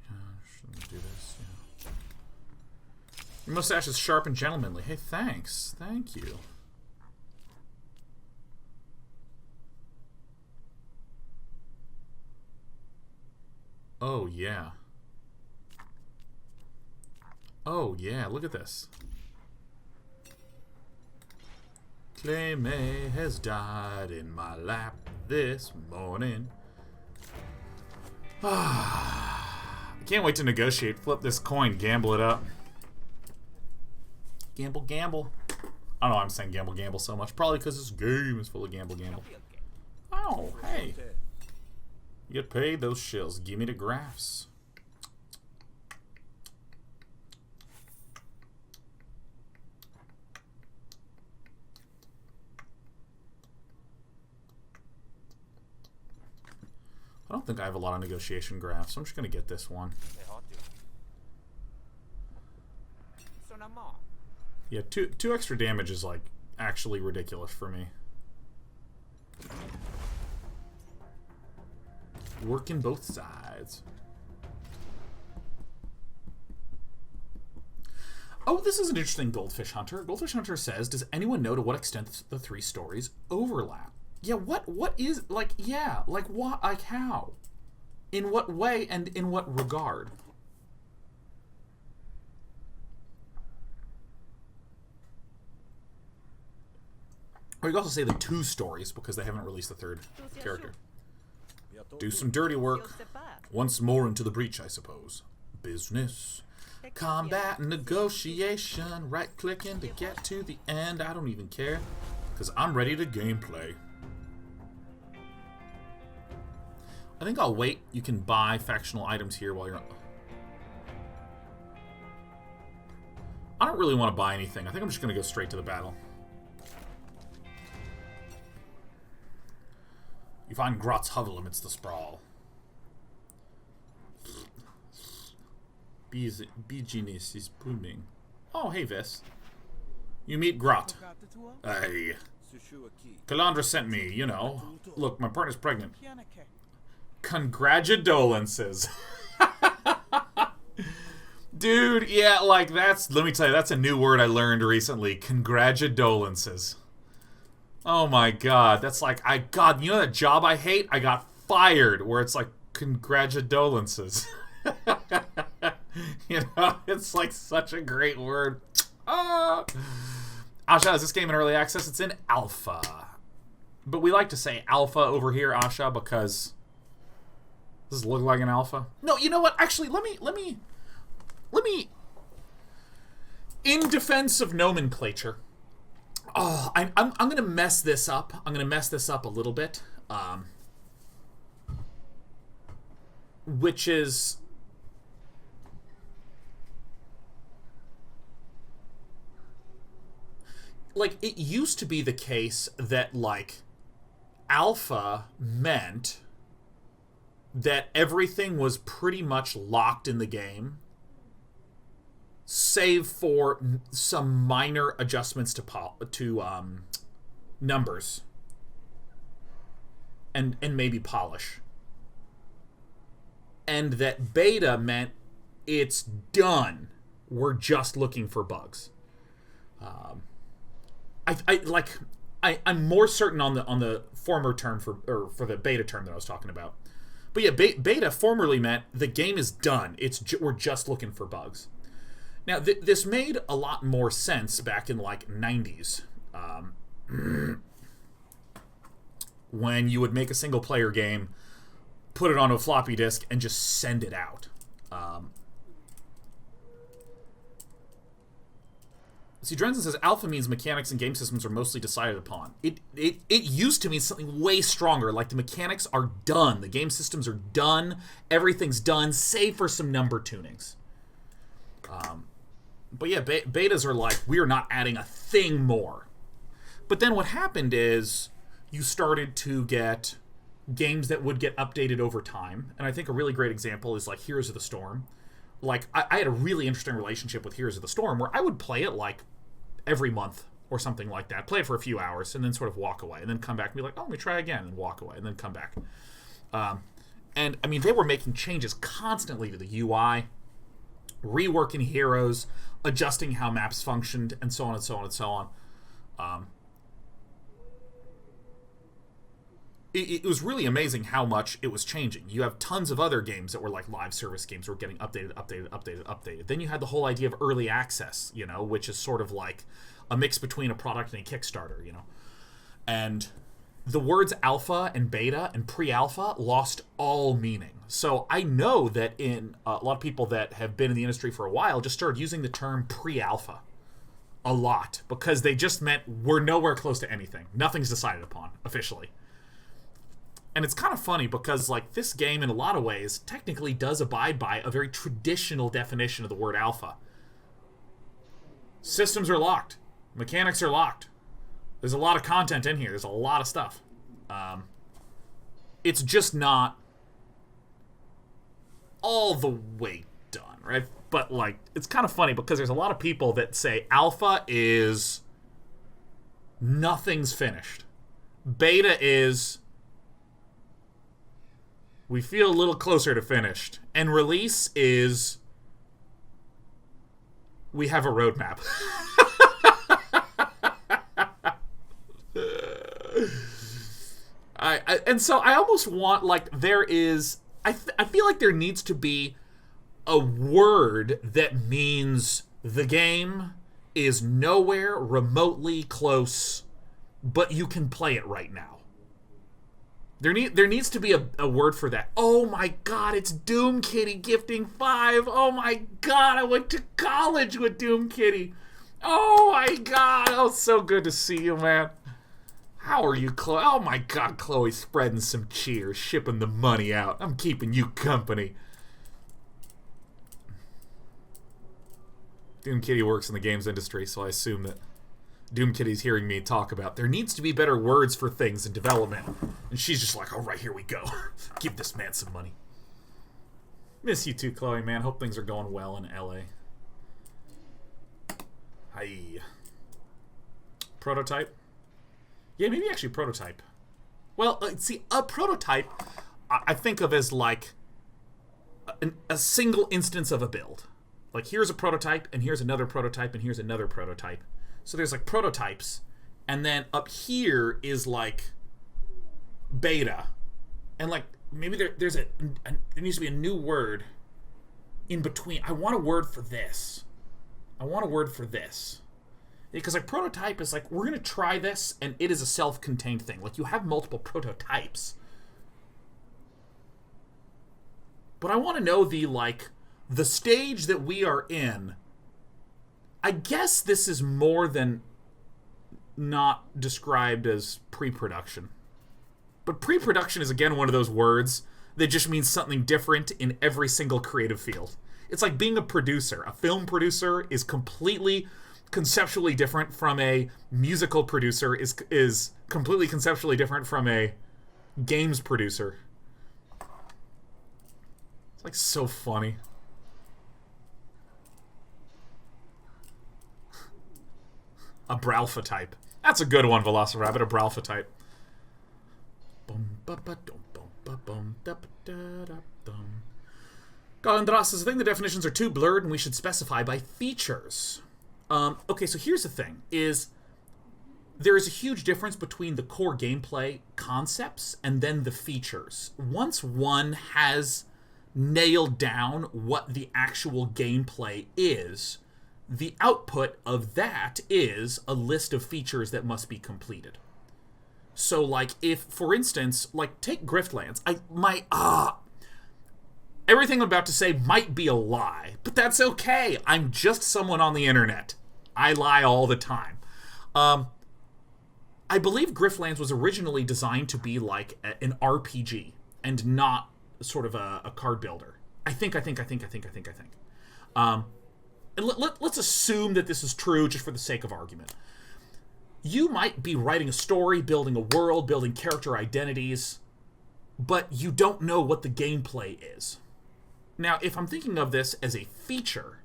Yeah, shouldn't do this, yeah. Your mustache is sharp and gentlemanly. Hey, thanks. Thank you. Oh, yeah. Oh, yeah, look at this. Claymay has died in my lap this morning. I can't wait to negotiate. Flip this coin, gamble it up. Gamble, gamble. I don't know why I'm saying gamble, gamble so much. Probably because this game is full of gamble, gamble. Oh, hey. You get paid those shills. Give me the graphs. I don't think I have a lot of negotiation graphs, so I'm just going to get this one. Yeah, two extra damage is, like, actually ridiculous for me. Working both sides. Oh, this is an interesting Goldfish Hunter. Goldfish Hunter says, does anyone know to what extent the 3 stories overlap? Yeah, what is, like, yeah, like, what, like, how? In what way and in what regard? Or you could also say the 2 stories, because they haven't released the 3rd character. Do some dirty work. Once more into the breach, I suppose. Business. Combat and negotiation. Right-clicking to get to the end. I don't even care. Because I'm ready to gameplay. I think I'll wait. You can buy factional items here while you're... I don't really want to buy anything. I think I'm just going to go straight to the battle. You find Grout's hovel amidst the sprawl. Beginess is booming. Oh, hey, Vis. You meet Grout. Hey. Calandra sent me, you know. Look, my partner's pregnant. Congratulations. Dude, yeah, like, that's... Let me tell you, that's a new word I learned recently. Congratulations. Oh my god, that's like, God, you know that job I hate? I got fired, where it's like, congratulations. You know, it's like such a great word. Ah. Asha, is this game in early access? It's in alpha. But we like to say alpha over here, Asha, because... Does this look like an alpha? No, you know what? Actually, let me... In defense of nomenclature... Oh, I'm going to mess this up. I'm going to mess this up a little bit. Which is... like, it used to be the case that, like, alpha meant that everything was pretty much locked in the game, save for some minor adjustments to numbers and maybe polish. And that beta meant it's done. We're just looking for bugs. I'm more certain on the former term for the beta term that I was talking about. But yeah, beta formerly meant the game is done. We're just looking for bugs. Now, this made a lot more sense back in, like, 90s. When you would make a single-player game, put it on a floppy disk, and just send it out. See, Drenzen says, alpha means mechanics and game systems are mostly decided upon. It used to mean something way stronger, like the mechanics are done, the game systems are done, everything's done, save for some number tunings. But yeah, betas are like, we are not adding a thing more. But then what happened is, you started to get games that would get updated over time, and I think a really great example is, like, Heroes of the Storm. Like, I had a really interesting relationship with Heroes of the Storm, where I would play it, like, every month or something like that. Play it for a few hours, and then sort of walk away, and then come back and be like, oh, let me try again, and walk away, and then come back. And, I mean, they were making changes constantly to the UI, reworking heroes, adjusting how maps functioned, and so on and so on and so on. It was really amazing how much it was changing. You have tons of other games that were like live service games that were getting updated. Then you had the whole idea of early access, you know, which is sort of like a mix between a product and a Kickstarter, you know. And the words alpha and beta and pre-alpha lost all meaning. So I know that in a lot of people that have been in the industry for a while just started using the term pre-alpha a lot because they just meant we're nowhere close to anything. Nothing's decided upon officially. And it's kind of funny because, like, this game, in a lot of ways, technically does abide by a very traditional definition of the word alpha. Systems are locked. Mechanics are locked. There's a lot of content in here. There's a lot of stuff. It's just not all the way done, right? But, like, it's kind of funny because there's a lot of people that say alpha is nothing's finished. Beta is we feel a little closer to finished. And release is we have a roadmap. And so I almost want, like, there is... I feel like there needs to be a word that means the game is nowhere remotely close, but you can play it right now. There needs to be a word for that. Oh my god, it's Doom Kitty gifting 5. Oh my god, I went to college with Doom Kitty. Oh my god, oh, so good to see you, man. How are you, Chloe? Oh my god, Chloe spreading some cheer, shipping the money out. I'm keeping you company. Doom Kitty works in the games industry, so I assume that Doom Kitty's hearing me talk about there needs to be better words for things in development. And she's just like, all right, here we go. Give this man some money. Miss you too, Chloe, man. Hope things are going well in LA. Hi. Prototype? Yeah, maybe actually prototype. Well, see, a prototype I think of as like a single instance of a build. Like, here's a prototype, and here's another prototype, and here's another prototype. So there's, like, prototypes, and then up here is, like, beta. And, like, maybe there needs to be a new word in between. I want a word for this. I want a word for this. Because, like, prototype is, like, we're going to try this, and it is a self-contained thing. Like, you have multiple prototypes. But I want to know the stage that we are in. I guess this is more than not described as pre-production. But pre-production is, again, one of those words that just means something different in every single creative field. It's like being a producer. A film producer is completely conceptually different from a musical producer is completely conceptually different from a games producer. It's like so funny. A Bralpha type. That's a good one, Velociraptor. A Bralpha type. Galandras says, I think the definitions are too blurred and we should specify by features. Okay, so here's the thing, is there is a huge difference between the core gameplay concepts and then the features. Once one has nailed down what the actual gameplay is, the output of that is a list of features that must be completed. So, like, if, for instance, like, take Griftlands. Everything I'm about to say might be a lie, but that's okay. I'm just someone on the internet. I lie all the time. I believe Griftlands was originally designed to be like an RPG and not sort of a card builder. I think. And let's assume that this is true just for the sake of argument. You might be writing a story, building a world, building character identities, but you don't know what the gameplay is. Now, if I'm thinking of this as a feature,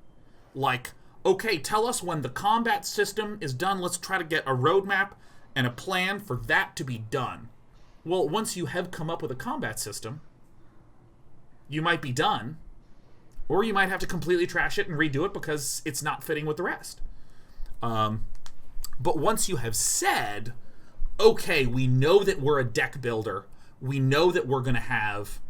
like, okay, tell us when the combat system is done, let's try to get a roadmap and a plan for that to be done. Well, once you have come up with a combat system, you might be done, or you might have to completely trash it and redo it because it's not fitting with the rest. But once you have said, okay, we know that we're a deck builder, we know that we're going to have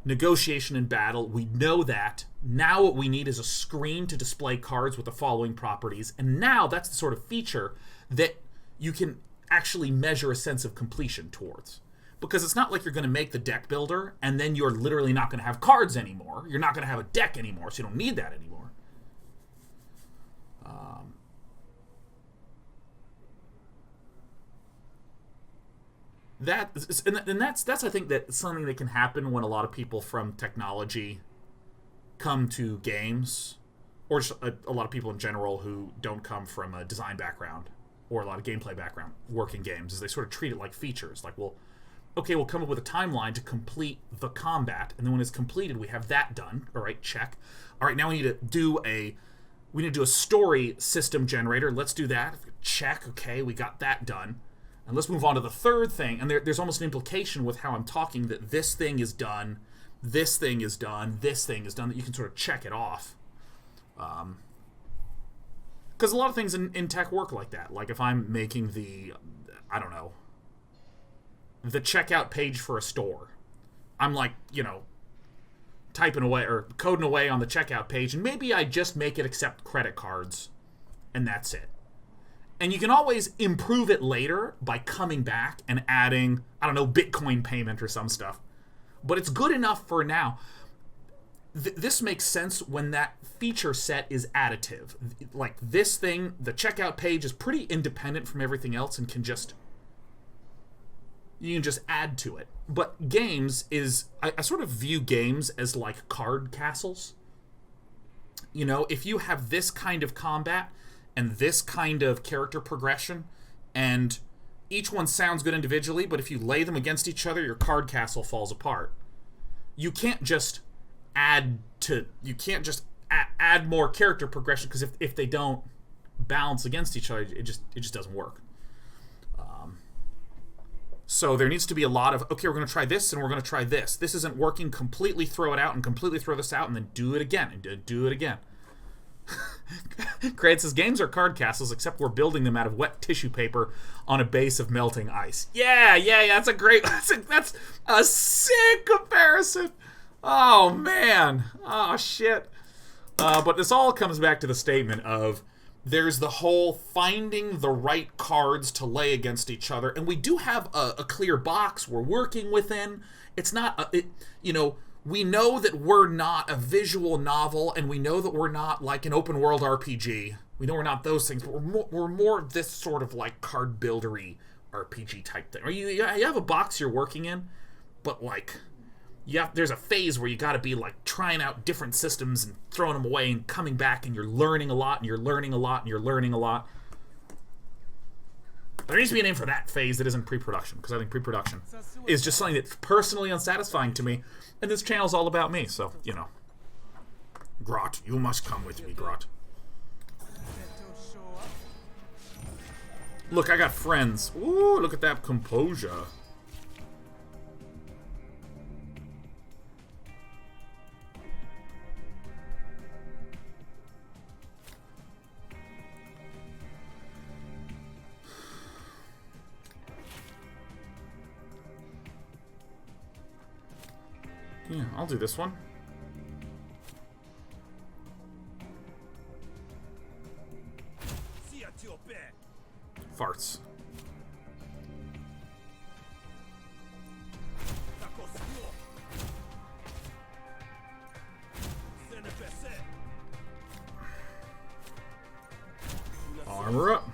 negotiation and battle, we know that, now what we need is a screen to display cards with the following properties, and now that's the sort of feature that you can actually measure a sense of completion towards. Because it's not like you're going to make the deck builder, and then you're literally not going to have cards anymore. You're not going to have a deck anymore, so you don't need that anymore. That's I think that something that can happen when a lot of people from technology come to games, or just a lot of people in general who don't come from a design background or a lot of gameplay background work in games, is they sort of treat it like features. Like, well, okay, we'll come up with a timeline to complete the combat, and then when it's completed, we have that done. All right, check. All right, now we need to do a story system generator. Let's do that. Check. Okay, we got that done. And let's move on to the third thing. And there's almost an implication with how I'm talking that this thing is done, this thing is done, this thing is done, that you can sort of check it off. Because a lot of things in tech work like that. Like if I'm making the checkout page for a store, I'm like, typing away or coding away on the checkout page, and maybe I just make it accept credit cards, and that's it. And you can always improve it later by coming back and adding, Bitcoin payment or some stuff. But it's good enough for now. This makes sense when that feature set is additive. Like this thing, the checkout page is pretty independent from everything else and you can just add to it. But games I sort of view games as like card castles. If you have this kind of combat and this kind of character progression, and each one sounds good individually, but if you lay them against each other, your card castle falls apart. You can't just add more character progression, because if they don't balance against each other, it just doesn't work. So there needs to be a lot of, okay, we're going to try this and we're going to try this. This isn't working, completely throw it out and completely throw this out and then do it again and do it again. Craig says, games are card castles, except we're building them out of wet tissue paper on a base of melting ice. Yeah, that's that's a sick comparison. Oh, man. Oh, shit. But this all comes back to the statement of there's the whole finding the right cards to lay against each other, and we do have a clear box we're working within. It's not, we know that we're not a visual novel, and we know that we're not like an open world RPG. We know we're not those things, but we're more this sort of like card buildery RPG type thing. Or you have a box you're working in, but like there's a phase where you gotta be like trying out different systems and throwing them away and coming back, and you're learning a lot, and you're learning a lot, and you're learning a lot. There needs to be a name for that phase that isn't pre-production, because I think pre-production is just something that's personally unsatisfying to me, and this channel's all about me, so, you know. Grout, you must come with me, Grout. Look, I got friends. Ooh, look at that composure. Yeah, I'll do this one. Farts. Armor up.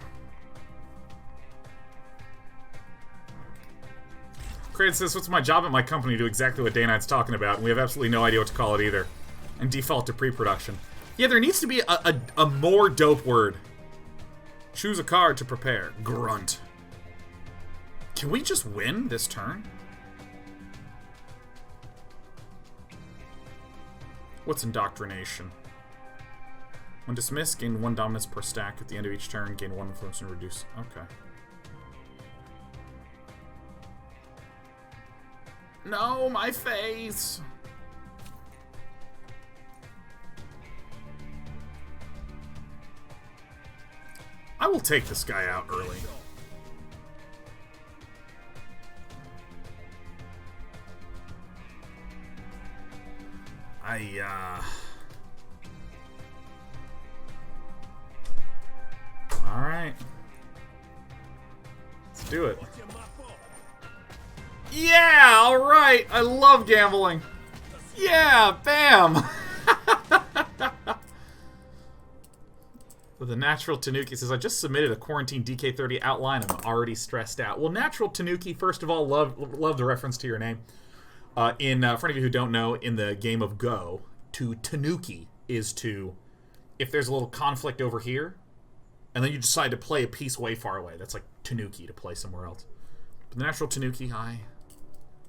Kratos says, what's my job at my company? Do exactly what Day Knight's talking about, and we have absolutely no idea what to call it either. And default to pre-production. Yeah, there needs to be a more dope word. Choose a card to prepare. Grunt. Can we just win this turn? What's indoctrination? When dismissed, gain 1 dominance per stack. At the end of each turn, gain 1 influence and reduce. Okay. No, my face! I will take this guy out early. Alright. Let's do it. Yeah, alright! I love gambling! Yeah, bam! The Natural Tanuki says, I just submitted a Quarantine DK30 outline. I'm already stressed out. Well, Natural Tanuki, first of all, love the reference to your name. For any of you who don't know, in the game of Go, to Tanuki is to, if there's a little conflict over here, and then you decide to play a piece way far away. That's like Tanuki, to play somewhere else. But the Natural Tanuki, I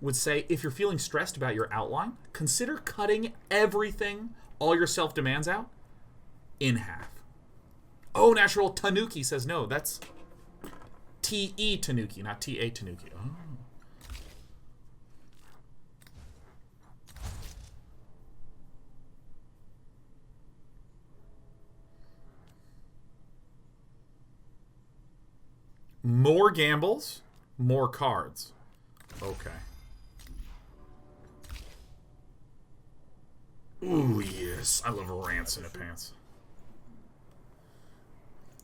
would say, if you're feeling stressed about your outline, consider cutting everything, all your self-demands out, in half. Oh, Natural Tanuki says no. That's T-E Tanuki, not T-A Tanuki. Oh. More gambles, more cards. Okay. Ooh, yes. I love rants in the pants.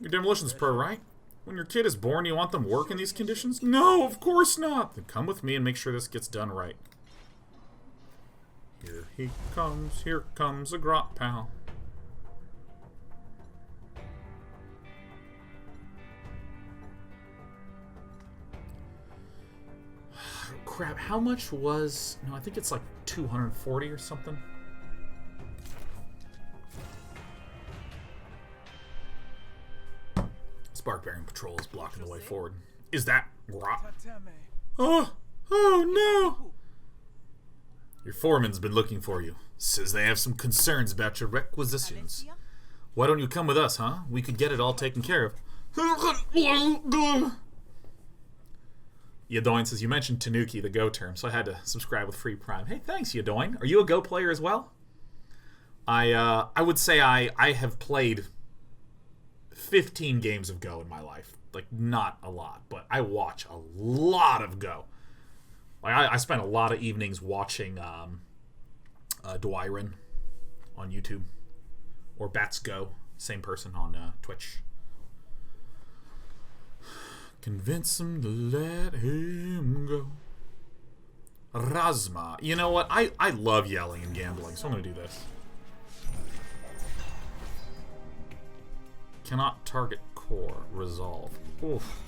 Your demolition's pro, right? When your kid is born, you want them work in these conditions? No, of course not! Then come with me and make sure this gets done right. Here comes a Grout pal. Crap, how much was... No, I think it's like 240 or something. Spark Bearing Patrol is blocking the way forward. Is that Grout? Oh no! Your foreman's been looking for you. Says they have some concerns about your requisitions. Why don't you come with us, huh? We could get it all taken care of. Yadoin says, you mentioned Tanuki, the Go term, so I had to subscribe with free Prime. Hey, thanks, Yadoin. Are you a Go player as well? I would say I have played 15 games of Go in my life. Like, not a lot, but I watch a lot of Go. Like, I spent a lot of evenings watching Dwyron on YouTube. Or Bats Go, same person on Twitch. Convince him to let him go. Razma. You know what? I love yelling and gambling, so I'm going to do this. Cannot target core. Resolve. Oof.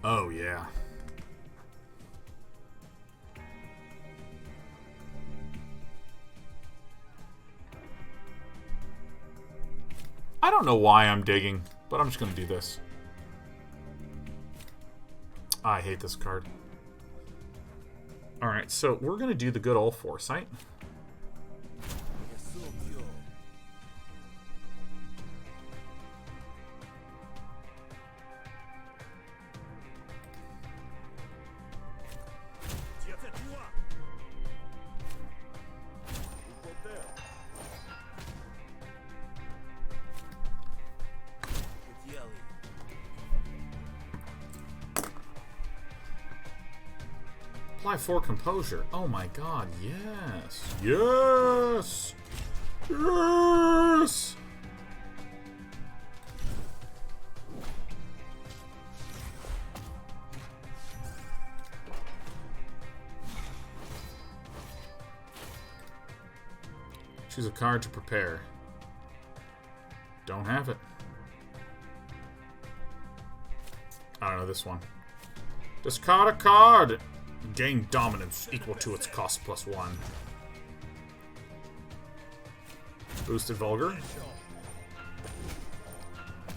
Oh, yeah. I don't know why I'm digging, but I'm just going to do this. I hate this card. Alright, so we're going to do the good old Foresight. Apply 4 composure. Oh my god, yes. Yes! Yes! Choose a card to prepare. Don't have it. I don't know this one. Discard a card! Gain dominance equal to its cost +1. Boosted Vulgar.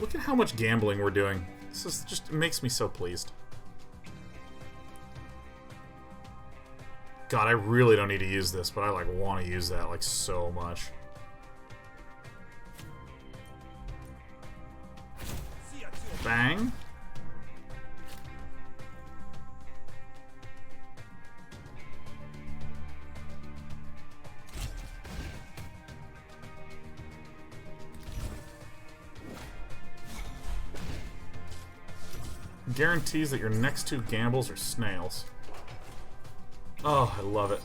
Look at how much gambling we're doing. This is just, it makes me so pleased. God, I really don't need to use this, but I like want to use that like so much. Bang. Guarantees that your next 2 gambles are snails. Oh, I love it.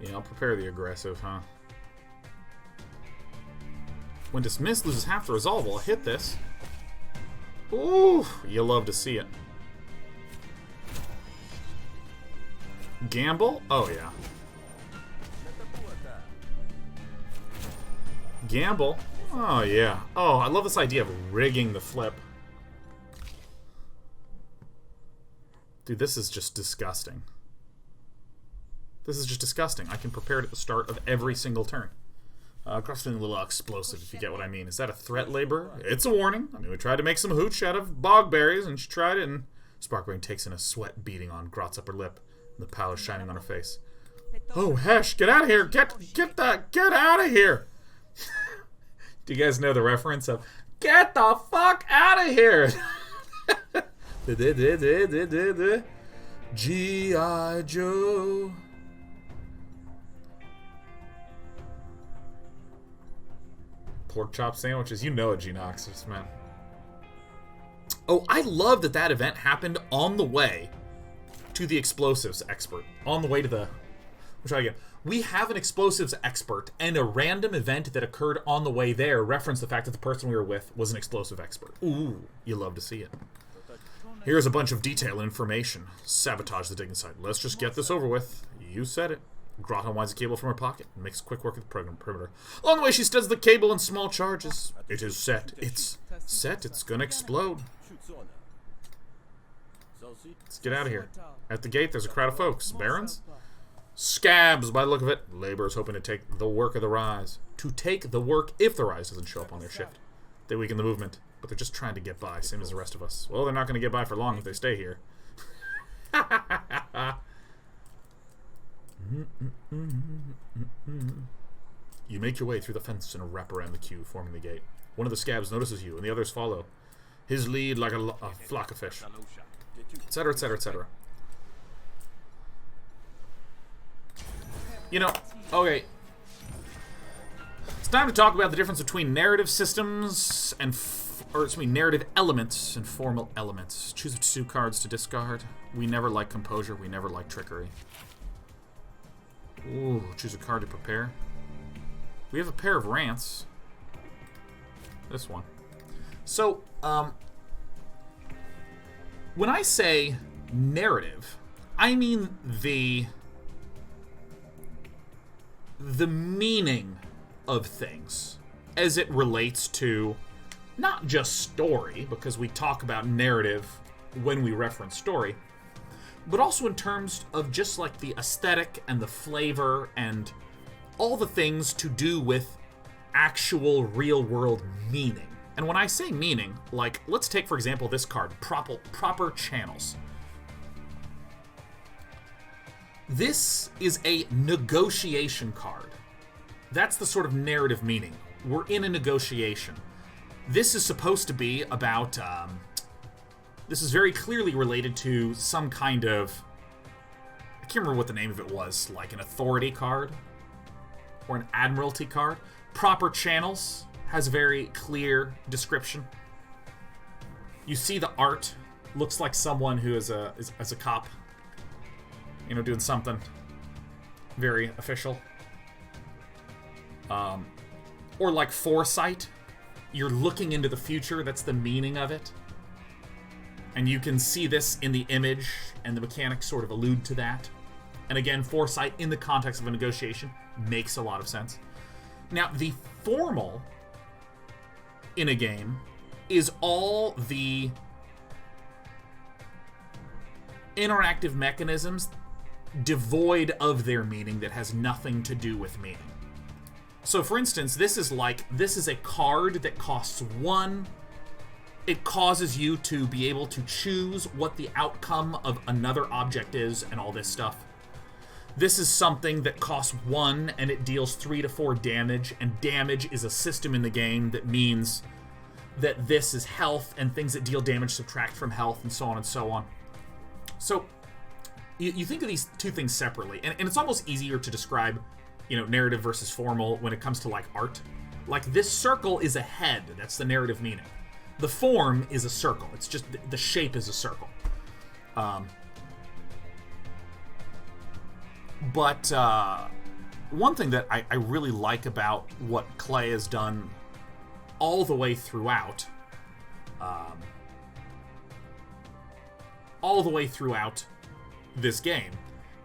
Yeah, I'll prepare the aggressive, huh? When dismissed, loses half the resolve. I'll hit this. Ooh, you love to see it. Gamble? Oh, yeah. Gamble? Oh, yeah. Oh, I love this idea of rigging the flip. Dude, this is just disgusting. This is just disgusting. I can prepare it at the start of every single turn. Crossing a little explosive, if you get what I mean. Is that a threat, Labor? It's a warning. I mean, we tried to make some hooch out of bog berries, and she tried it, and Sparkbrain takes in a sweat beating on Grout's upper lip. The powder shining on her face. Oh, Hesh, get out of here! Get out of here! Do you guys know the reference of "Get the fuck out of here"? G.I. Joe. Pork chop sandwiches, you know it, Genoxus, man. Oh, I love that event happened on the way to the explosives expert. On the way to the... We'll try again. We have an explosives expert, and a random event that occurred on the way there referenced the fact that the person we were with was an explosive expert. Ooh, you love to see it. Here's a bunch of detail and information. Sabotage the digging site. Let's just get this over with. You said it. Grout unwinds a cable from her pocket and makes quick work of the program perimeter. Along the way, she studs the cable in small charges. It is set. It's set. It's gonna explode. Let's get out of here. At the gate, there's a crowd of folks. Barons? Scabs, by the look of it. Labor is hoping to take the work of the Rise. To take the work if the Rise doesn't show up on their shift. They weaken the movement, but they're just trying to get by, same as the rest of us. Well, they're not going to get by for long if they stay here. You make your way through the fence and wrap around the queue, forming the gate. One of the scabs notices you, and the others follow. His lead like a flock of fish. Etc., etc., etc. You know, okay. It's time to talk about the difference between narrative systems and, narrative elements and formal elements. Choose 2 cards to discard. We never like composure. We never like trickery. Ooh, choose a card to prepare. We have a pair of rants. This one. So, when I say narrative, I mean the meaning of things as it relates to not just story, because we talk about narrative when we reference story, but also in terms of just like the aesthetic and the flavor and all the things to do with actual real-world meaning. And when I say meaning, like, let's take, for example, this card, Proper Channels. This is a negotiation card. That's the sort of narrative meaning. We're in a negotiation. This is supposed to be about, this is very clearly related to some kind of, I can't remember what the name of it was, like an authority card or an admiralty card. Proper Channels has a very clear description. You see the art, looks like someone who is a cop, you know, doing something very official. Or like foresight. You're looking into the future, that's the meaning of it. And you can see this in the image, and the mechanics sort of allude to that. And again, foresight in the context of a negotiation makes a lot of sense. Now, the formal in a game is all the interactive mechanisms devoid of their meaning that has nothing to do with meaning. So, for instance, this is a card that costs 1. It causes you to be able to choose what the outcome of another object is and all this stuff. This is something that costs 1 and it deals 3 to 4 damage, and damage is a system in the game that means that this is health, and things that deal damage subtract from health, and so on and so on. So, you think of these two things separately, and it's almost easier to describe, you know, narrative versus formal when it comes to, like, art. Like, this circle is a head. That's the narrative meaning. The form is a circle. It's just the shape is a circle. But one thing that I really like about what Clay has done all the way throughout, this game,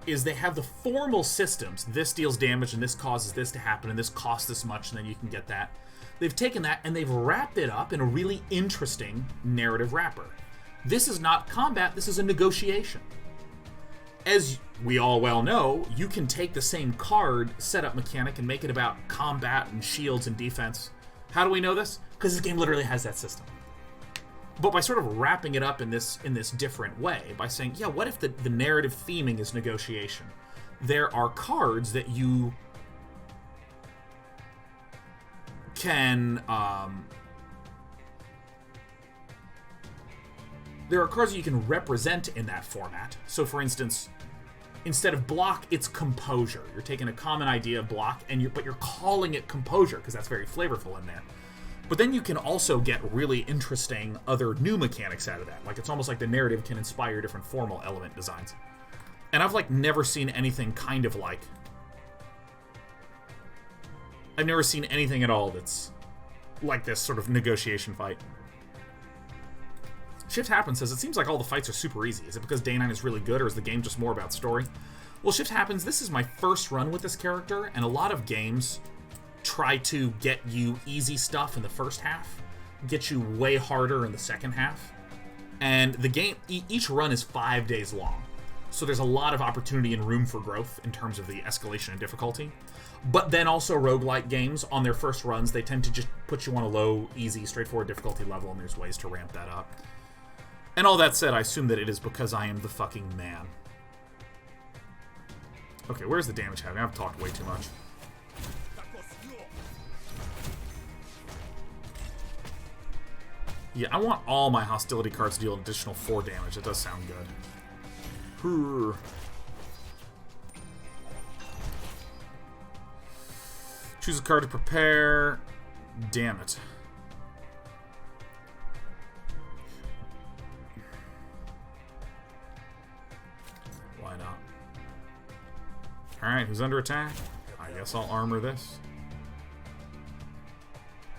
is they have the formal systems. This deals damage, and this causes this to happen, and this costs this much, and then you can get that. They've taken that, and they've wrapped it up in a really interesting narrative wrapper. This is not combat, this is a negotiation. As we all well know, you can take the same card setup mechanic and make it about combat and shields and defense. How do we know this? Because this game literally has that system. But by sort of wrapping it up in this different way, by saying, yeah, what if the narrative theming is negotiation? There are cards that you can, represent in that format. So, for instance, instead of block, it's composure. You're taking a common idea of block, but you're calling it composure because that's very flavorful in there. But then you can also get really interesting other new mechanics out of that. Like, it's almost like the narrative can inspire different formal element designs. And I've, like, never seen anything kind of like... I've never seen anything at all that's like this sort of negotiation fight. Shift Happens says, it seems like all the fights are super easy. Is it because Day 9 is really good, or is the game just more about story? Well, Shift Happens, this is my first run with this character, and a lot of games try to get you easy stuff in the first half, get you way harder in the second half. And the game, each run is 5 days long. So there's a lot of opportunity and room for growth in terms of the escalation and difficulty. But then also roguelite games, on their first runs, they tend to just put you on a low, easy, straightforward difficulty level, and there's ways to ramp that up. And all that said, I assume that it is because I am the fucking man. Okay, where's the damage happening? I've talked way too much. Yeah, I want all my hostility cards to deal an additional 4 damage. It does sound good. Choose a card to prepare. Damn it. Why not? Alright, who's under attack? I guess I'll armor this.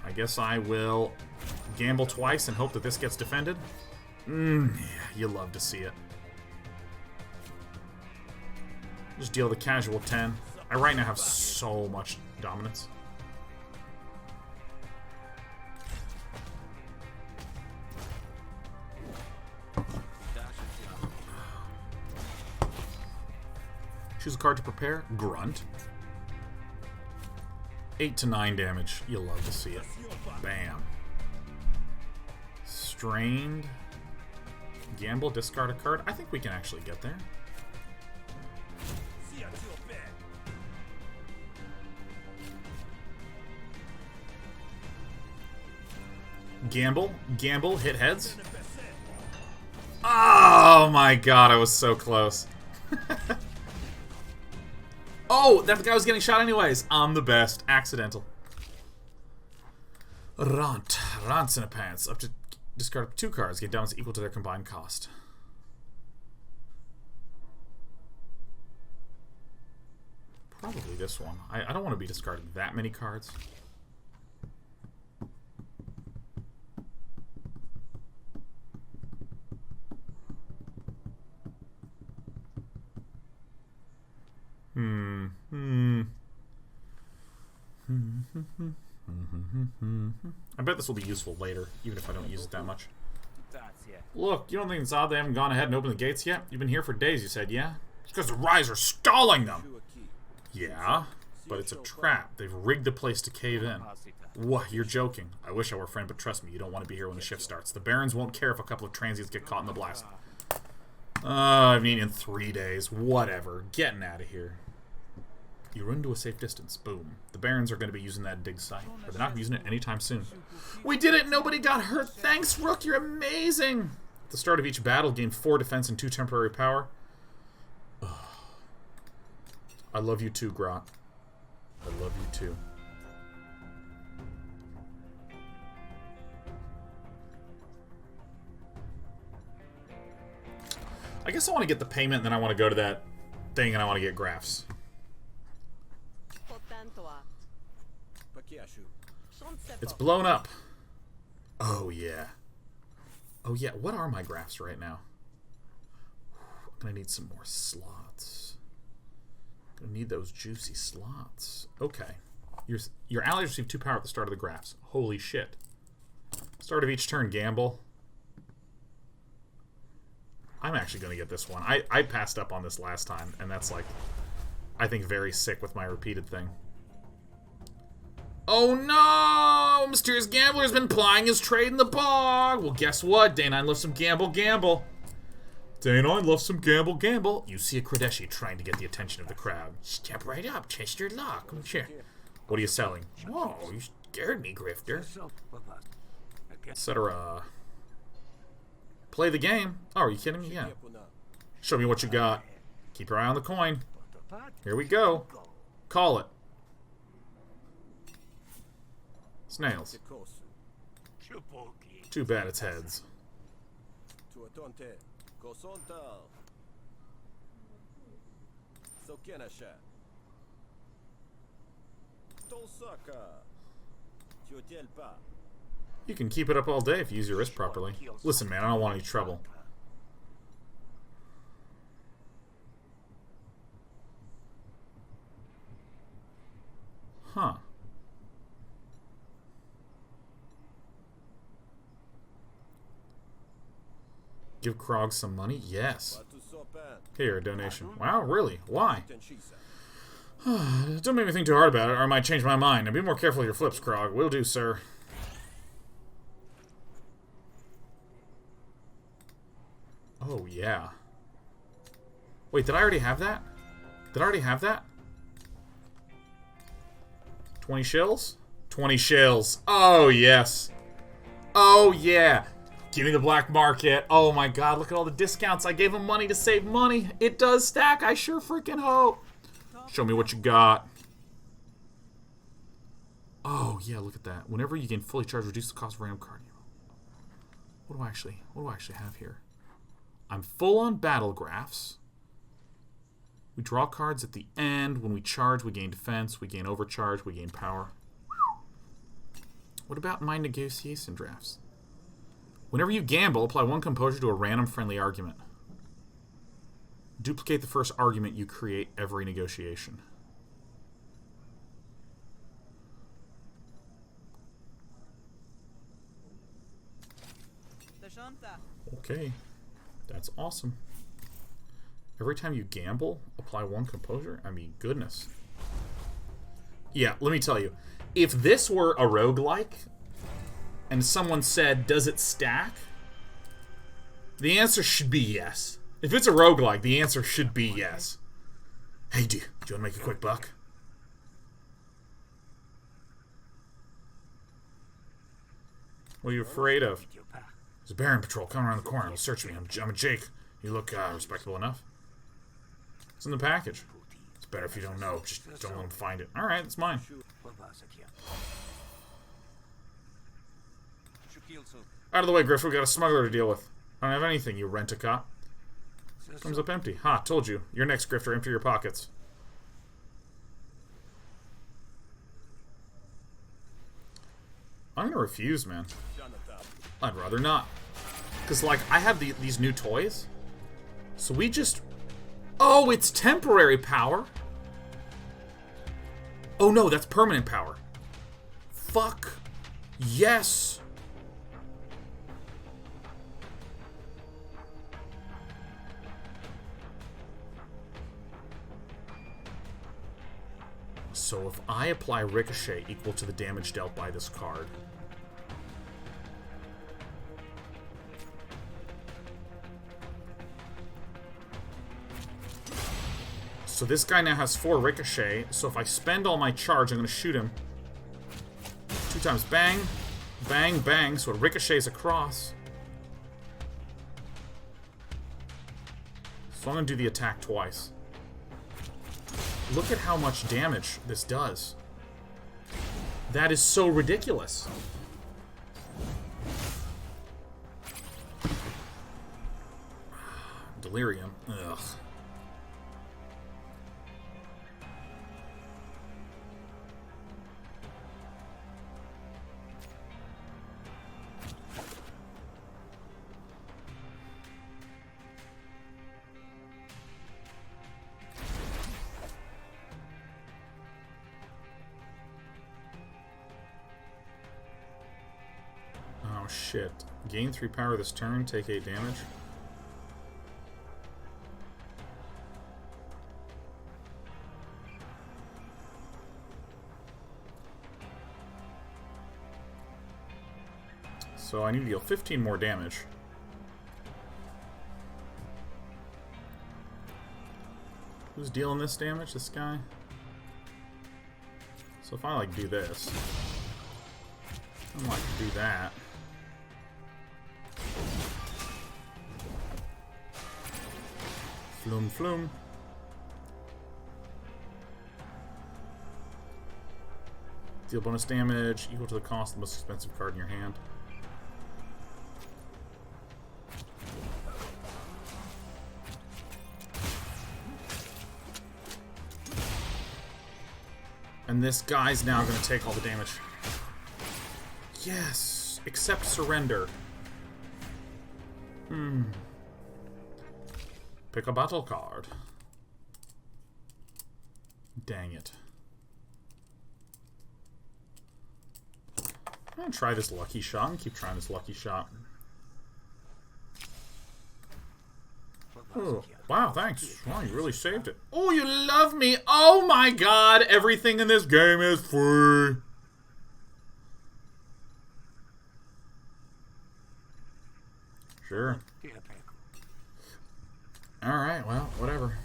I guess I will gamble twice and hope that this gets defended. Yeah, you love to see it. Just deal the casual 10. I right now have so much dominance. Choose a card to prepare. Grunt. 8 to 9 damage. You'll love to see it. Bam. Strained. Gamble, discard a card. I think we can actually get there. Gamble, gamble, hit heads. Oh my god, I was so close. Oh, that guy was getting shot anyways. I'm the best. Accidental. Rants in a pants. Up to discard up to 2 cards. Get downs equal to their combined cost. Probably this one. I don't want to be discarding that many cards. I bet this will be useful later, even if I don't use it that much. Look, you don't think it's odd they haven't gone ahead and opened the gates yet? You've been here for days, you said, yeah? It's because the Rise are stalling them! Yeah, but it's a trap. They've rigged the place to cave in. What? You're joking. I wish I were a friend, but trust me, you don't want to be here when the shift starts. The Barons won't care if a couple of transients get caught in the blast. I've eaten in 3 days. Whatever. Getting out of here. You run to a safe distance. Boom. The Barons are going to be using that dig site, but they're not using it anytime soon. We did it! Nobody got hurt! Thanks, Rook! You're amazing! At the start of each battle, gain 4 defense and 2 temporary power. I love you too, Grout. I love you too. I guess I want to get the payment, and then I want to go to that thing, and I want to get graphs. It's blown up. Oh, yeah. Oh, yeah. What are my graphs right now? I'm going to need some more slots. I'm going to need those juicy slots. Okay. Your allies receive 2 power at the start of the graphs. Holy shit. Start of each turn, gamble. I'm actually going to get this one. I passed up on this last time, and that's, like, I think very sick with my repeated thing. Oh no! Mysterious Gambler's been plying his trade in the bog! Well, guess what? Day 9 loves some gamble. Day 9 loves some gamble. You see a Kradeshi trying to get the attention of the crowd. Step right up, test your luck. What are you selling? Oh, you scared me, Grifter. Etc. Play the game. Oh, are you kidding me? Yeah. Show me what you got. Keep your eye on the coin. Here we go. Call it. Snails. Too bad it's heads. You can keep it up all day if you use your wrist properly. Listen, man, I don't want any trouble. Huh. Give Krog some money? Yes. Here, a donation. Wow, really? Why? Don't make me think too hard about it, or I might change my mind. Now be more careful with your flips, Krog. Will do, sir. Oh, yeah. Wait, did I already have that? Did I already have that? 20 shills? 20 shills. Oh, yes. Oh, yeah. Give me the black market. Oh, my God. Look at all the discounts. I gave him money to save money. It does stack. I sure freaking hope. Show me what you got. Oh, yeah. Look at that. Whenever you gain fully charged, reduce the cost of random card. What do I actually have here? I'm full on battle graphs. We draw cards at the end. When we charge, we gain defense. We gain overcharge. We gain power. What about my negotiation drafts? Whenever you gamble, apply 1 composure to a random friendly argument. Duplicate the first argument you create every negotiation. Okay. That's awesome. Every time you gamble, apply 1 composure? I mean, goodness. Yeah, let me tell you. If this were a roguelike, and someone said, does it stack? The answer should be yes. If it's a roguelike, the answer should be yes. Hey, do you want to make a quick buck? What are you afraid of? There's a Baron patrol coming around the corner. He'll search me. I'm a Jake. You look respectable enough. It's in the package. It's better if you don't know. Just don't let him find it. Alright, it's mine. Out of the way, Griff. We've got a smuggler to deal with. I don't have anything, you rent-a-cop. Comes up empty. Ha, told you. Your next, Grifter. Empty your pockets. I'm gonna refuse, man. I'd rather not. Because, like, I have these new toys. So we just... Oh, it's temporary power. Oh, no, that's permanent power. Fuck. Yes. So if I apply Ricochet equal to the damage dealt by this card... So this guy now has 4 Ricochet, so if I spend all my charge, I'm going to shoot him 2 times. Bang, bang, bang, so it ricochets across. So I'm going to do the attack twice. Look at how much damage this does. That is so ridiculous. Delirium. Ugh. Shit. Gain 3 power this turn, take 8 damage. So I need to deal 15 more damage. Who's dealing this damage? This guy? So if I like do this, I like to do that. Flume, flume. Deal bonus damage equal to the cost of the most expensive card in your hand. And this guy's now going to take all the damage. Yes! Accept surrender. Pick a battle card. Dang it. I'm gonna try this lucky shot and keep trying this lucky shot. Oh, wow, thanks. Wow, you really saved it. Oh, you love me. Oh my god, everything in this game is free. Sure. Alright, well, whatever.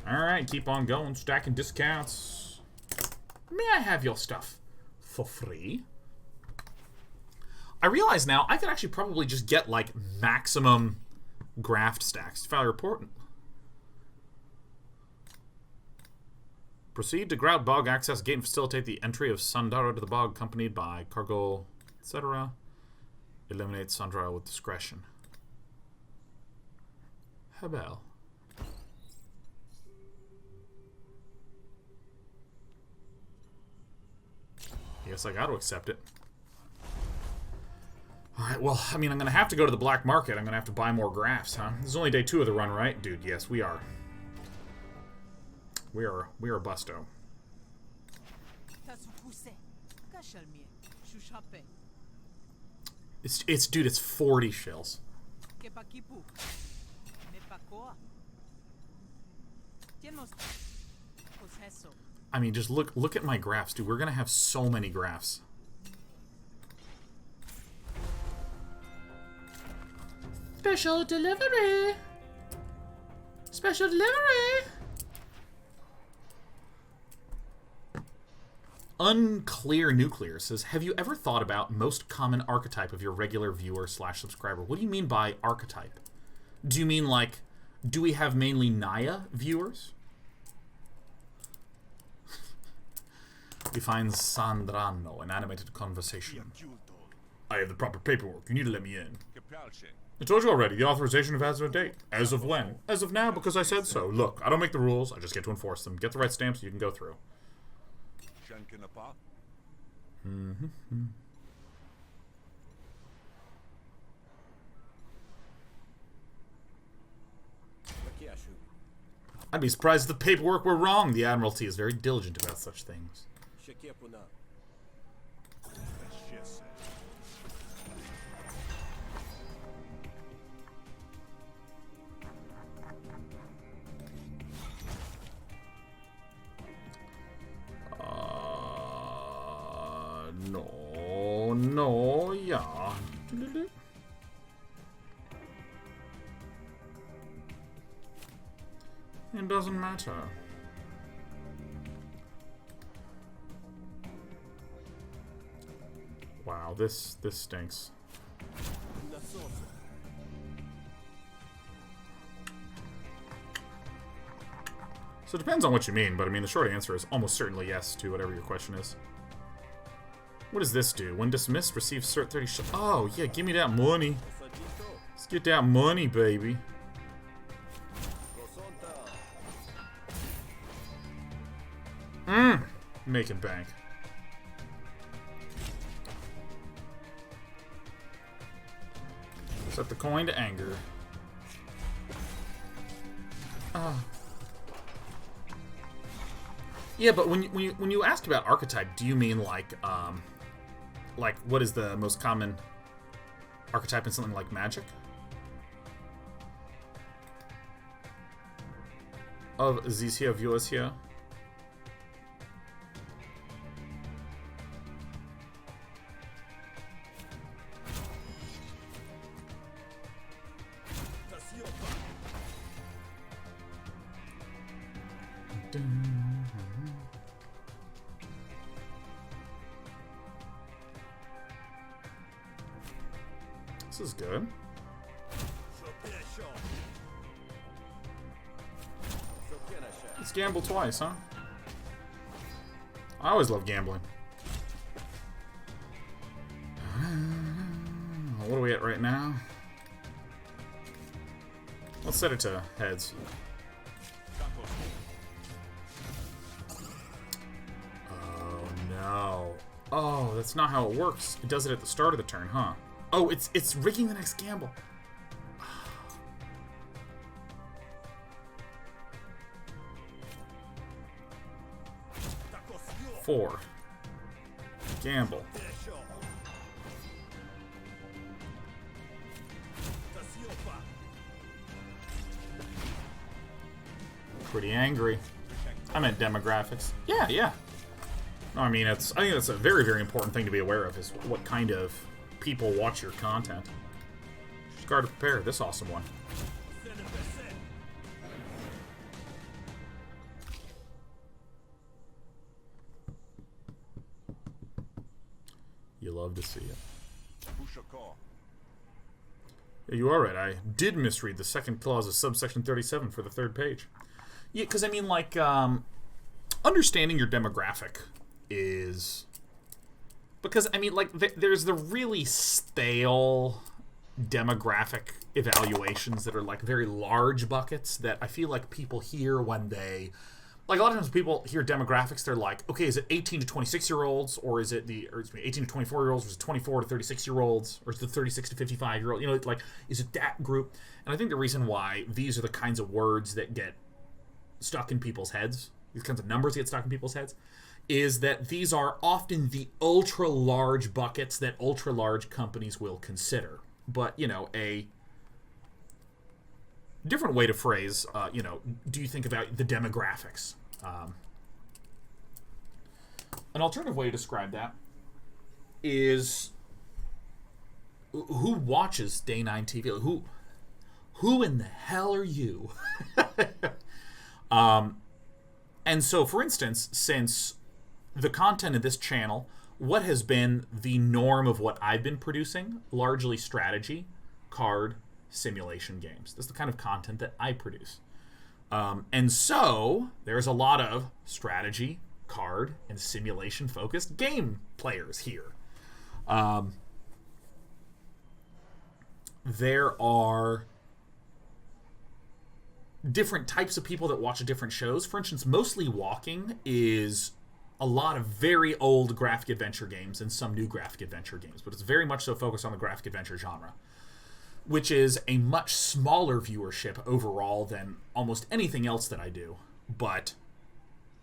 Alright, keep on going, stacking discounts. May I have your stuff for free? I realize now I could actually probably just get, like, maximum graft stacks. File report. Proceed to Grout Bog. Access gate and facilitate the entry of Sundara to the bog, accompanied by cargo, etc. Eliminate Sundara with discretion. Hebel. I guess I got to accept it. Alright, well, I mean, I'm going to have to go to the black market. I'm going to have to buy more graphs, huh? This is only day 2 of the run, right? Dude, yes, we are. We are busto. Dude, it's 40 shells. I mean, just look at my graphs, dude. We're gonna have so many graphs. Special delivery! Special delivery! Unclear Nuclear says, have you ever thought about most common archetype of your regular viewer / subscriber? What do you mean by archetype? Do you mean, like, do we have mainly Naya viewers? We find Sandrano, an animated conversation. I have the proper paperwork. You need to let me in. I told you already, the authorization of as of date. As of when? As of now, because I said so. Look, I don't make the rules, I just get to enforce them. Get the right stamps so you can go through. I'd be surprised if the paperwork were wrong. The Admiralty is very diligent about such things. No, yeah. It doesn't matter. Wow, this stinks. So it depends on what you mean, but I mean the short answer is almost certainly yes to whatever your question is. What does this do? When dismissed, receive cert 30 Oh, yeah, give me that money. Let's get that money, baby. Making bank. Set the coin to anger. Yeah, but when you ask about archetype, do you mean like what is the most common archetype in something like Magic? Of these here viewers here. This is good. Let's gamble twice, huh? I always love gambling. What are we at right now? Let's set it to heads. Oh no. Oh, that's not how it works. It does it at the start of the turn, huh? Oh, it's rigging the next gamble. Four. Gamble. Pretty angry. I meant demographics. Yeah. No, I mean I think that's a very, very important thing to be aware of, is what kind of people watch your content. Just gotta prepare this awesome one. You love to see it. Yeah, you are right. I did misread the second clause of subsection 37 for the third page. Yeah, because I mean, like, understanding your demographic is... Because, I mean, like, there's the really stale demographic evaluations that are, like, very large buckets that I feel like people hear when they... Like, a lot of times people hear demographics, they're like, okay, is it 18 to 26-year-olds, or is it 18 to 24-year-olds, or is it 24 to 36-year-olds, or is it the 36 to 55-year-old? You know, like, is it that group? And I think the reason why these are the kinds of words that get stuck in people's heads, these kinds of numbers get stuck in people's heads, is that these are often the ultra-large buckets that ultra-large companies will consider. But, you know, a different way to phrase, do you think about the demographics? An alternative way to describe that is who watches Day 9 TV? Who in the hell are you? And so, for instance, since the content of this channel, what has been the norm of what I've been producing? Largely strategy, card, simulation games. That's the kind of content that I produce. And so, there's a lot of strategy, card, and simulation-focused game players here. There are different types of people that watch different shows. For instance, Mostly Walking is a lot of very old graphic adventure games and some new graphic adventure games, but it's very much so focused on the graphic adventure genre, which is a much smaller viewership overall than almost anything else that I do. But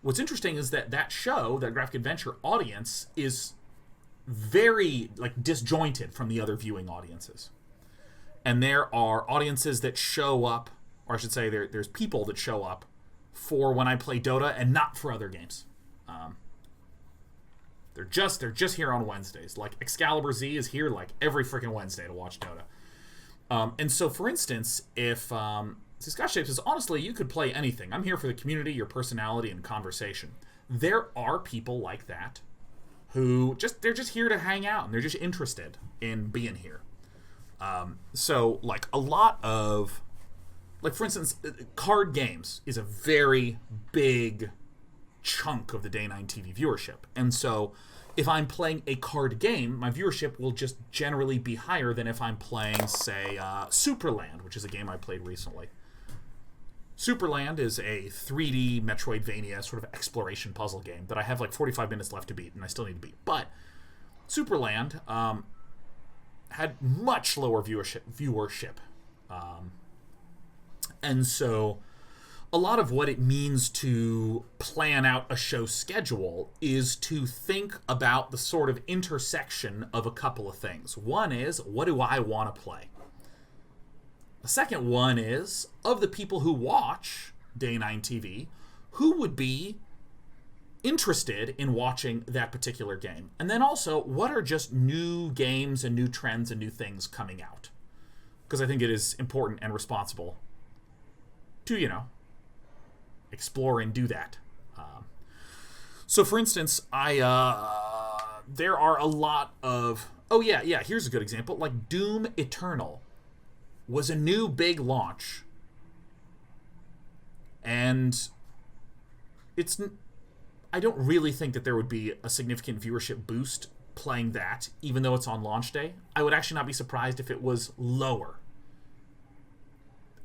what's interesting is that show, that graphic adventure audience, is very disjointed from the other viewing audiences. And there are audiences that show up, or I should say there's people that show up for when I play Dota and not for other games. They're just here on Wednesdays. Like Excalibur Z is here every freaking Wednesday to watch Dota. And so, for instance, if Scott Shape says, honestly, you could play anything. I'm here for the community, your personality, and conversation. There are people like that who they're just here to hang out and they're just interested in being here. So a lot of, for instance, card games is a very big chunk of the Day 9 TV viewership. And so if I'm playing a card game, my viewership will just generally be higher than if I'm playing, say, Superland, which is a game I played recently. Superland is a 3D Metroidvania sort of exploration puzzle game that I have 45 minutes left to beat, and I still need to beat. But Superland had much lower viewership. And so a lot of what it means to plan out a show schedule is to think about the sort of intersection of a couple of things. One is, what do I want to play? The second one is, of the people who watch Day 9 TV, who would be interested in watching that particular game? And then also, what are just new games and new trends and new things coming out? Because I think it is important and responsible to, explore and do that. So, for instance, there are a lot of... Oh, yeah, here's a good example. Doom Eternal was a new big launch. And I don't really think that there would be a significant viewership boost playing that, even though it's on launch day. I would actually not be surprised if it was lower.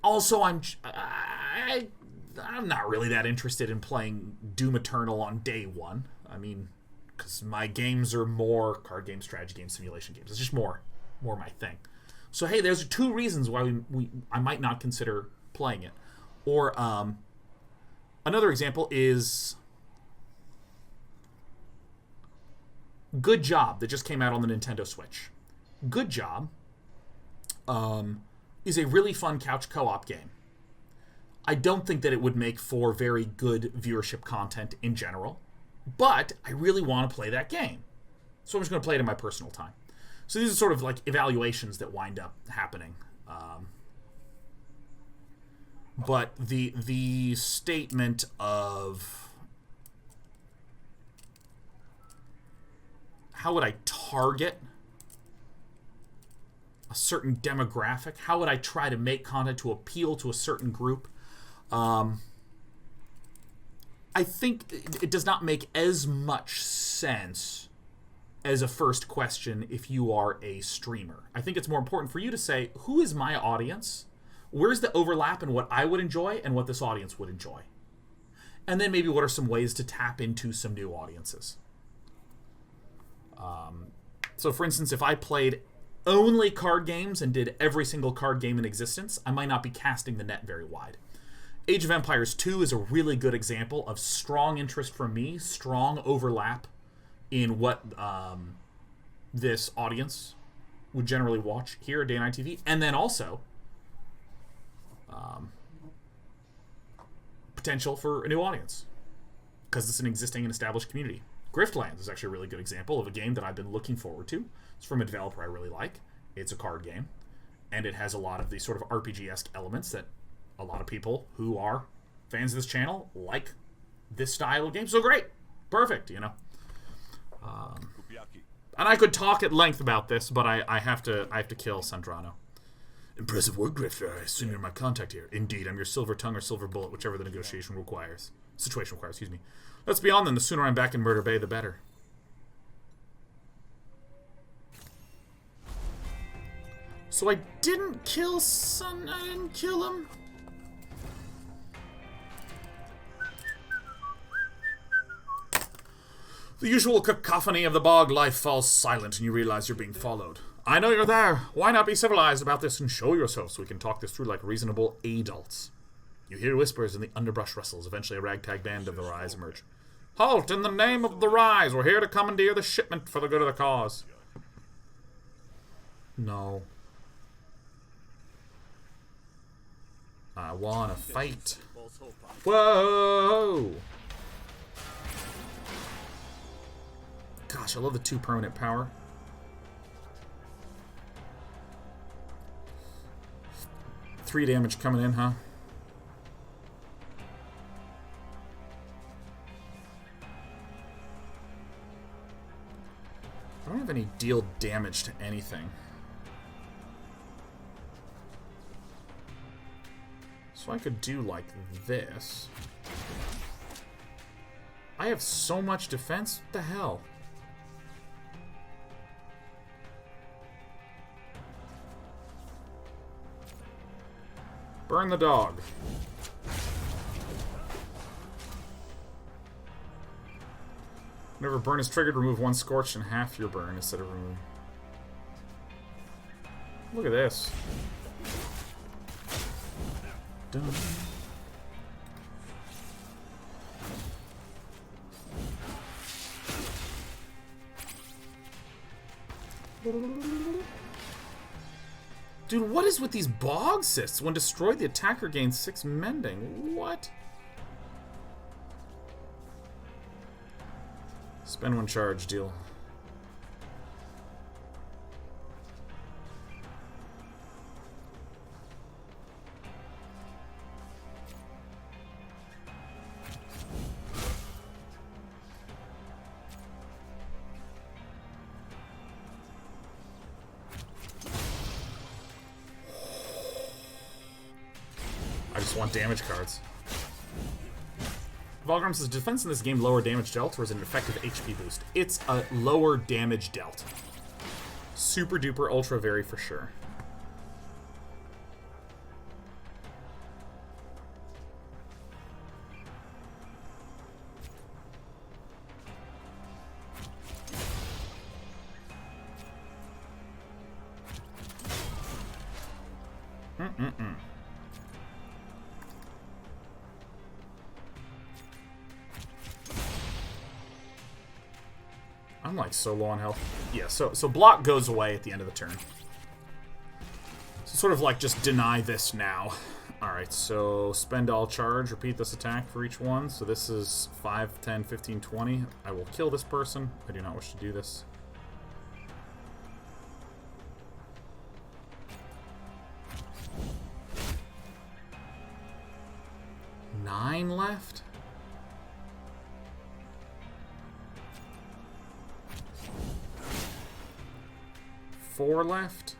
Also, I'm not really that interested in playing Doom Eternal on day one. I mean, because my games are more card games, strategy games, simulation games. It's just more my thing. So, hey, there's two reasons why I might not consider playing it. Or another example is Good Job that just came out on the Nintendo Switch. Good Job is a really fun couch co-op game. I don't think that it would make for very good viewership content in general, but I really want to play that game. So I'm just going to play it in my personal time. So these are sort of evaluations that wind up happening. But the statement of how would I target a certain demographic? How would I try to make content to appeal to a certain group? I think it does not make as much sense as a first question if you are a streamer. I think it's more important for you to say, who is my audience? Where's the overlap in what I would enjoy and what this audience would enjoy? And then maybe what are some ways to tap into some new audiences? So for instance, if I played only card games and did every single card game in existence, I might not be casting the net very wide. Age of Empires 2 is a really good example of strong interest from me, strong overlap in what this audience would generally watch here at Day 9 TV. And then also, potential for a new audience because it's an existing and established community. Griftlands is actually a really good example of a game that I've been looking forward to. It's from a developer I really like. It's a card game, and it has a lot of these sort of RPG-esque elements that a lot of people who are fans of this channel like this style of game. So great. Perfect, you know. And I could talk at length about this, but I have to kill Sandrano. Impressive work, Grifter. I assume you're my contact here. Indeed, I'm your silver tongue or silver bullet, whichever the situation requires. Excuse me. Let's be on then. The sooner I'm back in Murder Bay, the better. So I didn't kill I didn't kill him. The usual cacophony of the bog life falls silent and you realize you're being followed. I know you're there. Why not be civilized about this and show yourself so we can talk this through like reasonable adults? You hear whispers and the underbrush rustles. Eventually a ragtag band of the Rise emerge. Halt! In the name of the Rise! We're here to commandeer the shipment for the good of the cause. No. I wanna fight. Whoa! Gosh, I love the 2 permanent power. Three damage coming in, huh? I don't have any deal damage to anything. So I could do like this. I have so much defense. What the hell? Burn the dog. Whenever burn is triggered, remove 1 scorch and half your burn instead of removing. Look at this. Dun. Dude, what is with these bog cysts? When destroyed, the attacker gains 6 mending. What? Spend 1 charge, deal. I just want damage cards. Valgrim says, defense in this game lower damage dealt or is it an effective HP boost? It's a lower damage dealt. Super duper ultra very for sure. I'm like so low on health. Yeah, so block goes away at the end of the turn. So sort of like just deny this now. Alright, so spend all charge, repeat this attack for each one. So this is 5, 10, 15, 20. I will kill this person. I do not wish to do this. Nine left? Four left?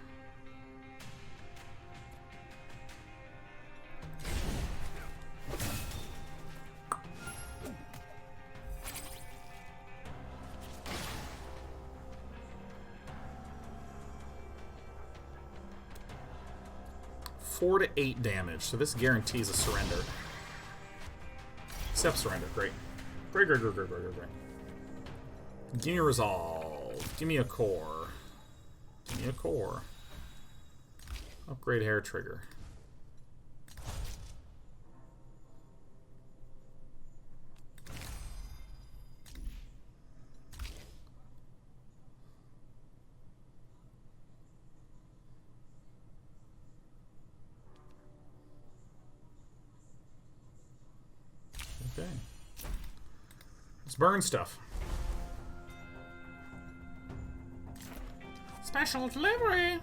Four to 8 damage, so this guarantees a surrender. Accept surrender, great. Great. Give me a resolve. Give me a core. Give me a core. Upgrade hair trigger. Let's burn stuff. Special delivery!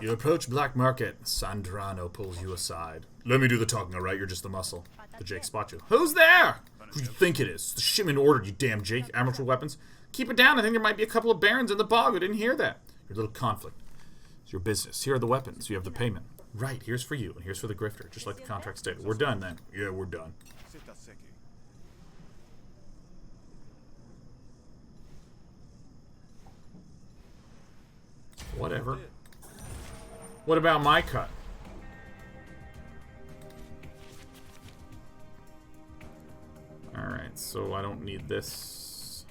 You approach Black Market. Sandrano pulls you aside. Let me do the talking, alright? You're just the muscle. The Jake spots you. Who's there? Who do you think it is? The shipment ordered, you damn Jake. Amateur weapons. Keep it down. I think there might be a couple of barons in the bog who didn't hear that. Your little conflict. It's your business. Here are the weapons. You have the payment. Right, here's for you, and here's for the grifter. Just like the contract stated. We're done then. Yeah, we're done. Whatever. What about my cut? Alright, so I don't need this.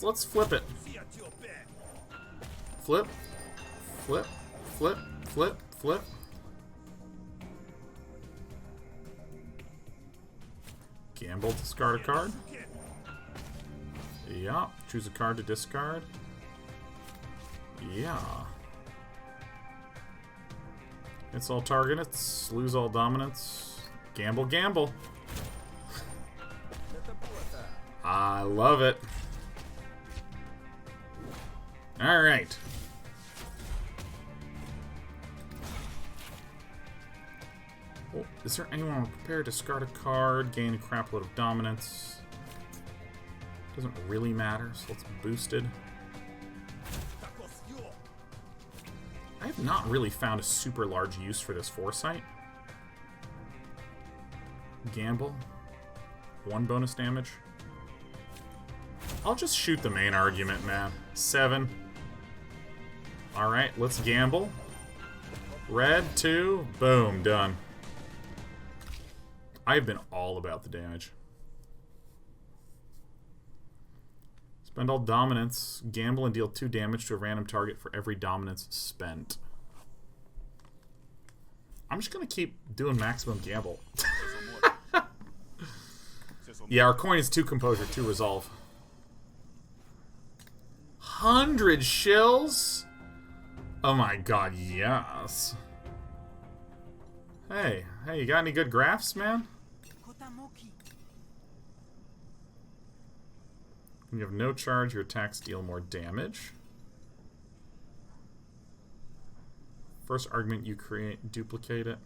Let's flip it. Flip. Flip. Flip. Flip. Flip. Gamble, discard a card. Yeah. Choose a card to discard. Yeah. It's all targets. Lose all dominance. Gamble, gamble. I love it. Alright. Oh, is there anyone prepared to discard a card, gain a crap load of dominance? Doesn't really matter, so let's boost it. I have not really found a super large use for this foresight. Gamble. 1 bonus damage. I'll just shoot the main argument, man. 7. Alright, let's gamble. Red, 2. Boom, done. I've been all about the damage. Spend all dominance. Gamble and deal 2 damage to a random target for every dominance spent. I'm just going to keep doing maximum gamble. Yeah, our coin is 2 composure, 2 resolve. 100 shills? Oh my god, yes. Hey, you got any good graphs, man? When you have no charge, your attacks deal more damage. First argument you create, duplicate it.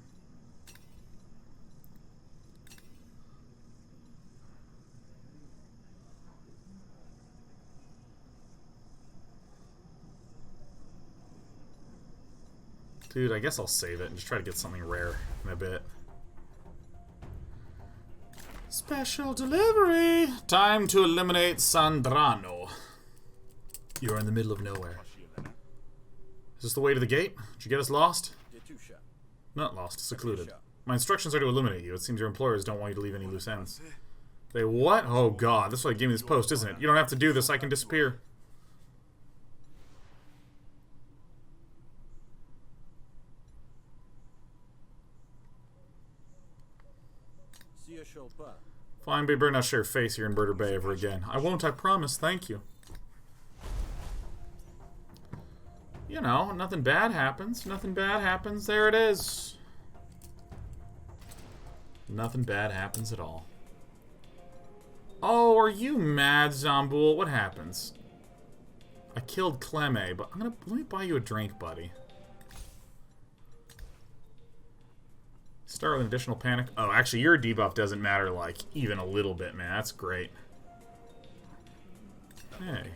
Dude, I guess I'll save it and just try to get something rare in a bit. Special delivery! Time to eliminate Sandrano. You're in the middle of nowhere. Is this the way to the gate? Did you get us lost? Not lost, secluded. My instructions are to eliminate you. It seems your employers don't want you to leave any loose ends. They what? Oh god, that's why they gave me this post, isn't it? You don't have to do this, I can disappear. Fine, but you better not show your face here in Birder Bay ever again. I won't, I promise. Thank you. You know, nothing bad happens. Nothing bad happens. There it is. Nothing bad happens at all. Oh, are you mad, Zomboul? What happens? I killed Cleme, but let me buy you a drink, buddy. Start with an additional panic. Oh, actually, your debuff doesn't matter, like, even a little bit, man. That's great. Hey.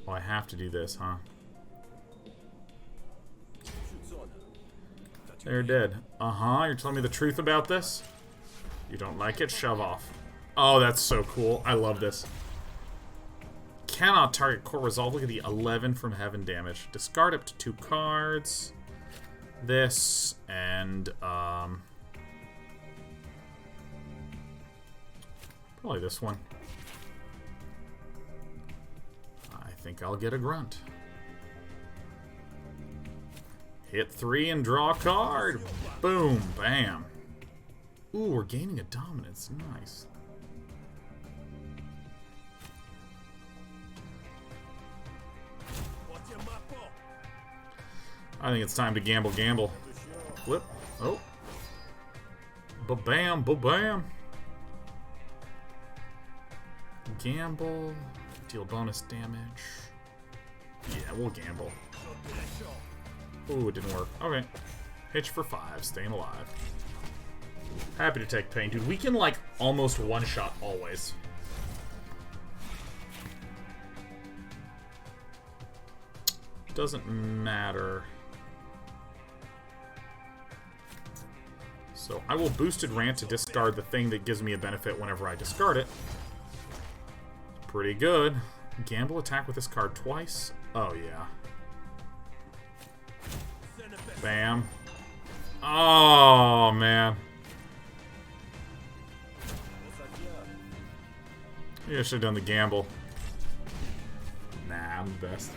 Oh, I have to do this, huh? They're dead. Uh-huh, you're telling me the truth about this? You don't like it? Shove off. Oh, that's so cool. I love this. Cannot target core resolve. Look at the 11 from heaven damage. Discard up to 2 cards. This and probably this one. I think I'll get a grunt. Hit 3 and draw a card. Boom, bam. Ooh, we're gaining a dominance. Nice. I think it's time to gamble. Flip. Oh. Ba-bam, ba-bam. Gamble. Deal bonus damage. Yeah, we'll gamble. Ooh, it didn't work. Okay. Hitch for 5. Staying alive. Happy to take pain. Dude, we can, like, almost one-shot always. Doesn't matter. So I will Boosted Rant to discard the thing that gives me a benefit whenever I discard it. Pretty good. Gamble attack with this card twice. Oh, yeah. Bam. Oh, man. Yeah, I should have done the gamble. Nah, I'm the best.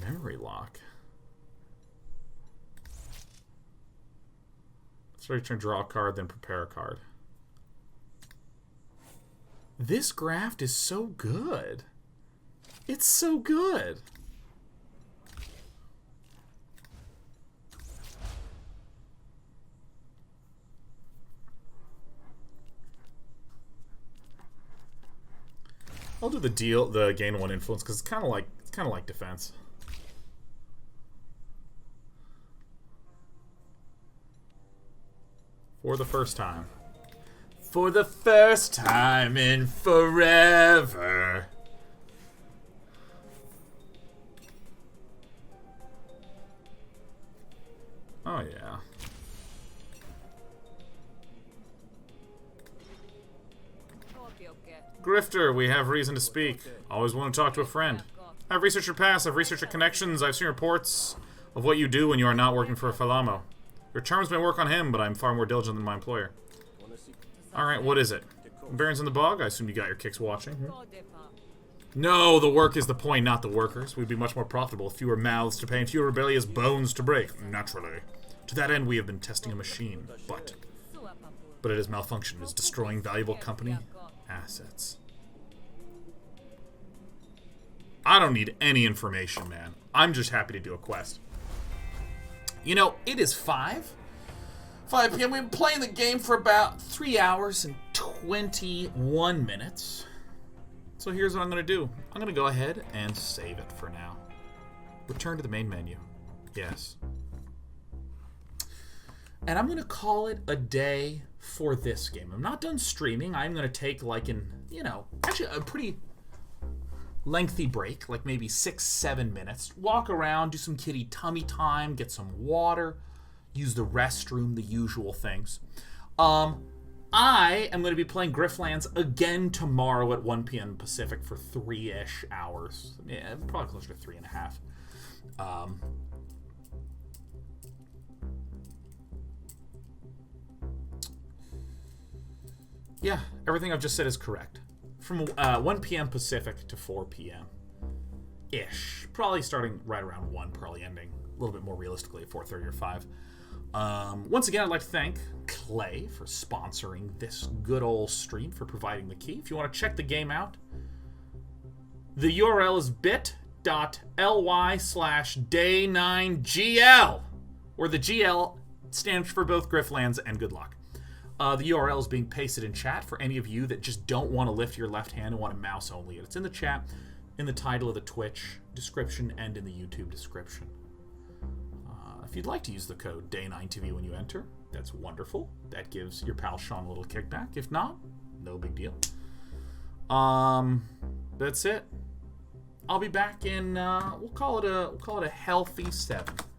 Memory lock. Start your turn, draw a card, then prepare a card. This graft is so good. It's so good. I'll do the gain 1 influence because it's kind of like defense. For the first time. For the first time in forever. Oh, yeah. Grifter, we have reason to speak. Always want to talk to a friend. I've researched your past, I've researched your connections, I've seen reports of what you do when you are not working for a Falamo. Your charms may work on him, but I'm far more diligent than my employer. Alright, what is it? Barons in the Bog? I assume you got your kicks watching. No, the work is the point, not the workers. We'd be much more profitable with fewer mouths to pay and fewer rebellious bones to break. Naturally. To that end, we have been testing a machine, but it has malfunctioned. It is destroying valuable company assets. I don't need any information, man. I'm just happy to do a quest. You know, it is 5 p.m. We've been playing the game for about 3 hours and 21 minutes. So here's what I'm going to do. I'm going to go ahead and save it for now. Return to the main menu. Yes. And I'm going to call it a day for this game. I'm not done streaming. I'm going to take like actually a pretty lengthy break, like maybe 6-7 minutes. Walk around, do some kitty tummy time, get some water, use the restroom, the usual things. I am going to be playing Griftlands again tomorrow at 1 p.m. Pacific for 3-ish hours. Yeah, probably closer to 3.5. Yeah, everything I've just said is correct. From 1 p.m. Pacific to 4 p.m.-ish. Probably starting right around 1, probably ending a little bit more realistically at 4:30 or 5. Once again, I'd like to thank Clay for sponsoring this good old stream, for providing the key. If you want to check the game out, the URL is bit.ly/day9gl, where the GL stands for both Griftlands and good luck. The URL is being pasted in chat for any of you that just don't want to lift your left hand and want to mouse only. It's in the chat, in the title of the Twitch description, and in the YouTube description. If you'd like to use the code Day9TV when you enter, that's wonderful. That gives your pal Sean a little kickback. If not, no big deal. That's it. I'll be back in we'll call it a healthy 7.